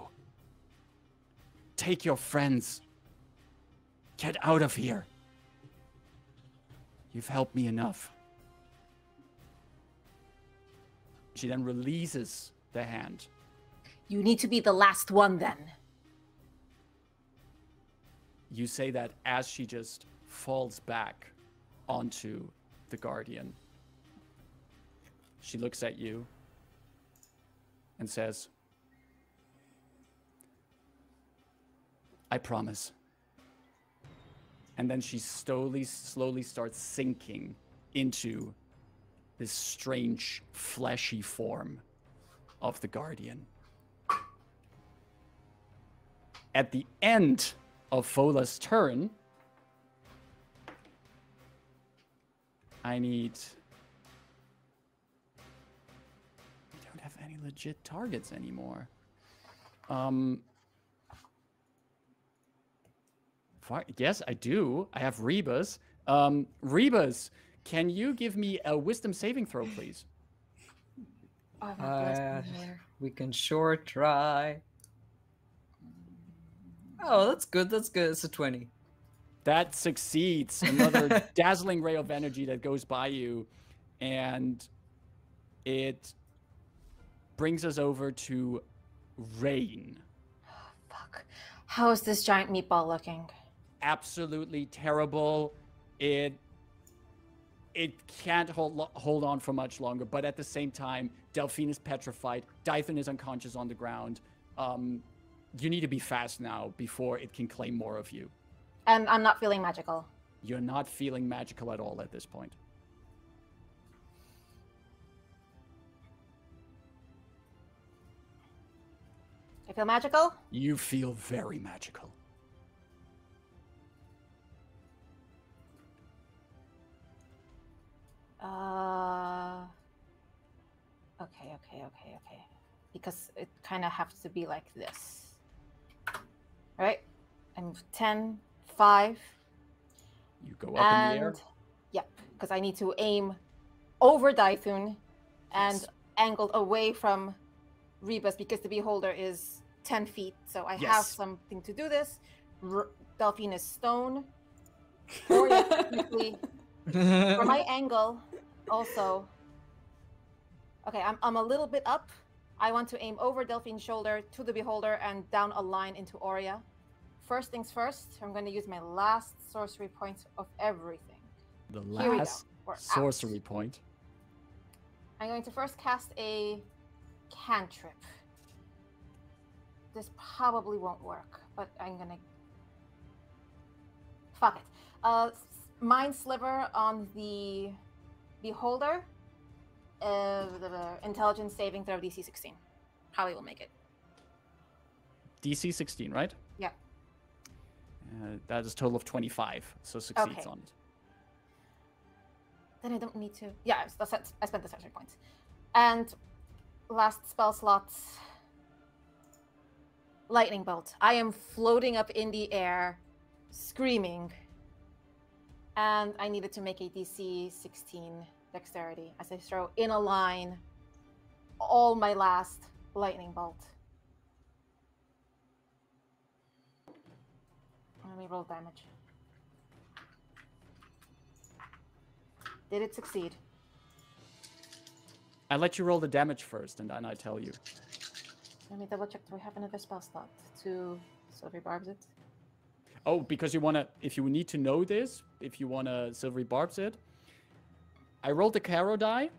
Take your friends. Get out of here. You've helped me enough. She then releases the hand. You need to be the last one then. You say that as she just falls back onto the Guardian. She looks at you and says, I promise. And then she slowly starts sinking into this strange, fleshy form of the Guardian. At the end of Vola's turn, I don't have any legit targets anymore. Yes, I do. I have Rebus. Rebus, can you give me a wisdom saving throw, please? Oh, my bless me there. We can sure try. Oh, that's good. That's good. It's a 20. That succeeds. Another dazzling ray of energy that goes by you, and it brings us over to Rain. Fuck. How is this giant meatball looking? Absolutely terrible. It can't hold on for much longer, but at the same time, Delphine is petrified. Dythun is unconscious on the ground. You need to be fast now before it can claim more of you. And I'm not feeling magical. You're not feeling magical at all at this point. I feel magical? You feel very magical. Okay. Okay. Because it kind of has to be like this. Right? I'm 10, 5. You go up in the air. Yep, because I need to aim over Dythun and Yes. angled away from Rebus because the Beholder is 10 feet. So I have Yes. something to do this. Delphine is stone. Or technically, for my angle, also. Okay, I'm a little bit up. I want to aim over Delphine's shoulder to the Beholder and down a line into Aurea. First things first, I'm going to use my last sorcery point of everything. The Here we go. last We're out. sorcery point. I'm going to first cast a cantrip. This probably won't work, but I'm going to... Fuck it. Mind Sliver on the Beholder. The intelligence saving throw DC 16. Probably will make it. DC 16, right? Yeah. That is a total of 25, so succeeds Okay. on it. Then I don't need to... Yeah, I spent the sorcery points. And last spell slot. Lightning Bolt. I am floating up in the air, screaming. And I needed to make a DC 16 dexterity as I throw in a line all my last lightning bolt. Let me roll damage. Did it succeed? I let you roll the damage first, and then I tell you. Let me double check. Do we have another spell slot to Silvery Barbs it? Oh, because you want to... If you need to know this, if you want to Silvery Barbs it, I rolled the Caro die,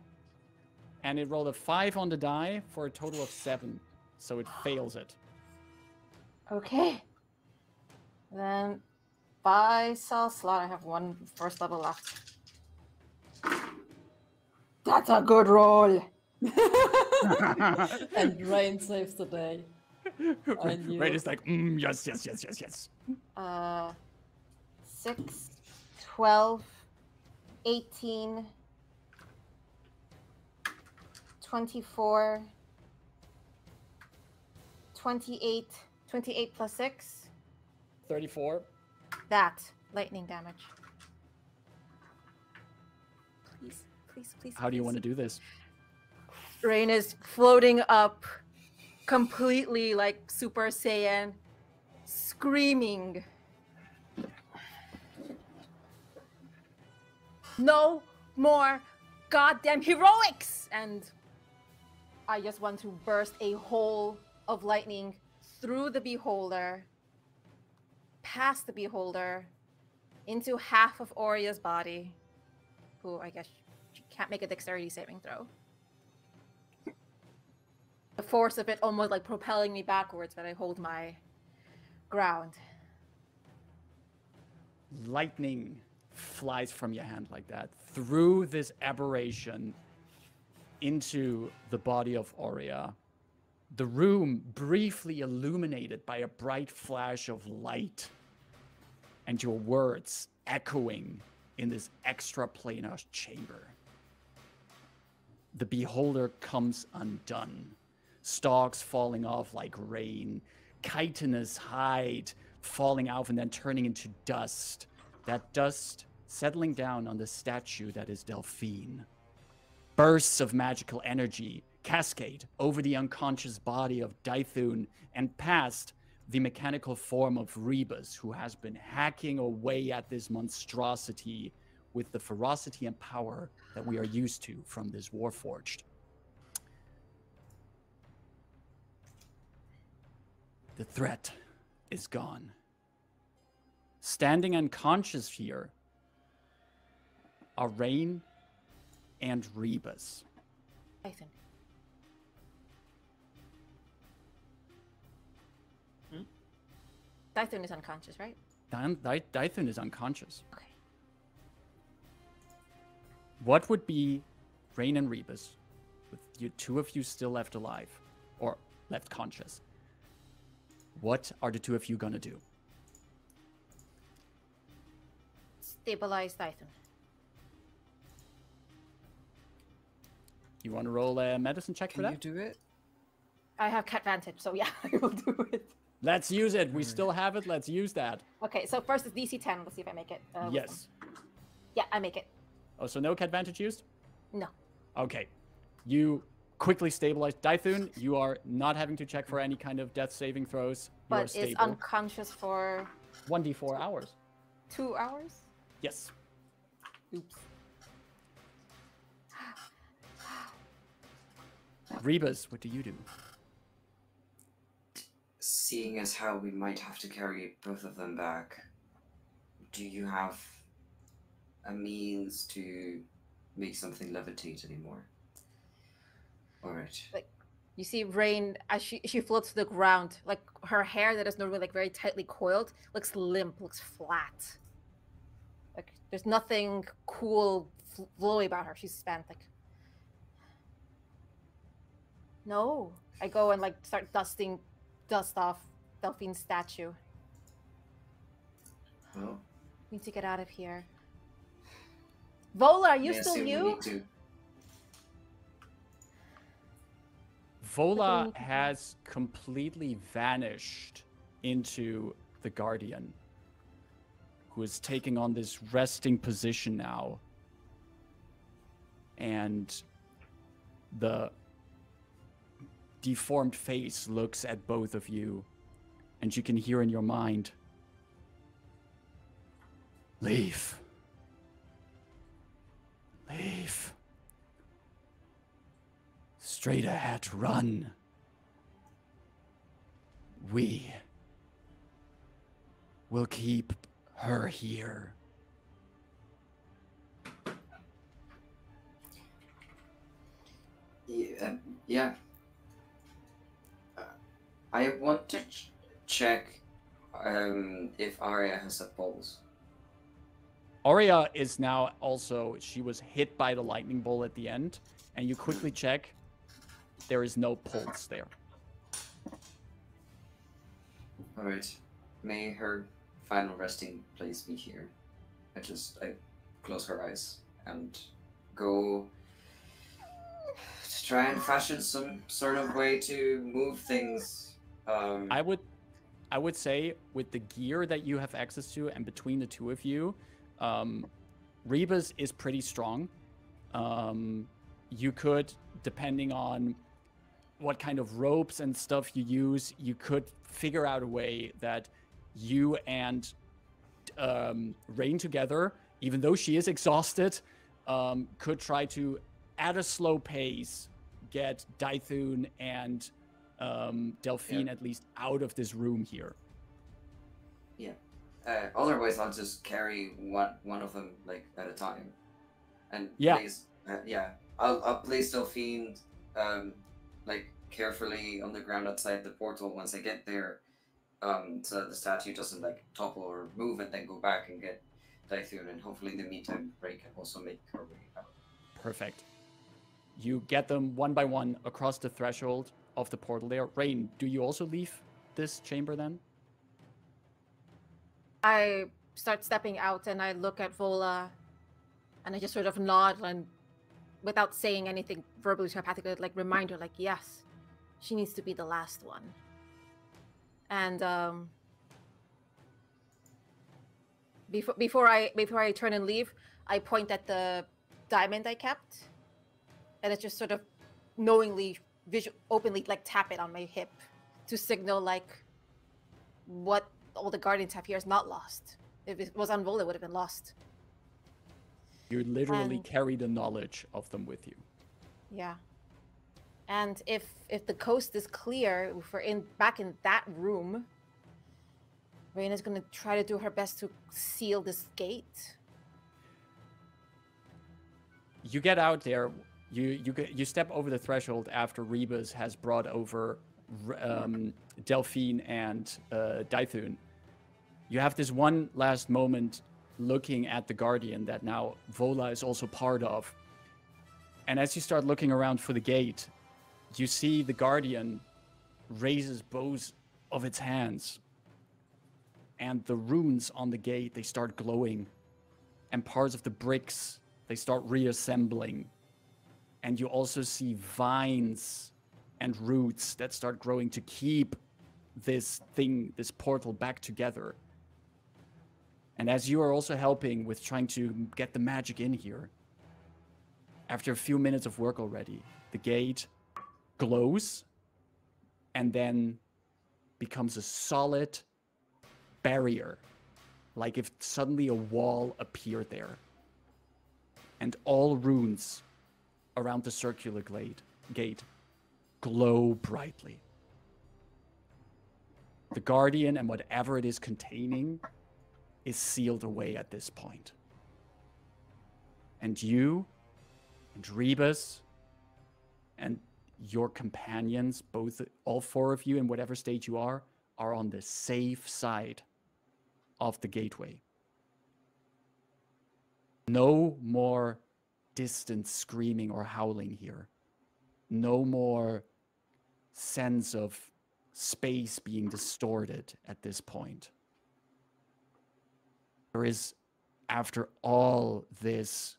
and it rolled a 5 on the die for a total of 7. So it fails it. Okay. Then by cell slot, I have one first level left. That's a good roll. And Rain saves the day. I knew. Right, it's like, yes. 6, 12, 18, 24, 28, 28 plus 6. 34. That lightning damage. Please. How do you want to do this? Rain is floating up, completely like Super Saiyan, screaming. No more goddamn heroics! And I just want to burst a hole of lightning through the Beholder, past the Beholder, into half of Aurea's body, who I guess she can't make a dexterity saving throw. The force of it almost like propelling me backwards, but I hold my ground. Lightning flies from your hand like that through this aberration into the body of Aurea. The room briefly illuminated by a bright flash of light, and your words echoing in this extraplanar chamber. The Beholder comes undone, stalks falling off like rain, chitinous hide falling off and then turning into dust. That dust settling down on the statue that is Delphine. Bursts of magical energy cascade over the unconscious body of Dythun and past the mechanical form of Rebus, who has been hacking away at this monstrosity with the ferocity and power that we are used to from this Warforged. The threat is gone. Standing unconscious here are Rain and Rebus. Dythun. Dythun is unconscious, right? Dythun is unconscious. Okay. What would be Rain and Rebus with you two of you still left alive or left conscious? What are the two of you gonna do? Stabilize Dythun. You want to roll a medicine check for Can you that? do it? I have advantage, so yeah, I will do it. Let's use it. We still have it. Let's use that. Okay, so first is DC 10. Let's see if I make it. Wisdom. Yes. Yeah, I make it. Oh, so no advantage used? No. Okay. You quickly stabilize. Dythun, you are not having to check for any kind of death saving throws. You are But is stable. unconscious for 1d4 hours. 2 hours? Yes. Oops. Rebus, what do you do? Seeing as how we might have to carry both of them back, do you have a means to make something levitate anymore? Alright. You see Rain as she floats to the ground, like her hair that is normally like very tightly coiled looks limp, looks flat. Like there's nothing cool, flowy about her. She's spent. Like, no. I go and like start dusting dust off Delphine's statue. Well, We need to get out of here. Vola, are you I still assume we you? need to. Vola has completely vanished into the Guardian, who is taking on this resting position now. And the deformed face looks at both of you, and you can hear in your mind, leave. Leave. Straight ahead, run. We will keep her here. Yeah. I want to check if Arya has a pulse. Arya is now also, she was hit by the lightning bolt at the end, and you quickly check, there is no pulse there. Alright. May her final resting place be here. I close her eyes and go to try and fashion some sort of way to move things. I would say with the gear that you have access to and between the two of you, Rebus is pretty strong. You could, depending on what kind of ropes and stuff you use, you could figure out a way that you and Rain together, even though she is exhausted, could try to, at a slow pace, get Dythun and Delphine at least out of this room here. Yeah. Otherwise, I'll just carry one of them like at a time, and place. I'll place Delphine like carefully on the ground outside the portal once I get there, so that the statue doesn't like topple or move and then go back and get Dythun, and hopefully in the meantime Ray can also make her way out. Perfect. You get them one by one across the threshold of the portal there. Rain, do you also leave this chamber then? I start stepping out and I look at Vola and I just sort of nod and without saying anything verbally telepathically, like remind her, like, yes, she needs to be the last one. And before I turn and leave, I point at the diamond I kept, and it just sort of knowingly, openly like tap it on my hip to signal like what all the guardians have here is not lost. If it was on Vola, it would have been lost. You literally carry the knowledge of them with you. Yeah. And if the coast is clear, if we're back in that room, Raina's gonna try to do her best to seal this gate. You get out there. You step over the threshold after Rebus has brought over Delphine and Dythun. You have this one last moment looking at the Guardian that now Vola is also part of. And as you start looking around for the gate, you see the Guardian raises both of its hands. And the runes on the gate, they start glowing. And parts of the bricks, they start reassembling. And you also see vines and roots that start growing to keep this portal back together. And as you are also helping with trying to get the magic in here, after a few minutes of work already, the gate glows and then becomes a solid barrier, like if suddenly a wall appeared there. And all runes around the circular gate glow brightly. The Guardian and whatever it is containing is sealed away at this point. And you and Rebus and your companions, all four of you in whatever state you are on the safe side of the gateway. No more distant screaming or howling here. No more sense of space being distorted at this point. There is, after all these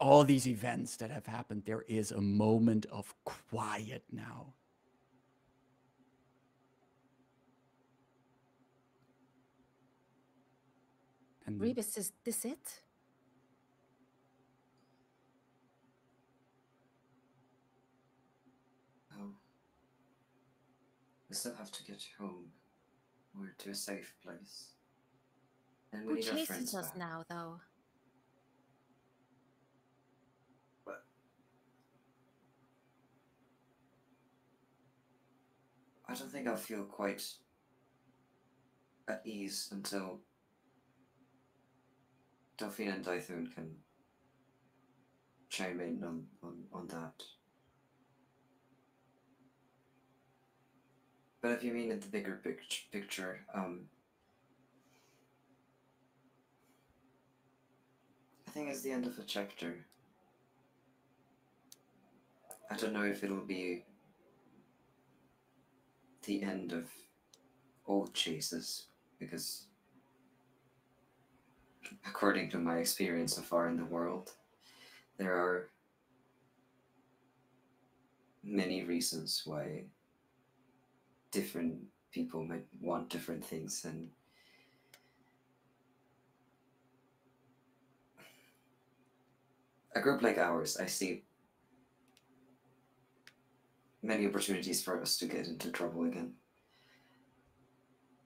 events that have happened, there is a moment of quiet now. And Rebus, is this it? Oh. We still have to get home. We're to a safe place. And we Who need our friends chases us back. now, though? But I don't think I'll feel quite at ease until Dythun and Dythun can chime in on that. But if you mean in the bigger picture, I think it's the end of a chapter. I don't know if it'll be the end of all chases, because according to my experience so far in the world, there are many reasons why different people might want different things, and a group like ours, I see many opportunities for us to get into trouble again.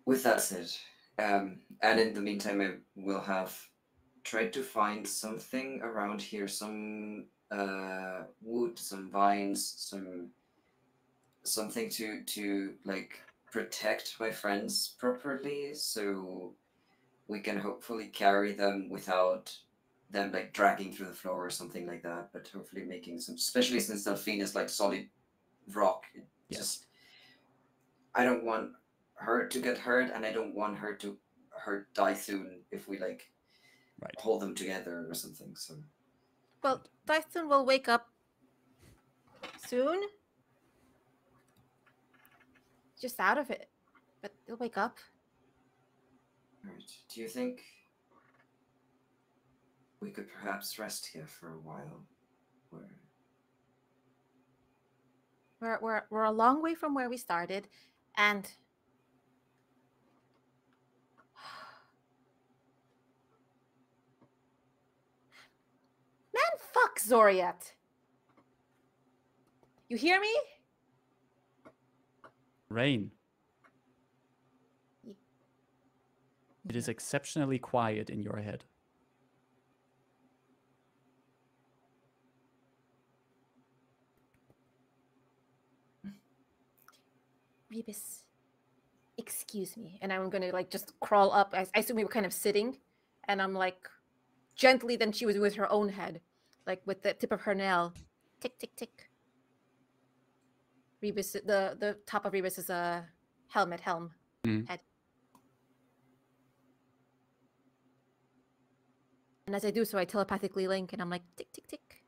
With that said, and in the meantime, I will have tried to find something around here, some wood, some vines, something to like protect my friends properly, so we can hopefully carry them without them like dragging through the floor or something like that. But hopefully making some, especially since Delphine is like solid rock. Yes. Just, I don't want her to get hurt, and I don't want her to hurt Dythun if we like hold them together or something. So, Well, Dythun will wake up soon. Just out of it, but he'll wake up. all right. Do you think we could perhaps rest here for a while? We're a long way from where we started, and man, fuck Xoriat. You hear me? Rain. It is exceptionally quiet in your head. Rebus, excuse me. And I'm gonna like just crawl up. I assume we were kind of sitting, and I'm like gently. Then she was with her own head, like with the tip of her nail, tick tick tick. Rebus, the top of Rebus is a helm head. And as I do so, I telepathically link, and I'm like tick tick tick.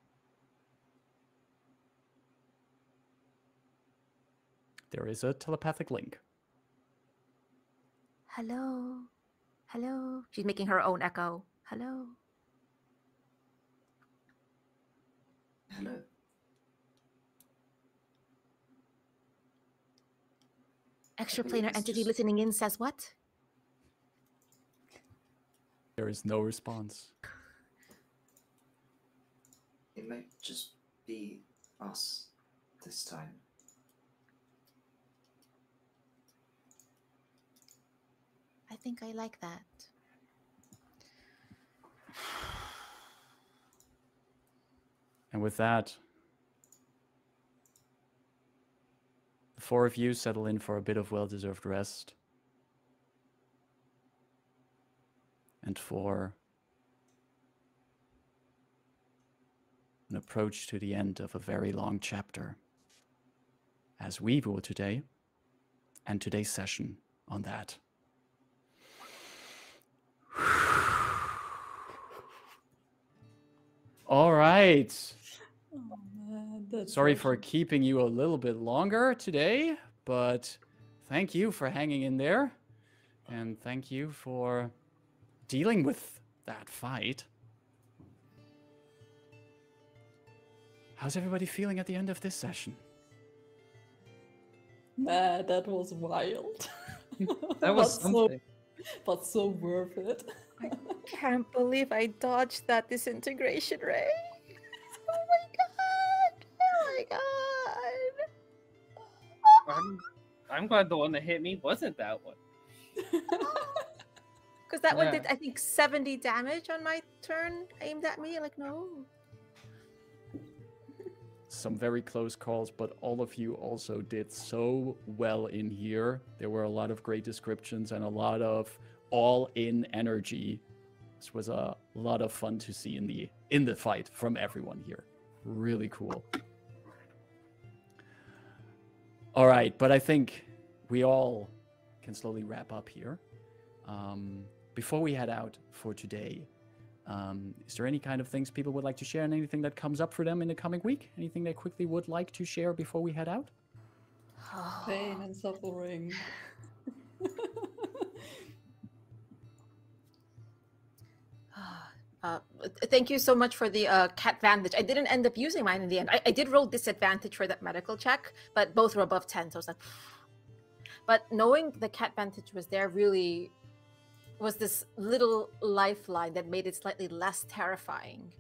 There is a telepathic link. Hello. Hello. She's making her own echo. Hello. Hello. Extraplanar entity listening in says what? There is no response. It might just be us this time. I think I like that. And with that, the four of you settle in for a bit of well-deserved rest. And for an approach to the end of a very long chapter, as we will today, and today's session on that. All right. Oh, man, that's Sorry for actually- keeping you a little bit longer today, but thank you for hanging in there. And thank you for dealing with that fight. How's everybody feeling at the end of this session? Man, that was wild. That was But something. but so worth it. Can't believe I dodged that disintegration ray. Oh my god! Oh my god! I'm glad the one that hit me wasn't that one. Because that one Yeah. did, I think, 70 damage on my turn, aimed at me. Like, no. Some very close calls, but all of you also did so well in here. There were a lot of great descriptions and a lot of all-in energy. This was a lot of fun to see in the fight from everyone here. Really cool. All right, but I think we all can slowly wrap up here. Before we head out for today, is there any kind of things people would like to share and anything that comes up for them in the coming week? Anything they quickly would like to share before we head out? Pain and suffering. Thank you so much for the cat bandage. I didn't end up using mine in the end. I did roll disadvantage for that medical check, but both were above 10, so I was like... But knowing the cat bandage was there really was this little lifeline that made it slightly less terrifying.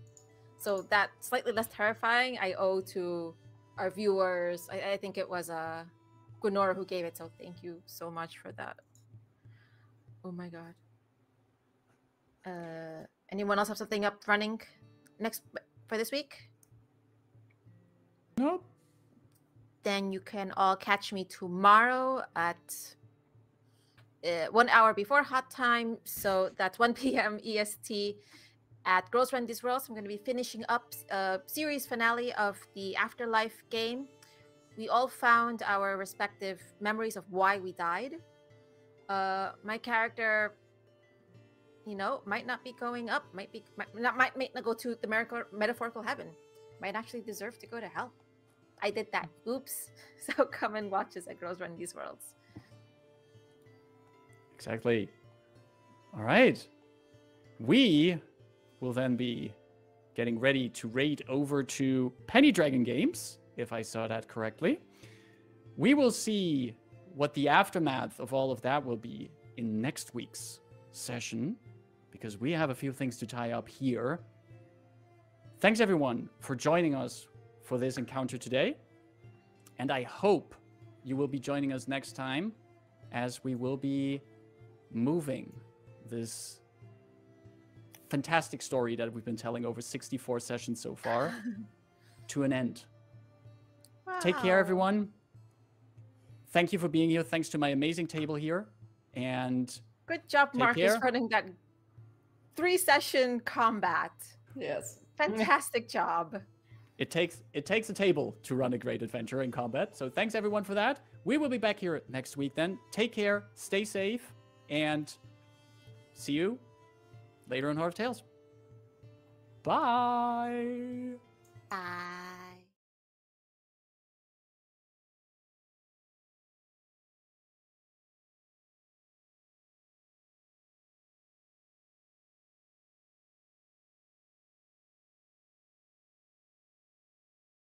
So that slightly less terrifying I owe to our viewers. I think it was Gunora who gave it, so thank you so much for that. Oh my god. Anyone else have something up running next for this week? Nope. Then you can all catch me tomorrow at 1 hour before hot time. So that's 1 p.m. EST at Girls Run These Worlds. I'm going to be finishing up a series finale of the Afterlife game. We all found our respective memories of why we died. My character, you know, might not be going up, might not go to the metaphorical heaven, might actually deserve to go to hell. I did that. Oops. So come and watch us at Girls Run These Worlds. Exactly. All right. We will then be getting ready to raid over to Penny Dragon Games, if I saw that correctly. We will see what the aftermath of all of that will be in next week's session, because we have a few things to tie up here. Thanks everyone for joining us for this encounter today. And I hope you will be joining us next time, as we will be moving this fantastic story that we've been telling over 64 sessions so far to an end. Take care, Wow. everyone. Thank you for being here. Thanks to my amazing table here. And Good job, Take Marcus, care. running that 3-session combat. Yes. Fantastic job. it takes a table to run a great adventure in combat. So thanks everyone for that. We will be back here next week then. Take care, stay safe, and see you later on Heart of Tales. Bye. Bye.